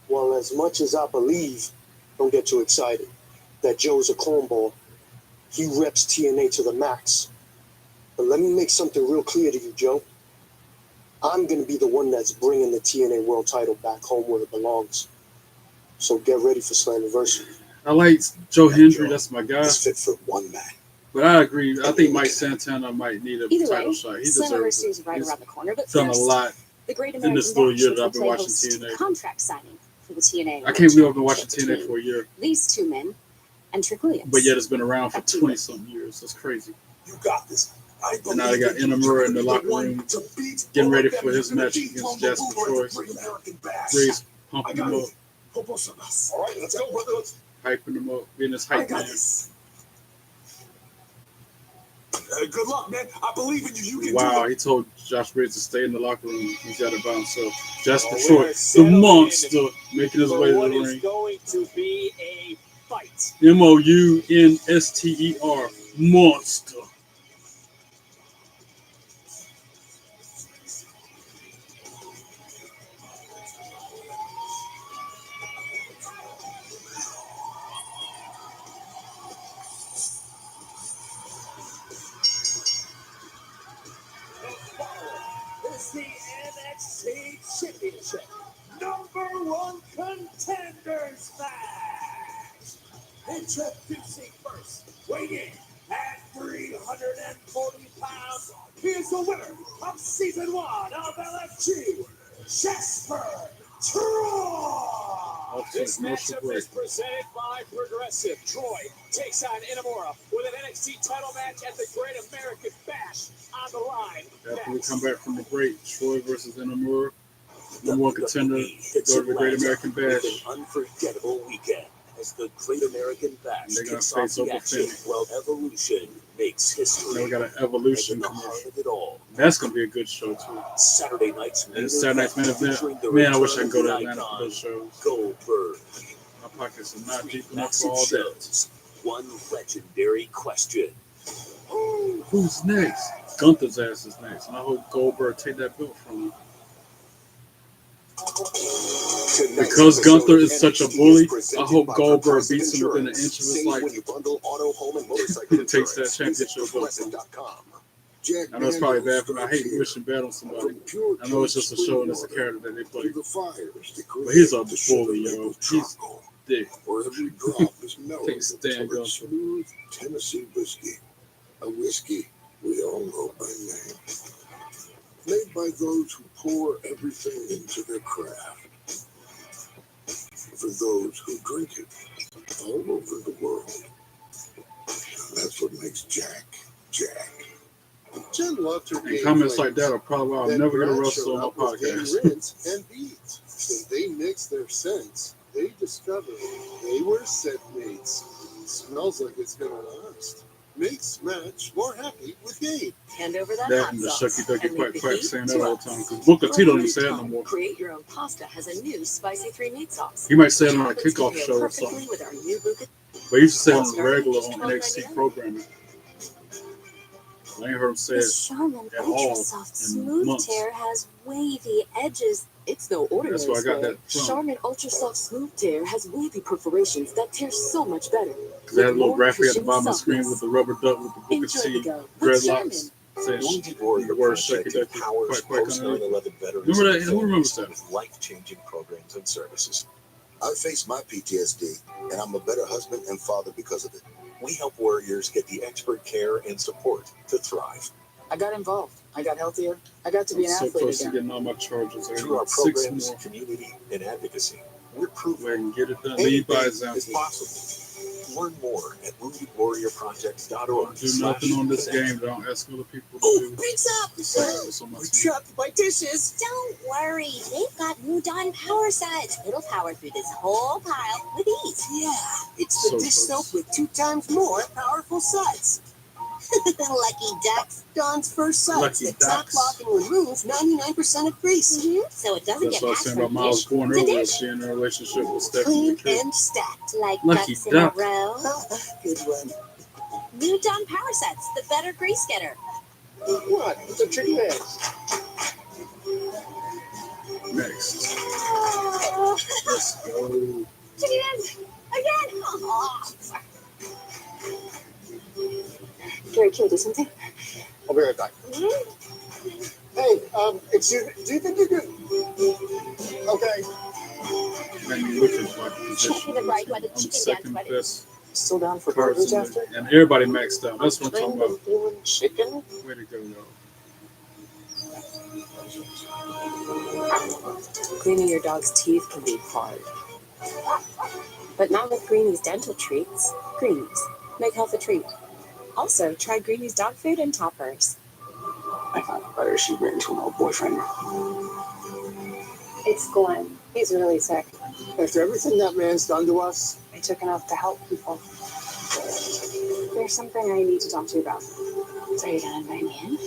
[SPEAKER 9] Well, as much as I believe, don't get too excited, that Joe's a cornball, he reps TNA to the max. But let me make something real clear to you, Joe. I'm going to be the one that's bringing the TNA World title back home where it belongs. So get ready for Slammiversary.
[SPEAKER 1] I like Joe Hendry. That's my guy.
[SPEAKER 14] It's fit for one man.
[SPEAKER 1] But I agree. I think Mike Santana might need a
[SPEAKER 3] Either
[SPEAKER 1] title
[SPEAKER 3] way,
[SPEAKER 1] shot. He deserves
[SPEAKER 3] Slammiversary
[SPEAKER 1] it.
[SPEAKER 3] is right
[SPEAKER 1] He's
[SPEAKER 3] around the corner. But
[SPEAKER 1] done a
[SPEAKER 3] first,
[SPEAKER 1] lot
[SPEAKER 3] the Great
[SPEAKER 1] in
[SPEAKER 3] American
[SPEAKER 1] this little
[SPEAKER 3] Bash
[SPEAKER 1] year
[SPEAKER 3] is
[SPEAKER 1] that
[SPEAKER 3] the
[SPEAKER 1] I've been
[SPEAKER 3] play
[SPEAKER 1] watching
[SPEAKER 3] host to
[SPEAKER 1] TNA.
[SPEAKER 3] contract signing for the TNA.
[SPEAKER 1] I can't believe I've been
[SPEAKER 3] World
[SPEAKER 1] watching
[SPEAKER 3] Championship
[SPEAKER 1] TNA for a year.
[SPEAKER 3] between these two men and Trick Williams.
[SPEAKER 1] But yet it's been around for 20-something years. That's crazy.
[SPEAKER 14] You got this.
[SPEAKER 1] And now they got Inamura in the locker room getting ready for his match against Jasper Troy. Reid's pumping him up,
[SPEAKER 14] All right, let's go, brother.
[SPEAKER 1] hyping him up, being his hype man.
[SPEAKER 14] Good luck, man. I believe in you. You can
[SPEAKER 1] Wow,
[SPEAKER 14] do it.
[SPEAKER 1] he told Josh Reid to stay in the locker room. He's got it by himself. Jasper
[SPEAKER 2] Well,
[SPEAKER 1] Troy,
[SPEAKER 2] we're
[SPEAKER 1] the
[SPEAKER 2] settling
[SPEAKER 1] monster, making his
[SPEAKER 2] for
[SPEAKER 1] way to
[SPEAKER 2] what
[SPEAKER 1] the
[SPEAKER 2] is
[SPEAKER 1] ring.
[SPEAKER 2] going to be a fight.
[SPEAKER 1] MOUNSTER, monster.
[SPEAKER 2] It's the NXT Championship #1 Contenders match. Introducing first, weighing at 340 pounds, he is the winner of Season 1 of LFG, Jasper Troy. This matchup is presented by Progressive. Troy takes on Inamura with an NXT title match at the Great American Bash on the line.
[SPEAKER 1] After we come back from the break, Troy versus Inamura, #1 contender, go to the Great American Bash.
[SPEAKER 6] An unforgettable weekend as the Great American Bash
[SPEAKER 1] They're gonna
[SPEAKER 6] kicks
[SPEAKER 1] face
[SPEAKER 6] off the
[SPEAKER 1] Open
[SPEAKER 6] action
[SPEAKER 1] Finish.
[SPEAKER 6] while Evolution makes history.
[SPEAKER 1] Now we got an Evolution
[SPEAKER 6] At the
[SPEAKER 1] commercial.
[SPEAKER 6] heart of it all,
[SPEAKER 1] That's gonna be a good show too.
[SPEAKER 6] Saturday night's main
[SPEAKER 1] And Saturday night's main
[SPEAKER 6] featuring the
[SPEAKER 1] event. Man, I wish I
[SPEAKER 6] return
[SPEAKER 1] could go to
[SPEAKER 6] of the
[SPEAKER 1] Atlanta for
[SPEAKER 6] icon,
[SPEAKER 1] those shows.
[SPEAKER 6] Goldberg.
[SPEAKER 1] My pockets are not deep enough for
[SPEAKER 6] Massive
[SPEAKER 1] all that.
[SPEAKER 6] shows. One legendary question.
[SPEAKER 1] Who's next? Gunther's ass is next, and I hope Goldberg take that belt from him. Because Gunther is such a bully, I hope Goldberg beats him within an inch of his life. He takes that championship belt. I know it's probably bad for me. I hate wishing bad on somebody. I know it's just a show and it's a character that they play. But he's a bully, yo. dick.
[SPEAKER 12] For every drop is mellowed
[SPEAKER 1] Can't stand
[SPEAKER 12] until
[SPEAKER 1] gun.
[SPEAKER 12] it's smooth Tennessee whiskey. A whiskey we all know by name. Made by those who pour everything into their craft. For those who drink it all over the world. That's what makes Jack, Jack.
[SPEAKER 10] Jen loved her
[SPEAKER 1] And
[SPEAKER 10] game
[SPEAKER 1] comments like
[SPEAKER 10] players.
[SPEAKER 1] that are probably why I'll
[SPEAKER 10] Then
[SPEAKER 1] never get a
[SPEAKER 10] Brad
[SPEAKER 1] wrestle
[SPEAKER 10] showed
[SPEAKER 1] on my
[SPEAKER 10] up with game
[SPEAKER 1] podcast.
[SPEAKER 10] rinse and beat. When they mixed their scents, they discovered they were set mates. Smells like it's gonna last. Makes match more happy with game.
[SPEAKER 3] Hand over that
[SPEAKER 1] That
[SPEAKER 3] hot
[SPEAKER 1] and the
[SPEAKER 3] sauce
[SPEAKER 1] Shucky Ducky
[SPEAKER 3] and
[SPEAKER 1] Quack
[SPEAKER 3] leave the
[SPEAKER 1] Quack
[SPEAKER 3] heat
[SPEAKER 1] saying
[SPEAKER 3] to
[SPEAKER 1] that all the
[SPEAKER 3] us.
[SPEAKER 1] time. Because Booker T don't even
[SPEAKER 3] For
[SPEAKER 1] say it no
[SPEAKER 3] limited
[SPEAKER 1] more.
[SPEAKER 3] time, Create Your Own Pasta has a new spicy 3-meat sauce.
[SPEAKER 1] He might say it
[SPEAKER 3] which
[SPEAKER 1] on a
[SPEAKER 3] happens to
[SPEAKER 1] kickoff
[SPEAKER 3] pair
[SPEAKER 1] show or
[SPEAKER 3] perfectly
[SPEAKER 1] something.
[SPEAKER 3] with our new Buca.
[SPEAKER 1] But he used to say it on the
[SPEAKER 3] Starting at
[SPEAKER 1] regular
[SPEAKER 3] just
[SPEAKER 1] on
[SPEAKER 3] $12.99.
[SPEAKER 1] NXT programming. I ain't heard him say
[SPEAKER 8] This
[SPEAKER 1] it
[SPEAKER 8] Charmin
[SPEAKER 1] at
[SPEAKER 8] Ultra
[SPEAKER 1] all
[SPEAKER 8] Soft
[SPEAKER 1] in
[SPEAKER 8] Smooth
[SPEAKER 1] months.
[SPEAKER 8] Tear has wavy edges.
[SPEAKER 3] It's no ordinary
[SPEAKER 1] That's where I got
[SPEAKER 3] square.
[SPEAKER 1] that from.
[SPEAKER 3] Charmin Ultra Soft Smooth Tear has wavy perforations that tear so much better.
[SPEAKER 1] Because they had a
[SPEAKER 3] With
[SPEAKER 1] little
[SPEAKER 3] more
[SPEAKER 1] graphic at the
[SPEAKER 3] cushion
[SPEAKER 1] bottom of the screen
[SPEAKER 3] softness.
[SPEAKER 1] with the rubber duck with the Booker
[SPEAKER 3] Enjoy
[SPEAKER 1] T
[SPEAKER 3] the go with Charmin.
[SPEAKER 1] dreadlocks. Saying
[SPEAKER 6] Wounded Warrior
[SPEAKER 1] the word
[SPEAKER 6] Project
[SPEAKER 1] Shucky Ducky
[SPEAKER 6] empowers
[SPEAKER 1] Quack Quack
[SPEAKER 6] post
[SPEAKER 1] on it.
[SPEAKER 6] 9/11 veterans
[SPEAKER 1] Remember that?
[SPEAKER 6] and
[SPEAKER 1] Who remembers
[SPEAKER 6] families
[SPEAKER 1] that?
[SPEAKER 6] with life-changing programs and services.
[SPEAKER 12] I faced my PTSD, and I'm a better husband and father because of it.
[SPEAKER 6] We help warriors get the expert care and support to thrive.
[SPEAKER 15] I got involved. I got healthier. I got to be
[SPEAKER 1] I'm
[SPEAKER 15] an
[SPEAKER 1] so
[SPEAKER 15] athlete
[SPEAKER 1] close to
[SPEAKER 15] again.
[SPEAKER 1] getting all my charges. I
[SPEAKER 6] Through our
[SPEAKER 1] got 6
[SPEAKER 6] programs,
[SPEAKER 1] more.
[SPEAKER 6] community, and advocacy, we're proof
[SPEAKER 1] Where I can get it done. Lead by example.
[SPEAKER 6] is possible. Learn more at woundedwarriorproject.org.
[SPEAKER 1] Do nothing on this game. Don't ask other people to do.
[SPEAKER 15] Pizza!
[SPEAKER 1] The same as on my team.
[SPEAKER 15] Dropped my dishes.
[SPEAKER 18] Don't worry, they've got new Dawn power sets. It'll power through this whole pile with ease.
[SPEAKER 15] Yeah, it's the
[SPEAKER 1] So
[SPEAKER 15] dish
[SPEAKER 1] close.
[SPEAKER 15] soap with 2 times more powerful suds.
[SPEAKER 18] Lucky ducks.
[SPEAKER 15] Dawn's first suds
[SPEAKER 1] Lucky
[SPEAKER 15] that top
[SPEAKER 1] ducks.
[SPEAKER 15] lock and remove 99% of grease.
[SPEAKER 18] So it doesn't
[SPEAKER 1] That's
[SPEAKER 18] get
[SPEAKER 1] what I was
[SPEAKER 18] hatched
[SPEAKER 1] saying
[SPEAKER 18] from
[SPEAKER 1] about Myles
[SPEAKER 18] fish
[SPEAKER 1] Borne
[SPEAKER 18] to
[SPEAKER 1] earlier.
[SPEAKER 18] dish.
[SPEAKER 1] She in a relationship with Stephanie
[SPEAKER 15] Clean
[SPEAKER 1] McKay.
[SPEAKER 15] and stacked.
[SPEAKER 18] Like
[SPEAKER 1] Lucky
[SPEAKER 18] ducks in a
[SPEAKER 1] duck.
[SPEAKER 18] row.
[SPEAKER 15] Good one.
[SPEAKER 18] New Dawn power sets, the better grease getter.
[SPEAKER 11] What? It's a chicken egg.
[SPEAKER 1] Next.
[SPEAKER 18] Oh,
[SPEAKER 1] Let's go.
[SPEAKER 18] chicken eggs again. Oh.
[SPEAKER 8] Gary, can we do something?
[SPEAKER 11] I'll be right back. Hey, excuse me. Do you think you could? Okay.
[SPEAKER 1] Man, you looking like a
[SPEAKER 18] Show
[SPEAKER 1] position.
[SPEAKER 18] me the right one, the
[SPEAKER 1] I'm the
[SPEAKER 18] chicken
[SPEAKER 1] second
[SPEAKER 18] dance
[SPEAKER 1] best
[SPEAKER 15] Still down for burgers
[SPEAKER 1] person,
[SPEAKER 15] after?
[SPEAKER 1] and everybody maxed out. That's what I'm talking about.
[SPEAKER 15] Doing chicken?
[SPEAKER 1] Way to go, y'all.
[SPEAKER 3] Cleaning your dog's teeth can be hard. But not with Greenie's dental treats. Greenies. Make health a treat. Also, try Greenie's dog food and toppers.
[SPEAKER 15] I thought better she ran into an old boyfriend.
[SPEAKER 8] It's Glenn. He's really sick.
[SPEAKER 11] After everything that man's done to us,
[SPEAKER 8] I took him out to help people. There's something I need to talk to you about. So are you gonna invite me in?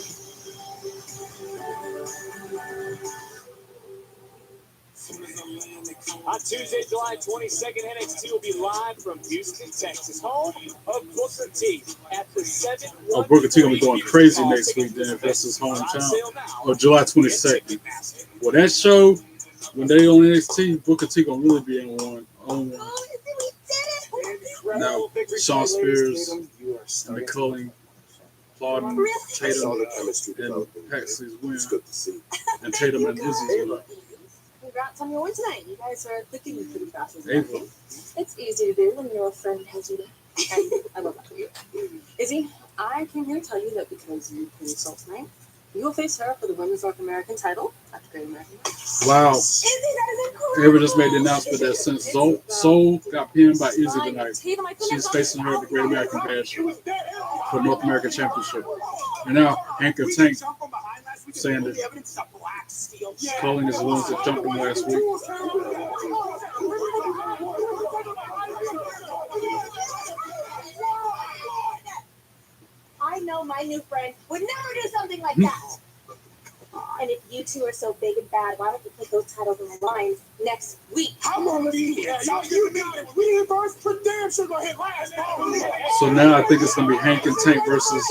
[SPEAKER 17] On Tuesday, July 22nd, NXT will be live from Houston, Texas, home of Booker T at the 7.
[SPEAKER 1] Oh, Booker T gonna be going crazy next week then if that's his hometown. Oh, July 22nd. Well, that show, when they on NXT, Booker T gonna really be in one. On one. Now, Sean Spears and McCulling applauding Tatum and Paxley's win,
[SPEAKER 12] Good to see.
[SPEAKER 1] and Tatum and Izzy's win.
[SPEAKER 8] Congrats on your win tonight. You guys are clicking pretty fast.
[SPEAKER 1] They won.
[SPEAKER 8] It's easy to do when your friend has you back. And I love that for you. Izzy, I came here to tell you that because you played Salt tonight, you will face her for the Women's North American title at the Great American Bash.
[SPEAKER 1] Wow.
[SPEAKER 8] Izzy, that is incredible!
[SPEAKER 1] Ever just made the announcement that since Soul got pinned by Izzy tonight, she's facing her at the Great American Bash for North American Championship. And now Hank and Tank saying that Culling is the ones that jumped him last week.
[SPEAKER 5] I know my new friend would never do something like that. And if you two are so big and bad, why don't you put those titles on the line next week?
[SPEAKER 2] How long have you been? Y'all you we hit first, but damn sure gonna hit last.
[SPEAKER 1] So now I think it's going to be Hank and Tank versus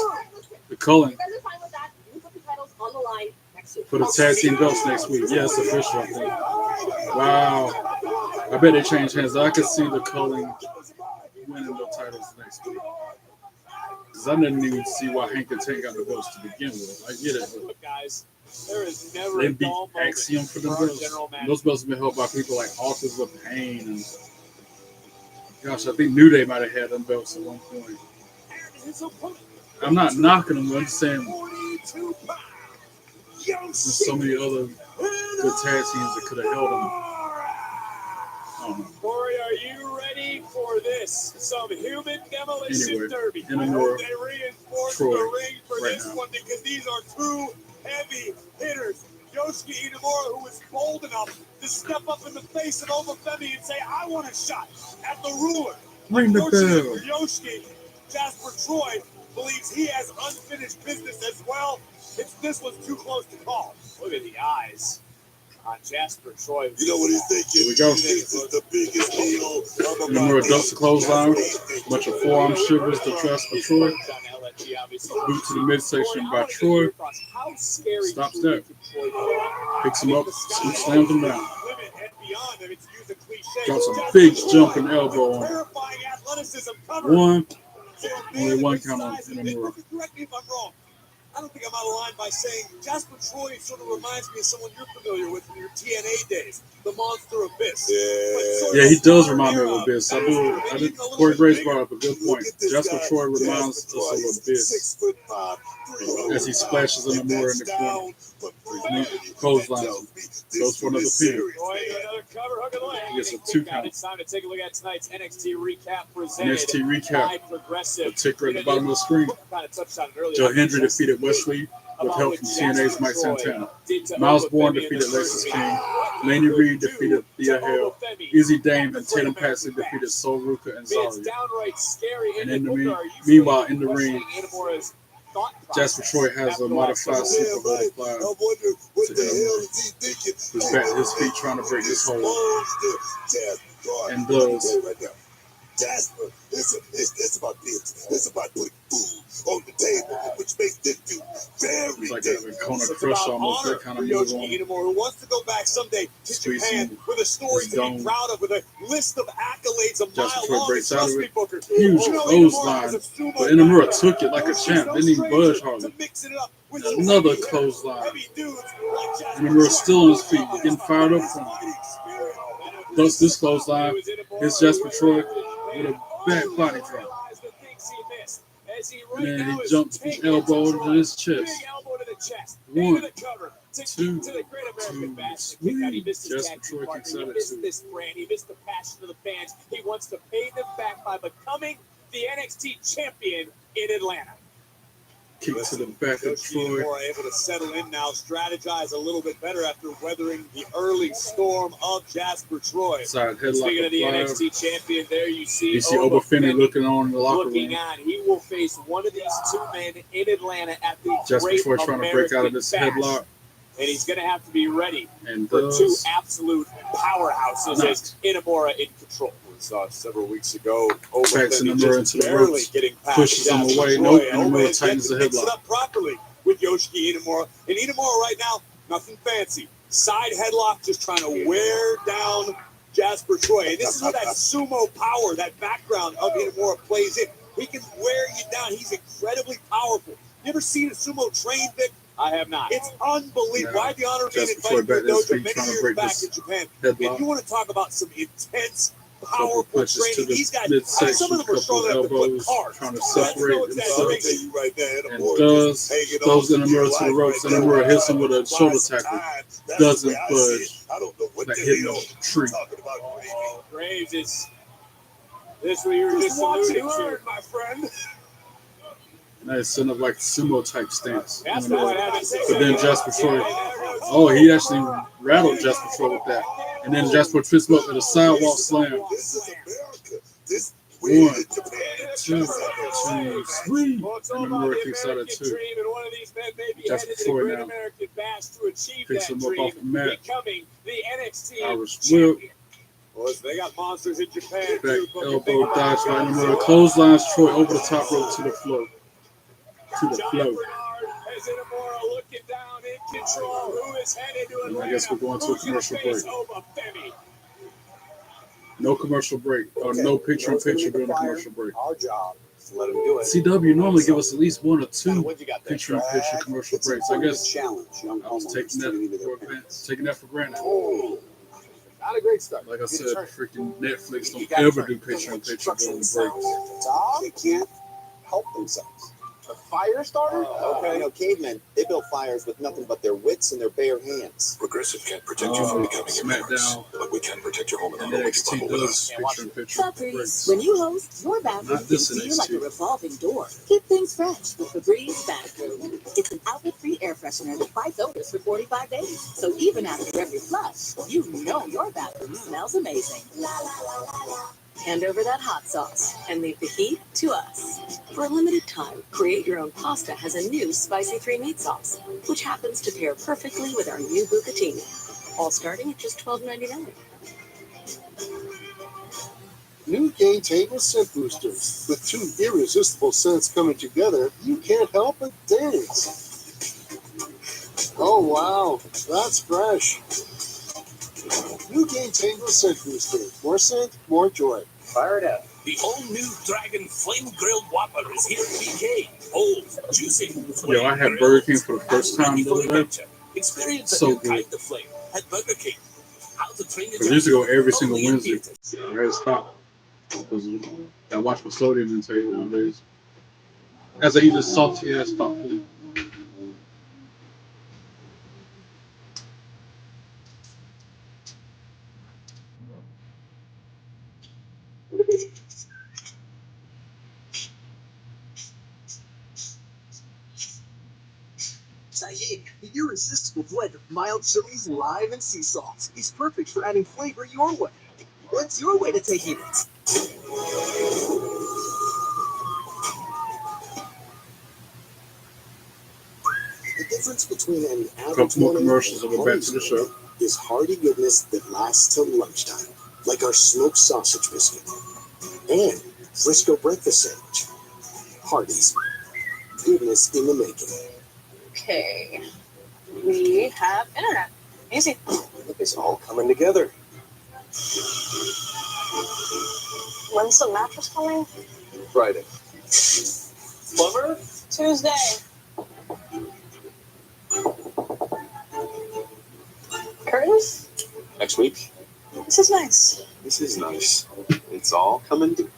[SPEAKER 1] the Cullen
[SPEAKER 5] You guys are fine with that. You put the titles on the line next week.
[SPEAKER 1] for the tag team belts next week. Yeah, it's official, I think. Wow. I bet they change hands. I can see the Cullen winning the titles next week. Because I didn't even see why Hank and Tank got the belts to begin with. I get it. But
[SPEAKER 17] Guys, there is never
[SPEAKER 1] they
[SPEAKER 17] a
[SPEAKER 1] beat
[SPEAKER 17] dull moment
[SPEAKER 1] Axiom for the
[SPEAKER 17] for our
[SPEAKER 1] belts.
[SPEAKER 17] general manager.
[SPEAKER 1] Those belts have been held by people like Authors of Pain and Gosh, I think New Day might have had them belts at one point. I'm not knocking them. I'm just saying there's so many other good tag teams that could have held them.
[SPEAKER 17] Corey, are you ready for this? Some human demolition derby.
[SPEAKER 1] Inamura,
[SPEAKER 17] They reinforced
[SPEAKER 1] Troy,
[SPEAKER 17] the ring for
[SPEAKER 1] right
[SPEAKER 17] this
[SPEAKER 1] now.
[SPEAKER 17] one because these are two heavy hitters. Yoshiki Inamura, who was bold enough to step up in the face of Obafemi and say, I want a shot at the ruler.
[SPEAKER 1] Ring the
[SPEAKER 17] Unfortunately
[SPEAKER 1] bell.
[SPEAKER 17] for Yoshiki, Jasper Troy believes he has unfinished business as well. This was too close to call. Look at the eyes on Jasper Troy.
[SPEAKER 10] You know what he's thinking?
[SPEAKER 1] Here we go.
[SPEAKER 10] This is the biggest deal of
[SPEAKER 1] Inamura ducks the clothesline. Bunch of forearm shivers to Jasper Troy. Boot to the midsection by Troy. Stops that. Picks him up. Slams him down. Drops a big jumping elbow on him. Only one count on Inamura.
[SPEAKER 2] Correct me if I'm wrong. I don't think I'm out of line by saying Jasper Troy sort of reminds me of someone you're familiar with from your TNA days, the Monster Abyss.
[SPEAKER 1] Yeah, he does remind me of Abyss. Corey Graves brought up a good point. Jasper Troy reminds us of Abyss as he splashes Inamura in the corner. Clotheslines. Goes for another pin. He gets a 2 count.
[SPEAKER 17] It's time to take a look at tonight's NXT recap presented
[SPEAKER 1] NXT recap.
[SPEAKER 17] by Progressive.
[SPEAKER 1] The ticker at the bottom of the screen.
[SPEAKER 17] Kind of touched on it earlier.
[SPEAKER 1] Joe Hendry defeated Wesley with help from TNA's Mike Santana. Myles Borne defeated Lexis King. Lainey Reid defeated Thea Hale. Izzi Dame and Tatum Paxley defeated Soul Ruca and Zaria. And meanwhile, in the ring, Jasper Troy has a modified super butterfly to Inamura. His feet trying to break this hold. And does.
[SPEAKER 10] Jasper, it's about business. It's about putting food on the table, which makes this dude very
[SPEAKER 1] like a Kona Crush almost, that kind of move on.
[SPEAKER 2] Yoshiki Inamura, who wants to go back someday to Japan with a story to be proud of, with a list of accolades a mile long.
[SPEAKER 1] Breaks out of it.
[SPEAKER 2] Booker.
[SPEAKER 1] Huge clothesline, but Inamura took it like a champ. Didn't even budge hardly. Another clothesline. Inamura still on his feet, getting fired up from him. Thus, this clothesline is Jasper Troy with a back body drop. And then he jumps from elbow to his chest. 1, 2, 3. Jasper Troy kicks out at 2.
[SPEAKER 17] He missed the passion of the fans. He wants to pay them back by becoming the NXT champion in Atlanta.
[SPEAKER 1] Kick to the back of Troy.
[SPEAKER 2] More able to settle in now, strategize a little bit better after weathering the early storm of Jasper Troy.
[SPEAKER 1] Side headlock.
[SPEAKER 17] Speaking of the NXT champion, there you see
[SPEAKER 1] Obafemi looking on in the locker
[SPEAKER 17] looking
[SPEAKER 1] room.
[SPEAKER 17] on. He will face one of these two men in Atlanta at the
[SPEAKER 1] Jasper
[SPEAKER 17] Great
[SPEAKER 1] Troy trying to break out of this
[SPEAKER 17] American
[SPEAKER 1] headlock.
[SPEAKER 17] Bash. And he's going to have to be ready
[SPEAKER 1] And
[SPEAKER 17] for
[SPEAKER 1] does.
[SPEAKER 17] 2 absolute powerhouses as Inamura in control.
[SPEAKER 2] We saw several weeks ago.
[SPEAKER 1] Backs Inamura into the
[SPEAKER 2] barely
[SPEAKER 1] ropes.
[SPEAKER 2] getting past
[SPEAKER 1] Pushes him
[SPEAKER 2] Jasper
[SPEAKER 1] away.
[SPEAKER 2] Troy.
[SPEAKER 1] Nope.
[SPEAKER 2] Oba
[SPEAKER 1] Inamura
[SPEAKER 2] has
[SPEAKER 1] tightens the
[SPEAKER 2] yet to mix it
[SPEAKER 1] headlock.
[SPEAKER 2] up properly with Yoshiki Inamura. And Inamura right now, nothing fancy. Side headlock, just trying to wear down Jasper Troy. And this is where that sumo power, that background of Inamura plays in. He can wear you down. He's incredibly powerful. You ever seen a sumo train, Vic?
[SPEAKER 17] I have not.
[SPEAKER 2] It's unbelievable.
[SPEAKER 1] No.
[SPEAKER 2] I had the honor of being
[SPEAKER 1] Jasper Troy
[SPEAKER 2] invited to
[SPEAKER 1] back
[SPEAKER 2] the
[SPEAKER 1] to his
[SPEAKER 2] dojo
[SPEAKER 1] feet,
[SPEAKER 2] many
[SPEAKER 1] trying to
[SPEAKER 2] years
[SPEAKER 1] break
[SPEAKER 2] back
[SPEAKER 1] this
[SPEAKER 2] in Japan.
[SPEAKER 1] headlock.
[SPEAKER 2] And you want to talk about some intense,
[SPEAKER 1] Couple
[SPEAKER 2] powerful
[SPEAKER 1] punches to
[SPEAKER 2] training.
[SPEAKER 1] the
[SPEAKER 2] These guys,
[SPEAKER 1] midsection,
[SPEAKER 2] some of them are
[SPEAKER 1] couple
[SPEAKER 2] strong enough to put
[SPEAKER 1] elbows,
[SPEAKER 2] cars.
[SPEAKER 1] trying to
[SPEAKER 2] That's no
[SPEAKER 1] separate himself.
[SPEAKER 2] exaggeration.
[SPEAKER 1] And does throws Inamura to the ropes. Inamura hits him with a shoulder tackle. Doesn't budge. Like hitting a tree.
[SPEAKER 17] Oh, Graves is this what you were just alluding to,
[SPEAKER 2] my friend.
[SPEAKER 1] That is setting up like sumo type stance.
[SPEAKER 17] That's what happened.
[SPEAKER 1] But then Jasper Troy, he actually rattled Jasper Troy with that. And then Jasper trips him up with a sidewalk slam.
[SPEAKER 10] This is America. This
[SPEAKER 1] 1, 2, 3. Inamura kicks out at 2. Jasper Troy now picks him up off the mat.
[SPEAKER 17] Becoming the NXT
[SPEAKER 1] Irish whip.
[SPEAKER 2] Boys, they got monsters in Japan
[SPEAKER 1] Back
[SPEAKER 2] too.
[SPEAKER 1] elbow dodge right in the middle. Clotheslines Troy over the top rope to the floor. To the float.
[SPEAKER 17] As Inamura looking down in control. Who is headed to
[SPEAKER 1] And I guess we're going to a commercial break. No commercial break. Or no picture in picture during the commercial break.
[SPEAKER 14] Our job is to let them do it.
[SPEAKER 1] CW normally give us at least 1 or 2 picture in picture commercial breaks. I guess
[SPEAKER 14] Challenge young
[SPEAKER 1] I was taking that for granted.
[SPEAKER 2] Not a great start.
[SPEAKER 1] Like I said, freaking Netflix
[SPEAKER 2] You
[SPEAKER 1] don't
[SPEAKER 2] gotta
[SPEAKER 1] ever
[SPEAKER 2] turn.
[SPEAKER 1] do picture-in-picture during the
[SPEAKER 14] Dog, they can't help themselves.
[SPEAKER 2] A fire starter?
[SPEAKER 14] Okay. You know, cavemen, they built fires with nothing but their wits and their bare hands.
[SPEAKER 6] Progressive can't protect you from becoming embarrassed,
[SPEAKER 1] SmackDown
[SPEAKER 6] but we can protect your home
[SPEAKER 1] and
[SPEAKER 6] and
[SPEAKER 1] NXT does picture-in-picture
[SPEAKER 3] Febreze.
[SPEAKER 1] breaks.
[SPEAKER 3] When you host, your bathroom
[SPEAKER 1] Not
[SPEAKER 3] can
[SPEAKER 1] this
[SPEAKER 3] feel like a
[SPEAKER 1] NXT.
[SPEAKER 3] revolving door. Keep things fresh with Febreze bathroom. It's an outlet-free air freshener that fights odors for 45 days. So even after every flush, you know your bathroom smells amazing. Hand over that hot sauce and leave the heat to us. For a limited time, Create Your Own Pasta has a new spicy 3-meat sauce, which happens to pair perfectly with our new bucatini, all starting at just $12.99.
[SPEAKER 10] New game table scent boosters. With two irresistible scents coming together, you can't help but dance. Oh wow, that's fresh. New game table scent booster. More scent, more joy.
[SPEAKER 2] Fire it up.
[SPEAKER 13] The all-new Dragon Flame Grilled Whopper is here at BK. Bold, juicy,
[SPEAKER 1] Yo, I had Burger King for the first time the other day.
[SPEAKER 13] Experience
[SPEAKER 1] So
[SPEAKER 13] a new
[SPEAKER 1] good.
[SPEAKER 13] kind of flame at Burger King. How to train your
[SPEAKER 1] Because I used to go every single
[SPEAKER 13] only in
[SPEAKER 1] Wednesday.
[SPEAKER 13] theaters.
[SPEAKER 1] I had to stop. Because I watch Nickelodeon and take nowadays. As I eat this salty ass top food.
[SPEAKER 19] Tahini, the irresistible blend of mild chilies, lime, and sea salt. He's perfect for adding flavor your way. What's your way to tahini?
[SPEAKER 9] The difference between an
[SPEAKER 1] Couple
[SPEAKER 9] average
[SPEAKER 1] more
[SPEAKER 9] morning
[SPEAKER 1] commercials
[SPEAKER 9] and
[SPEAKER 1] and
[SPEAKER 9] a
[SPEAKER 1] we're back to the
[SPEAKER 9] Hardee's
[SPEAKER 1] show.
[SPEAKER 9] morning is hearty goodness that lasts till lunchtime, like our smoked sausage biscuit and Frisco breakfast sandwich. Hardee's, goodness in the making.
[SPEAKER 5] Okay. We have internet. Easy.
[SPEAKER 14] Look, it's all coming together.
[SPEAKER 5] When's the mattress coming?
[SPEAKER 14] Friday.
[SPEAKER 5] Plumber? Tuesday. Curtains?
[SPEAKER 14] Next week.
[SPEAKER 5] This is nice.
[SPEAKER 14] This is nice. It's all coming together.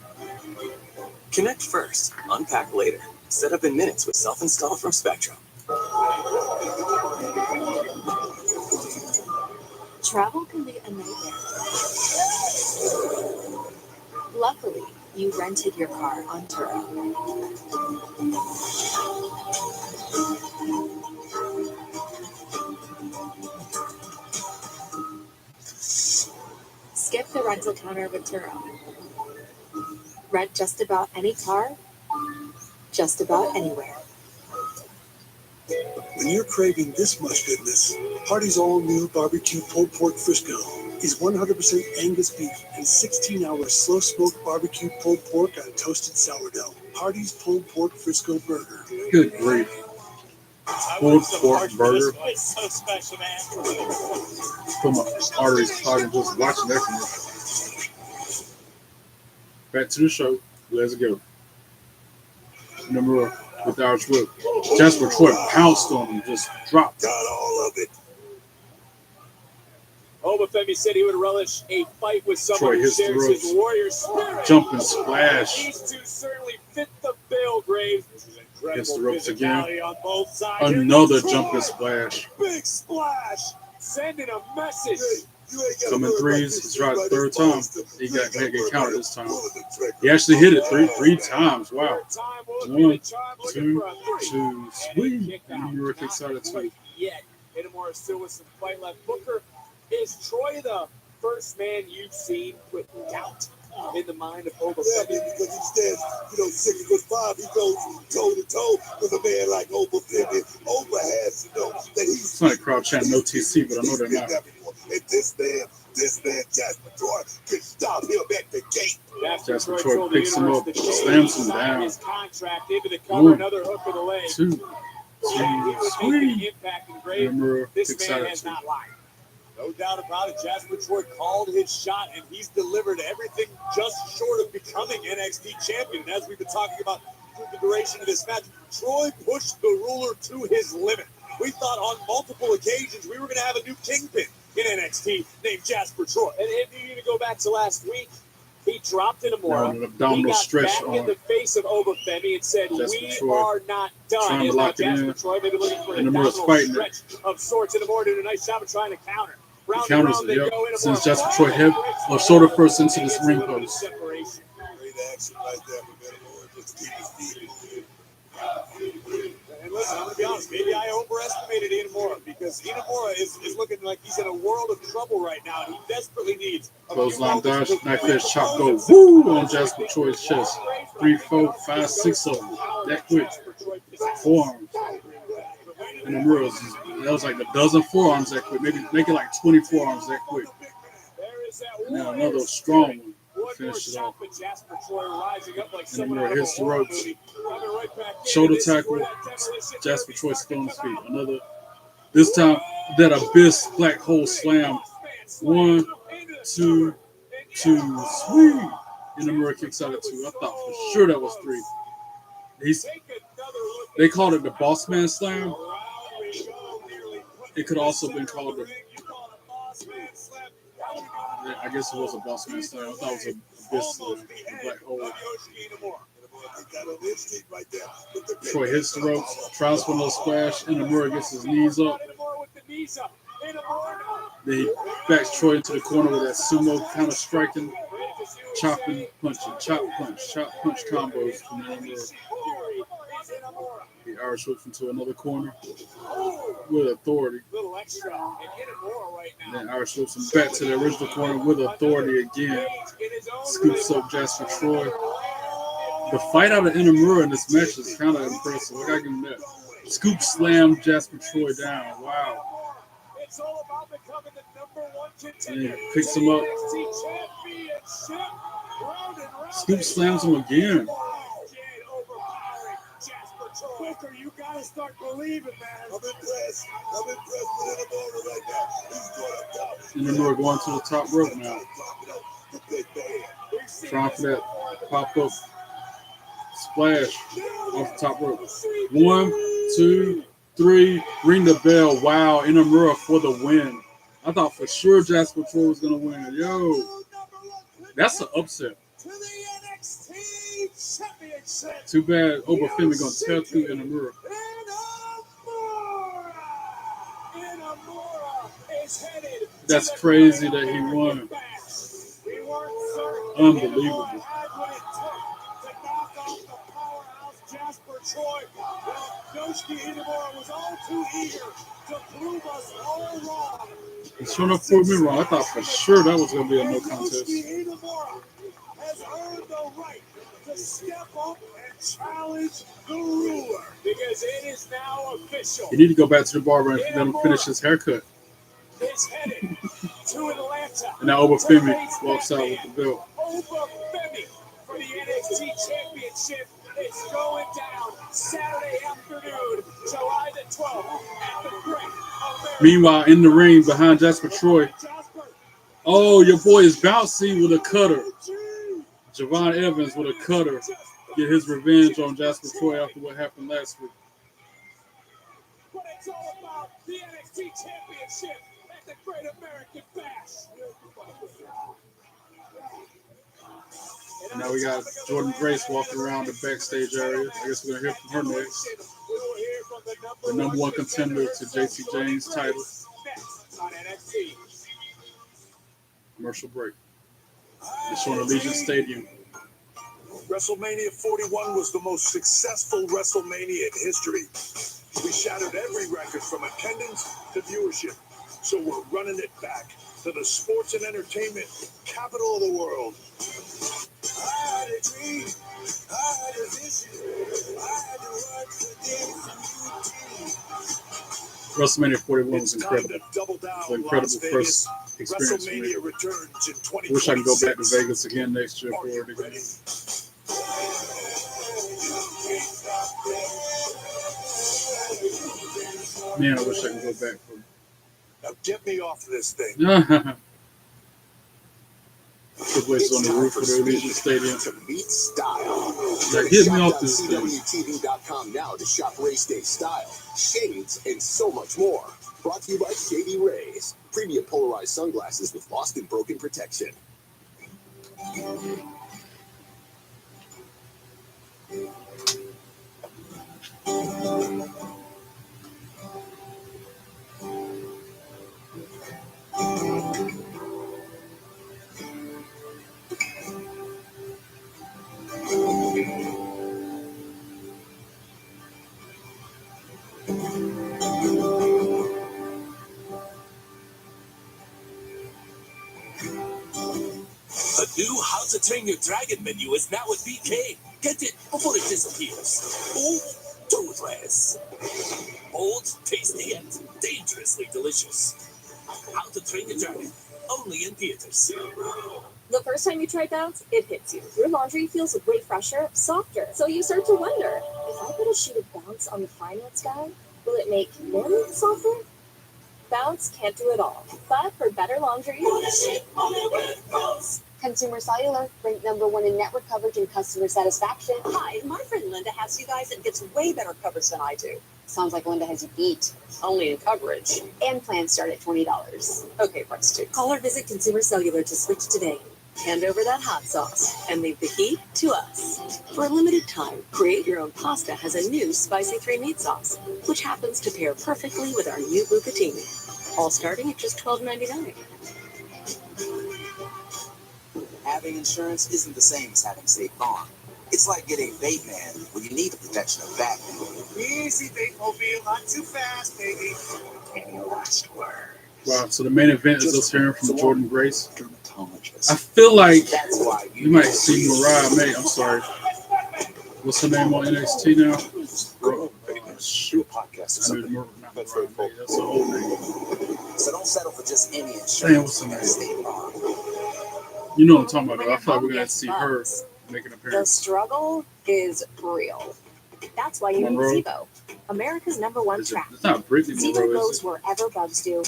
[SPEAKER 20] Connect first, unpack later. Set up in minutes with self-install from Spectrum.
[SPEAKER 3] Travel can be a nightmare. Luckily, you rented your car on Turo. Skip the rental counter with Turo. Rent just about any car, just about anywhere.
[SPEAKER 12] When you're craving this much goodness, Hardee's all-new barbecue pulled pork Frisco is 100% Angus beef and 16-hour slow-smoked barbecue pulled pork on toasted sourdough. Hardee's pulled pork Frisco burger.
[SPEAKER 1] Good grief. Pulled pork burger.
[SPEAKER 23] It's so special, man.
[SPEAKER 1] Put my arteries clogging just watching that commercial. Back to the show. Let's go. Inamura with the Irish whip. Jasper Troy pounced on him, just dropped.
[SPEAKER 12] Got all of it.
[SPEAKER 17] Obafemi said he would relish a fight with someone
[SPEAKER 1] Troy
[SPEAKER 17] who
[SPEAKER 1] hits the
[SPEAKER 17] shares
[SPEAKER 1] ropes.
[SPEAKER 17] his warrior spirit.
[SPEAKER 1] Jumping splash.
[SPEAKER 17] These two certainly fit the bill, Graves. This is incredible
[SPEAKER 1] Hits the ropes again.
[SPEAKER 17] physicality on both sides.
[SPEAKER 1] Another
[SPEAKER 17] Troy,
[SPEAKER 1] jumping splash.
[SPEAKER 17] Big splash. Sending a message.
[SPEAKER 1] Coming threes. He tried the third time. He got get counted this time. He actually hit it three times. Wow. 1, 2, 2. Sweet. You were excited too.
[SPEAKER 17] Yet, Inamura still with some fight left. Booker, is Troy the first man you've seen with doubt in the mind of Obafemi?
[SPEAKER 12] Yeah, because he stands, 6'5", he goes toe to toe with a man like Obafemi. Oba has to know that he's.
[SPEAKER 1] It's not a crowd chanting no TC, but I know they're not.
[SPEAKER 12] And this man, Jasper Troy, can stop him at the gate.
[SPEAKER 1] Jasper Troy picks him up, slams him down.
[SPEAKER 17] His contract into the cover,
[SPEAKER 1] 1,
[SPEAKER 17] another hook of the leg.
[SPEAKER 1] 2, 3, sweet.
[SPEAKER 17] Impact and Graves.
[SPEAKER 1] Inamura
[SPEAKER 17] This
[SPEAKER 1] picks
[SPEAKER 17] man
[SPEAKER 1] out
[SPEAKER 17] has
[SPEAKER 1] too.
[SPEAKER 17] not lied. No doubt about it. Jasper Troy called his shot, and he's delivered everything just short of becoming NXT champion. And as we've been talking about through the duration of this match, Troy pushed the ruler to his limit. We thought on multiple occasions we were going to have a new kingpin.
[SPEAKER 2] in NXT named Jasper Troy. And if you even go back to last week, he dropped Inamura.
[SPEAKER 1] An abdominal stretch
[SPEAKER 2] back in the face of Obafemi and said, "We are not done."
[SPEAKER 1] Trying to lock it in.
[SPEAKER 2] Troy maybe looking for an
[SPEAKER 1] Inamura's
[SPEAKER 2] abdominal
[SPEAKER 1] fighting
[SPEAKER 2] stretch of sorts. Inamura did a nice job of trying to counter.
[SPEAKER 1] He counters it, yep. Since Jasper Troy hip or shoulder first into this ring post.
[SPEAKER 2] Great action right there for Inamura just to keep his feet. And listen, I'm going to be honest, maybe I overestimated Inamura because Inamura is looking like he's in a world of trouble right now, and he desperately needs a
[SPEAKER 1] clothesline dodge, knife edge chop go woo on Jasper Troy's chest. 3, 4, 5, 6 of them. That quick. Forearms. Inamura, that was like a dozen forearms that quick. Maybe make it like 20 forearms that quick. And then another strong one. Finish it off. Inamura hits the ropes. Shoulder tackle. Jasper Troy still on his feet. Another. This time, that abyss black hole slam. 1, 2, 2. Sweet. Inamura kicks out at 2. I thought for sure that was 3. They called it the Boss Man Slam. It could also been called the. I guess it was a Boss Man Slam. I thought it was a black hole. Troy hits the ropes, tries for a little splash, and Inamura gets his knees up. Then he backs Troy into the corner with that sumo kind of striking, chopping, punching, chop punch combos from Inamura. He Irish whips into another corner with authority. And then Irish whips him back to the original corner with authority again. Scoops up Jasper Troy. The fight out of Inamura in this match is kind of impressive. I gotta give him that. Scoop slam Jasper Troy down. Wow. And he picks him up. Scoop slams him again.
[SPEAKER 2] Booker, you gotta start believing, man. I'm impressed with Inamura right now. He's going up top.
[SPEAKER 1] Inamura going to the top rope now. Trying for that pop-up splash off the top rope. 1, 2, 3. Ring the bell. Wow, Inamura for the win. I thought for sure Jasper Troy was going to win. Yo, that's an upset. Too bad Obafemi going to tear through Inamura. That's crazy that he won. Unbelievable. It's showing up for me wrong. I thought for sure that was going to be a no contest.
[SPEAKER 2] Has earned the right to step up and challenge the ruler because it is now official.
[SPEAKER 1] You need to go back to the barber and let him finish his haircut.
[SPEAKER 2] Is headed to Atlanta.
[SPEAKER 1] And now Obafemi walks out with the belt.
[SPEAKER 2] Obafemi for the NXT Championship is going down Saturday afternoon, July the 12th at the Great American.
[SPEAKER 1] Meanwhile, in the ring behind Jasper Troy. Oh, your boy is bouncy with a cutter. Javon Evans with a cutter. Get his revenge on Jasper Troy after what happened last week.
[SPEAKER 2] But it's all about the NXT Championship at the Great American Bash.
[SPEAKER 1] And now we got Jordan Grace walking around the backstage area. I guess we're going to hear from her next. The number 1 contender to JC James' title. Commercial break. It's on Allegiant Stadium.
[SPEAKER 6] WrestleMania 41 was the most successful WrestleMania in history. We shattered every record from attendance to viewership. So we're running it back to the sports and entertainment capital of the world. I had a dream. I had a vision. I had to work for this.
[SPEAKER 1] WrestleMania 41 was incredible. An incredible first experience for me. I wish I could go back to Vegas again next year for it again. Man, I wish I could go back for
[SPEAKER 6] Now get me off of this thing.
[SPEAKER 1] Of Triple H on the roof of the Allegiant Stadium.
[SPEAKER 2] To meet style.
[SPEAKER 1] Like, get me off this thing.
[SPEAKER 2] CWTV.com now to shop race day style, shades, and so much more. Brought to you by Shady Rays, premium polarized sunglasses with lost and broken protection.
[SPEAKER 13] A new How to Train Your Dragon menu is now at BK. Get it before it disappears. Bold, toothless. Bold, tasty, and dangerously delicious. How to Train Your Dragon, only in theaters.
[SPEAKER 8] The first time you try Bounce, it hits you. Your laundry feels way fresher, softer. So you start to wonder, if I put a sheet of Bounce on the finance guy, will it make them softer? Bounce can't do it all. But for better laundry,
[SPEAKER 5] Consumer Cellular, ranked #1 in network coverage and customer satisfaction.
[SPEAKER 3] Hi, my friend Linda has you guys and gets way better coverage than I do.
[SPEAKER 5] Sounds like Linda has you beat.
[SPEAKER 3] Only in coverage.
[SPEAKER 5] And plans start at $20.
[SPEAKER 3] Okay, price too.
[SPEAKER 4] Call or visit Consumer Cellular to switch today.
[SPEAKER 3] Hand over that hot sauce and leave the heat to us. For a limited time, Create Your Own Pasta has a new spicy 3-meat sauce, which happens to pair perfectly with our new bucatini. All starting at just $12.99.
[SPEAKER 15] Having insurance isn't the same as having State Farm. It's like getting Bateman when you need the protection of Batman.
[SPEAKER 11] Easy, Batemobile, not too fast, baby.
[SPEAKER 15] Any last word?
[SPEAKER 1] Wow, so the main event is us hearing from Jordan Grace. I feel like you might see Mariah May. I'm sorry. What's her name on NXT now?
[SPEAKER 2] Shoot podcast.
[SPEAKER 1] I mean, that's very cool. That's the whole name.
[SPEAKER 15] So don't settle for just any insurance.
[SPEAKER 1] Damn, what's her name? You know what I'm talking about, though. I feel like we're going to see her make an
[SPEAKER 8] the
[SPEAKER 1] appearance.
[SPEAKER 8] struggle is real. That's why you need
[SPEAKER 1] Monroe?
[SPEAKER 8] Zevo, America's #1
[SPEAKER 1] It's
[SPEAKER 8] trap.
[SPEAKER 1] not Brittany
[SPEAKER 8] Zevo
[SPEAKER 1] Monroe,
[SPEAKER 8] goes
[SPEAKER 1] is it?
[SPEAKER 8] wherever bugs do.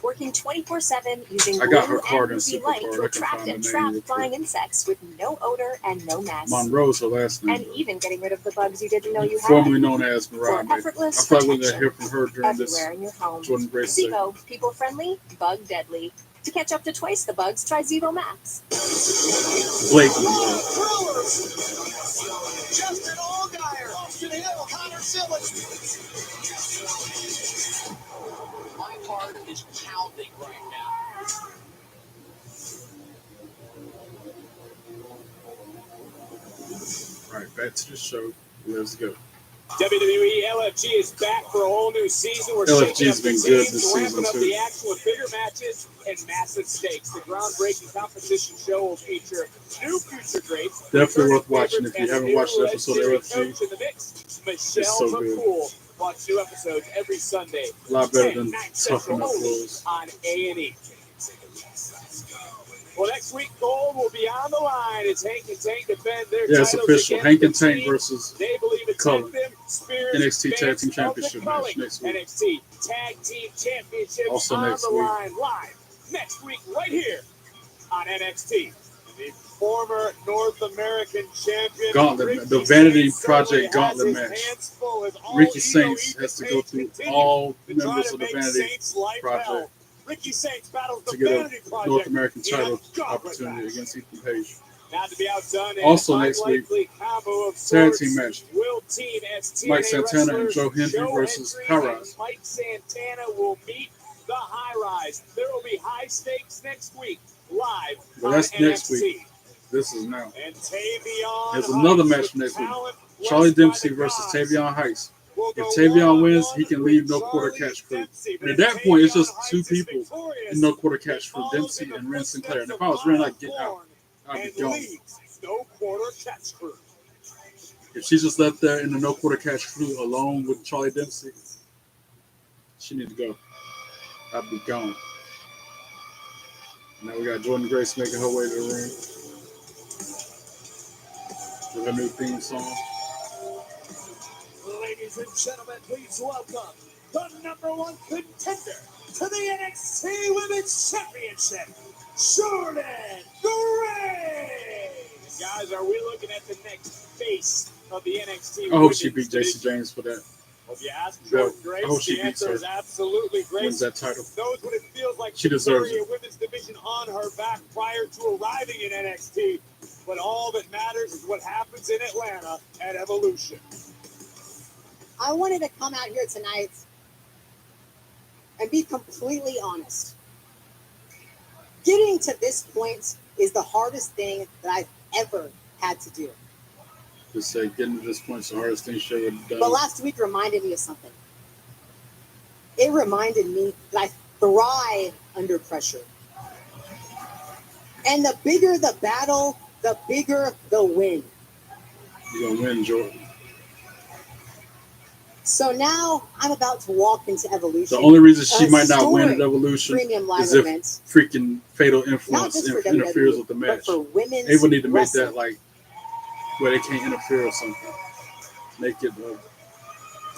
[SPEAKER 8] Working 24/7 using
[SPEAKER 1] I got
[SPEAKER 8] blue
[SPEAKER 1] her card
[SPEAKER 8] and
[SPEAKER 1] in
[SPEAKER 8] UV light
[SPEAKER 1] Supercard.
[SPEAKER 8] to
[SPEAKER 1] I can
[SPEAKER 8] attract
[SPEAKER 1] find
[SPEAKER 8] and
[SPEAKER 1] the name
[SPEAKER 8] trap
[SPEAKER 1] real
[SPEAKER 8] flying
[SPEAKER 1] quick.
[SPEAKER 8] insects with no odor and no mess.
[SPEAKER 1] Monroe's her last name.
[SPEAKER 8] And even getting rid of the bugs you didn't know you had.
[SPEAKER 1] Formerly known as Mariah
[SPEAKER 8] For
[SPEAKER 1] May. I
[SPEAKER 8] effortless
[SPEAKER 1] feel like we're going to hear from her during this
[SPEAKER 8] everywhere in your home.
[SPEAKER 1] Jordan Grace segment.
[SPEAKER 8] Zevo, people friendly, bug deadly. To catch up to twice the bugs, try Zevo Max.
[SPEAKER 1] Blatantly.
[SPEAKER 2] Justin Allgaier, Austin Hale, Connor Simmons.
[SPEAKER 13] My heart is pounding right now.
[SPEAKER 1] All right, back to the show. Let's go.
[SPEAKER 17] WWE LFG is back for a whole new season. We're
[SPEAKER 1] LFG's
[SPEAKER 17] shaking up
[SPEAKER 1] been
[SPEAKER 17] the
[SPEAKER 1] good
[SPEAKER 17] teams,
[SPEAKER 1] this
[SPEAKER 17] ramping
[SPEAKER 1] season,
[SPEAKER 17] up
[SPEAKER 1] too.
[SPEAKER 17] the action with bigger matches and massive stakes. The groundbreaking competition show will feature new future greats.
[SPEAKER 1] Definitely worth
[SPEAKER 17] returning
[SPEAKER 1] watching if
[SPEAKER 17] favorites,
[SPEAKER 1] you
[SPEAKER 17] and
[SPEAKER 1] haven't
[SPEAKER 17] new
[SPEAKER 1] watched the episode of
[SPEAKER 17] legendary
[SPEAKER 1] LFG.
[SPEAKER 17] coach in the mix, Michelle
[SPEAKER 1] so good.
[SPEAKER 17] McCool. Watch new episodes every Sunday.
[SPEAKER 1] A lot better
[SPEAKER 17] 10,
[SPEAKER 1] than
[SPEAKER 17] 9
[SPEAKER 1] Tough
[SPEAKER 17] Central
[SPEAKER 1] Enough
[SPEAKER 17] only
[SPEAKER 1] Rules.
[SPEAKER 17] on A&E. Well, next week, gold will be on the line as Hank and Tank defend their
[SPEAKER 1] Yeah, it's
[SPEAKER 17] titles
[SPEAKER 1] official.
[SPEAKER 17] against
[SPEAKER 1] Hank and
[SPEAKER 17] the
[SPEAKER 1] Tank
[SPEAKER 17] team
[SPEAKER 1] versus
[SPEAKER 17] they believe it's
[SPEAKER 1] Cullen.
[SPEAKER 17] them, Spears,
[SPEAKER 1] NXT Tag
[SPEAKER 17] fans
[SPEAKER 1] Team
[SPEAKER 17] of
[SPEAKER 1] Championship
[SPEAKER 17] the
[SPEAKER 1] match
[SPEAKER 17] Cullen.
[SPEAKER 1] next week.
[SPEAKER 17] NXT Tag Team Championships
[SPEAKER 1] Also
[SPEAKER 17] on
[SPEAKER 1] next
[SPEAKER 17] the
[SPEAKER 1] week.
[SPEAKER 17] line live next week right here on NXT. The former North American champion
[SPEAKER 1] Gauntlet,
[SPEAKER 17] Ricky
[SPEAKER 1] the Vanity
[SPEAKER 17] Saints
[SPEAKER 1] Project
[SPEAKER 17] certainly
[SPEAKER 1] Gauntlet
[SPEAKER 17] has his
[SPEAKER 1] match.
[SPEAKER 17] hands full as all
[SPEAKER 1] Ricky
[SPEAKER 17] Ego
[SPEAKER 1] Saints
[SPEAKER 17] Ethan
[SPEAKER 1] has to go
[SPEAKER 17] Page
[SPEAKER 1] through
[SPEAKER 17] continues
[SPEAKER 1] all
[SPEAKER 17] to try
[SPEAKER 1] members
[SPEAKER 17] to
[SPEAKER 1] of the
[SPEAKER 17] make
[SPEAKER 1] Vanity
[SPEAKER 17] Saints life
[SPEAKER 1] Project
[SPEAKER 17] hell. Ricky Saints battles the
[SPEAKER 1] to get
[SPEAKER 17] Vanity
[SPEAKER 1] a
[SPEAKER 17] Project
[SPEAKER 1] North American
[SPEAKER 17] in a
[SPEAKER 1] title
[SPEAKER 17] gauntlet
[SPEAKER 1] opportunity
[SPEAKER 17] match.
[SPEAKER 1] against Ethan Page.
[SPEAKER 17] Not to be outdone,
[SPEAKER 1] Also
[SPEAKER 17] an
[SPEAKER 1] next week,
[SPEAKER 17] unlikely combo of
[SPEAKER 1] tag
[SPEAKER 17] sorts
[SPEAKER 1] team match.
[SPEAKER 17] will team as TNA
[SPEAKER 1] Mike Santana and
[SPEAKER 17] wrestlers
[SPEAKER 1] Joe Hendry versus High
[SPEAKER 17] Hendry
[SPEAKER 1] Rise.
[SPEAKER 17] and Mike Santana will meet the High Rise. There will be high stakes next week, live
[SPEAKER 1] Well,
[SPEAKER 17] on
[SPEAKER 1] that's next
[SPEAKER 17] NXT.
[SPEAKER 1] week. This is now.
[SPEAKER 17] And Tavion
[SPEAKER 1] There's another
[SPEAKER 17] Heights
[SPEAKER 1] match
[SPEAKER 17] with
[SPEAKER 1] next week.
[SPEAKER 17] talent
[SPEAKER 1] Charlie
[SPEAKER 17] blessed by
[SPEAKER 1] Dempsey
[SPEAKER 17] the
[SPEAKER 1] versus
[SPEAKER 17] gods.
[SPEAKER 1] Tavion Heights.
[SPEAKER 17] We'll
[SPEAKER 1] If
[SPEAKER 17] go
[SPEAKER 1] Tavion wins,
[SPEAKER 17] one-on-one
[SPEAKER 1] he can
[SPEAKER 17] with
[SPEAKER 1] leave no quarter
[SPEAKER 17] Charlie
[SPEAKER 1] catch crew.
[SPEAKER 17] Dempsey.
[SPEAKER 1] And
[SPEAKER 17] But
[SPEAKER 1] at
[SPEAKER 17] if
[SPEAKER 1] that point, it's
[SPEAKER 17] Tavion
[SPEAKER 1] just two
[SPEAKER 17] Heights is
[SPEAKER 1] people
[SPEAKER 17] victorious,
[SPEAKER 1] in no quarter catch for
[SPEAKER 17] follows
[SPEAKER 1] Dempsey
[SPEAKER 17] in the
[SPEAKER 1] and Ren Sinclair. And if
[SPEAKER 17] footsteps
[SPEAKER 1] I was Ren,
[SPEAKER 17] of
[SPEAKER 1] I'd get out.
[SPEAKER 17] Borne
[SPEAKER 1] I'd
[SPEAKER 17] and
[SPEAKER 1] be gone.
[SPEAKER 17] leads no quarter catch crew.
[SPEAKER 1] If she's just left there in the no quarter catch crew alone with Charlie Dempsey, she need to go. I'd be gone. Now we got Jordan Grace making her way to the ring with her new theme song.
[SPEAKER 2] Ladies and gentlemen, please welcome the #1 contender to the NXT Women's Championship, Jordan Grace.
[SPEAKER 17] guys, are we looking at the next face of the NXT?
[SPEAKER 1] I hope she beat JC James for that.
[SPEAKER 17] Well, if you ask Jordan
[SPEAKER 1] I hope
[SPEAKER 17] Grace,
[SPEAKER 1] she
[SPEAKER 17] the
[SPEAKER 1] beats
[SPEAKER 17] answer
[SPEAKER 1] her.
[SPEAKER 17] is absolutely Grace.
[SPEAKER 1] Wins that title.
[SPEAKER 17] Knows what it feels like
[SPEAKER 1] She
[SPEAKER 17] to
[SPEAKER 1] deserves
[SPEAKER 17] carry
[SPEAKER 1] it.
[SPEAKER 17] a women's division on her back prior to arriving in NXT. But all that matters is what happens in Atlanta at Evolution.
[SPEAKER 7] I wanted to come out here tonight and be completely honest. Getting to this point is the hardest thing that I've ever had to do.
[SPEAKER 1] Just say getting to this point is the hardest thing she would have done.
[SPEAKER 7] But last week reminded me of something. It reminded me that I thrive under pressure. And the bigger the battle, the bigger the win.
[SPEAKER 1] You're going to win, Jordan.
[SPEAKER 7] So now I'm about to walk into Evolution.
[SPEAKER 1] The only reason she might not win at Evolution
[SPEAKER 7] premium live
[SPEAKER 1] is if
[SPEAKER 7] event,
[SPEAKER 1] freaking Fatal
[SPEAKER 7] not
[SPEAKER 1] Influence
[SPEAKER 7] just for
[SPEAKER 1] interferes
[SPEAKER 7] WWE,
[SPEAKER 1] with the
[SPEAKER 7] but
[SPEAKER 1] match.
[SPEAKER 7] for women's
[SPEAKER 1] They would need to make
[SPEAKER 7] wrestling.
[SPEAKER 1] that like where they can't interfere or something. Make it a
[SPEAKER 7] And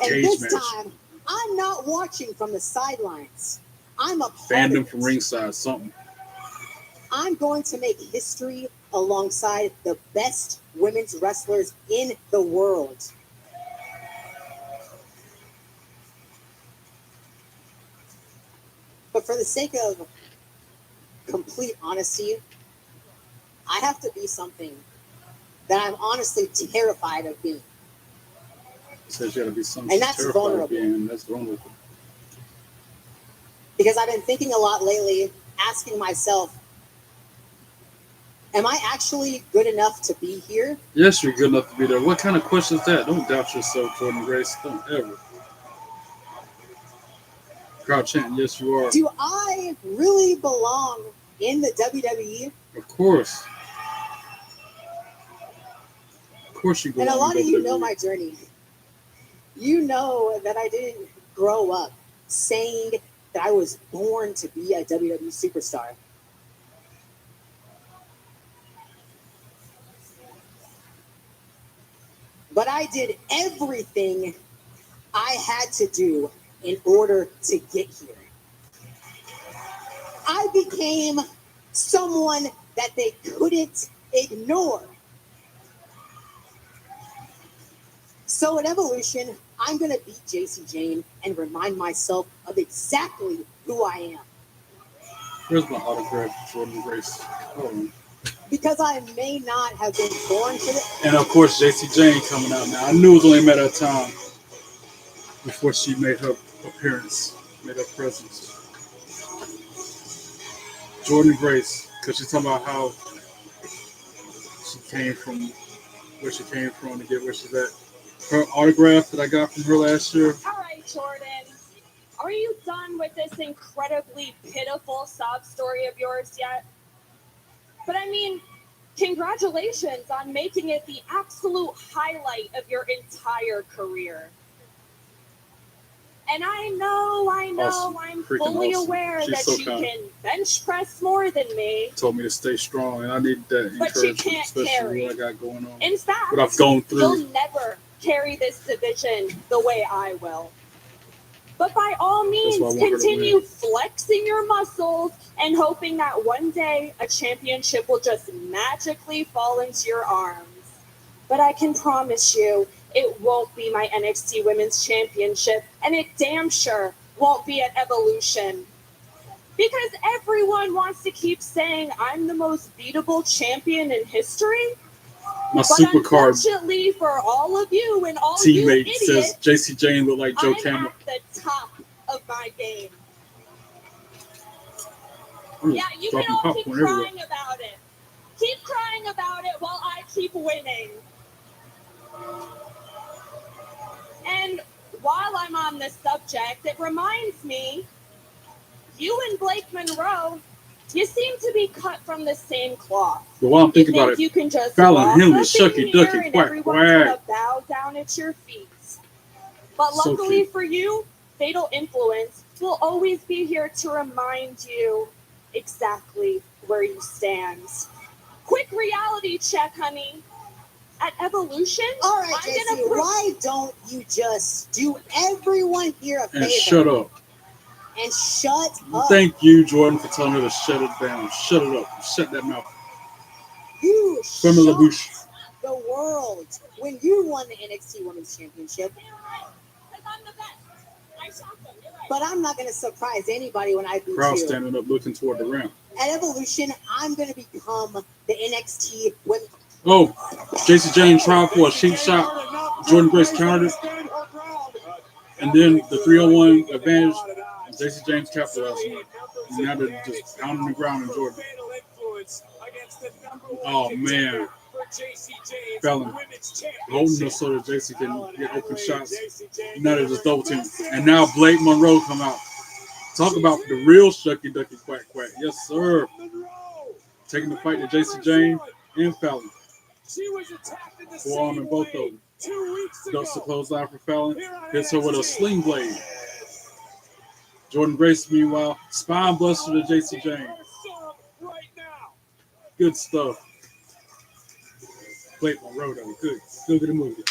[SPEAKER 1] cage
[SPEAKER 7] this
[SPEAKER 1] match.
[SPEAKER 7] time, I'm not watching from the sidelines. I'm a part
[SPEAKER 1] Fan
[SPEAKER 7] of
[SPEAKER 1] them
[SPEAKER 7] it.
[SPEAKER 1] from ringside, something.
[SPEAKER 7] I'm going to make history alongside the best women's wrestlers in the world. But for the sake of complete honesty, I have to be something that I'm honestly terrified of being.
[SPEAKER 1] It says you gotta be something
[SPEAKER 7] And that's
[SPEAKER 1] terrified of
[SPEAKER 7] vulnerable.
[SPEAKER 1] being, that's vulnerable.
[SPEAKER 7] Because I've been thinking a lot lately, asking myself, am I actually good enough to be here?
[SPEAKER 1] Yes, you're good enough to be there. What kind of question is that? Don't doubt yourself, Jordan Grace. Don't ever. Crowd chanting, yes, you are.
[SPEAKER 7] Do I really belong in the WWE?
[SPEAKER 1] Of course. Of course you belong
[SPEAKER 7] And a lot
[SPEAKER 1] in
[SPEAKER 7] of you
[SPEAKER 1] WWE.
[SPEAKER 7] know my journey. You know that I didn't grow up saying that I was born to be a WWE superstar. But I did everything I had to do in order to get here. I became someone that they couldn't ignore. So at Evolution, I'm going to beat JC Jane and remind myself of exactly who I am.
[SPEAKER 1] Where's my autograph, Jordan Grace? Hold on.
[SPEAKER 7] Because I may not have been born for this.
[SPEAKER 1] And of course, JC Jane coming out now. I knew it was only a matter of time before she made her appearance, made her presence. Jordan Grace, because she's talking about how she came from where she came from to get where she's at. Her autograph that I got from her last year.
[SPEAKER 5] All right, Jordan. Are you done with this incredibly pitiful sob story of yours yet? But I mean, congratulations on making it the absolute highlight of your entire career. And I know,
[SPEAKER 1] Awesome.
[SPEAKER 5] I'm
[SPEAKER 1] Freaking
[SPEAKER 5] fully
[SPEAKER 1] awesome.
[SPEAKER 5] aware
[SPEAKER 1] She's
[SPEAKER 5] that
[SPEAKER 1] so
[SPEAKER 5] you
[SPEAKER 1] kind.
[SPEAKER 5] can bench press more than me.
[SPEAKER 1] Told me to stay strong, and I need that
[SPEAKER 5] But she
[SPEAKER 1] encouragement,
[SPEAKER 5] can't
[SPEAKER 1] especially
[SPEAKER 5] carry.
[SPEAKER 1] what I got going on.
[SPEAKER 5] In fact,
[SPEAKER 1] What I've gone through.
[SPEAKER 5] you'll never carry this division the way I will. But by all means,
[SPEAKER 1] why I want her to
[SPEAKER 5] continue
[SPEAKER 1] win.
[SPEAKER 5] flexing your muscles and hoping that one day a championship will just magically fall into your arms. But I can promise you, it won't be my NXT Women's Championship, and it damn sure won't be at Evolution. Because everyone wants to keep saying I'm the most beatable champion in history.
[SPEAKER 1] My
[SPEAKER 5] But
[SPEAKER 1] supercard
[SPEAKER 5] unfortunately for all of you and all you
[SPEAKER 1] teammate
[SPEAKER 5] idiots,
[SPEAKER 1] says JC Jane look like Joe
[SPEAKER 5] I'm
[SPEAKER 1] Camel.
[SPEAKER 5] at the top of my game.
[SPEAKER 1] I'm
[SPEAKER 5] Yeah,
[SPEAKER 1] just
[SPEAKER 5] you can
[SPEAKER 1] dropping
[SPEAKER 5] all keep
[SPEAKER 1] popcorn everywhere.
[SPEAKER 5] crying about it. Keep crying about it while I keep winning. And while I'm on this subject, it reminds me, you and Blake Monroe, you seem to be cut from the same cloth.
[SPEAKER 1] But while I'm thinking
[SPEAKER 5] you
[SPEAKER 1] about
[SPEAKER 5] think
[SPEAKER 1] it,
[SPEAKER 5] you can just
[SPEAKER 1] Fallon,
[SPEAKER 5] walk
[SPEAKER 1] Henley,
[SPEAKER 5] up
[SPEAKER 1] Shucky,
[SPEAKER 5] in here
[SPEAKER 1] Ducky,
[SPEAKER 5] and
[SPEAKER 1] quack,
[SPEAKER 5] everyone's
[SPEAKER 1] quack.
[SPEAKER 5] gonna bow down at your feet. But
[SPEAKER 1] So
[SPEAKER 5] luckily
[SPEAKER 1] cute.
[SPEAKER 5] for you, Fatal Influence will always be here to remind you exactly where you stand. Quick reality check, honey. At Evolution,
[SPEAKER 7] All right,
[SPEAKER 5] I'm
[SPEAKER 7] JC,
[SPEAKER 5] gonna
[SPEAKER 7] why don't you just do everyone here a
[SPEAKER 1] And
[SPEAKER 7] favor
[SPEAKER 1] shut up.
[SPEAKER 7] and shut up?
[SPEAKER 1] Thank you, Jordan, for telling her to shut it down. Shut it up. Shut that mouth.
[SPEAKER 7] You
[SPEAKER 1] From Bush.
[SPEAKER 7] The world when you won the NXT Women's Championship. But I'm not going to surprise anybody when I beat
[SPEAKER 1] Crowd
[SPEAKER 7] you.
[SPEAKER 1] standing up looking toward the ramp.
[SPEAKER 7] At Evolution, I'm going to become the NXT Women.
[SPEAKER 1] Oh, JC James tried for a cheap shot. Jordan Grace countered it. And then the 301 advantage. JC James capitalized on it. And now they're just down on the ground in Jordan. Oh, man. Fallon holding us so that JC can get open shots. Now they're just double team. And now Blake Monroe come out. Talk about the real Shucky Ducky Quack Quack. Yes, sir. Taking the fight to JC James and Fallon. Forearm in both of them. Ducks the clothesline for Fallon. Hits her with a sling blade. Jordan Grace, meanwhile, spine buster to JC James. Good stuff. Blake Monroe, though. Good. Good at the movie.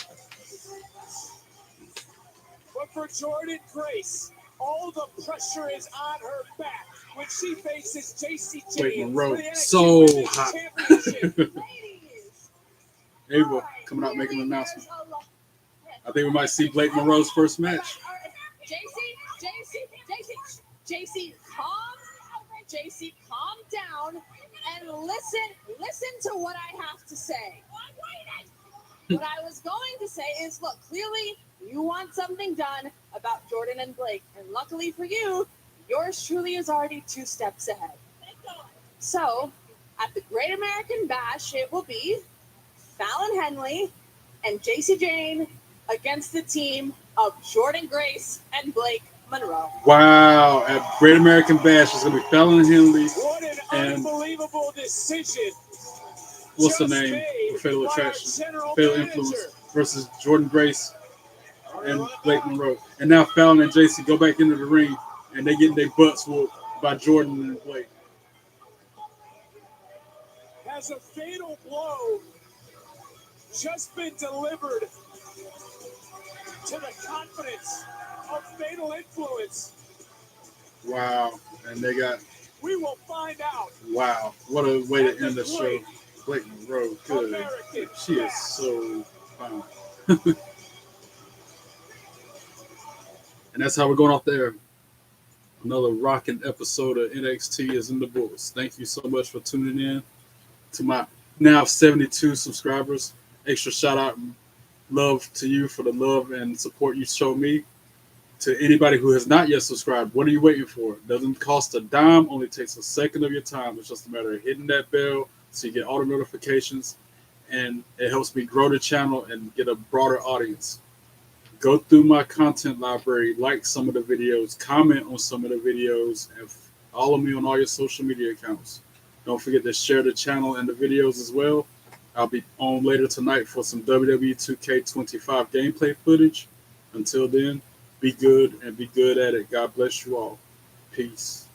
[SPEAKER 2] But for Jordan Grace, all the pressure is on her back when she faces JC James.
[SPEAKER 1] Blake Monroe, so hot. Ava coming out making an announcement. I think we might see Blake Monroe's first match.
[SPEAKER 5] JC, calm down and listen to what I have to say. What I was going to say is, look, clearly you want something done about Jordan and Blake, and luckily for you, yours truly is already 2 steps ahead. So, at the Great American Bash, it will be Fallon Henley and JC Jane against the team of Jordan Grace and Blake Monroe.
[SPEAKER 1] Wow, at Great American Bash, it's going to be Fallon Henley and
[SPEAKER 2] unbelievable decision.
[SPEAKER 1] What's the name? Fatal Attraction, Fatal Influence versus Jordan Grace and Blake Monroe. And now Fallon and JC go back into the ring and they get their butts whooped by Jordan and Blake.
[SPEAKER 2] Has a fatal blow just been delivered to the confidence of Fatal Influence?
[SPEAKER 1] Wow. And they got...
[SPEAKER 2] We will find out.
[SPEAKER 1] Wow. What a way to end the show. Blake Monroe, good. She is so fine. And that's how we're going off there. Another rocking episode of NXT is in the books. Thank you so much for tuning in to my now 72 subscribers. Extra shout out and love to you for the love and support you show me. To anybody who has not yet subscribed, what are you waiting for? It doesn't cost a dime, only takes a second of your time. It's just a matter of hitting that bell so you get all the notifications, and it helps me grow the channel and get a broader audience. Go through my content library, like some of the videos, comment on some of the videos, and follow me on all your social media accounts. Don't forget to share the channel and the videos as well. I'll be on later tonight for some WWE 2K25 gameplay footage. Until then, be good and be good at it. God bless you all. Peace.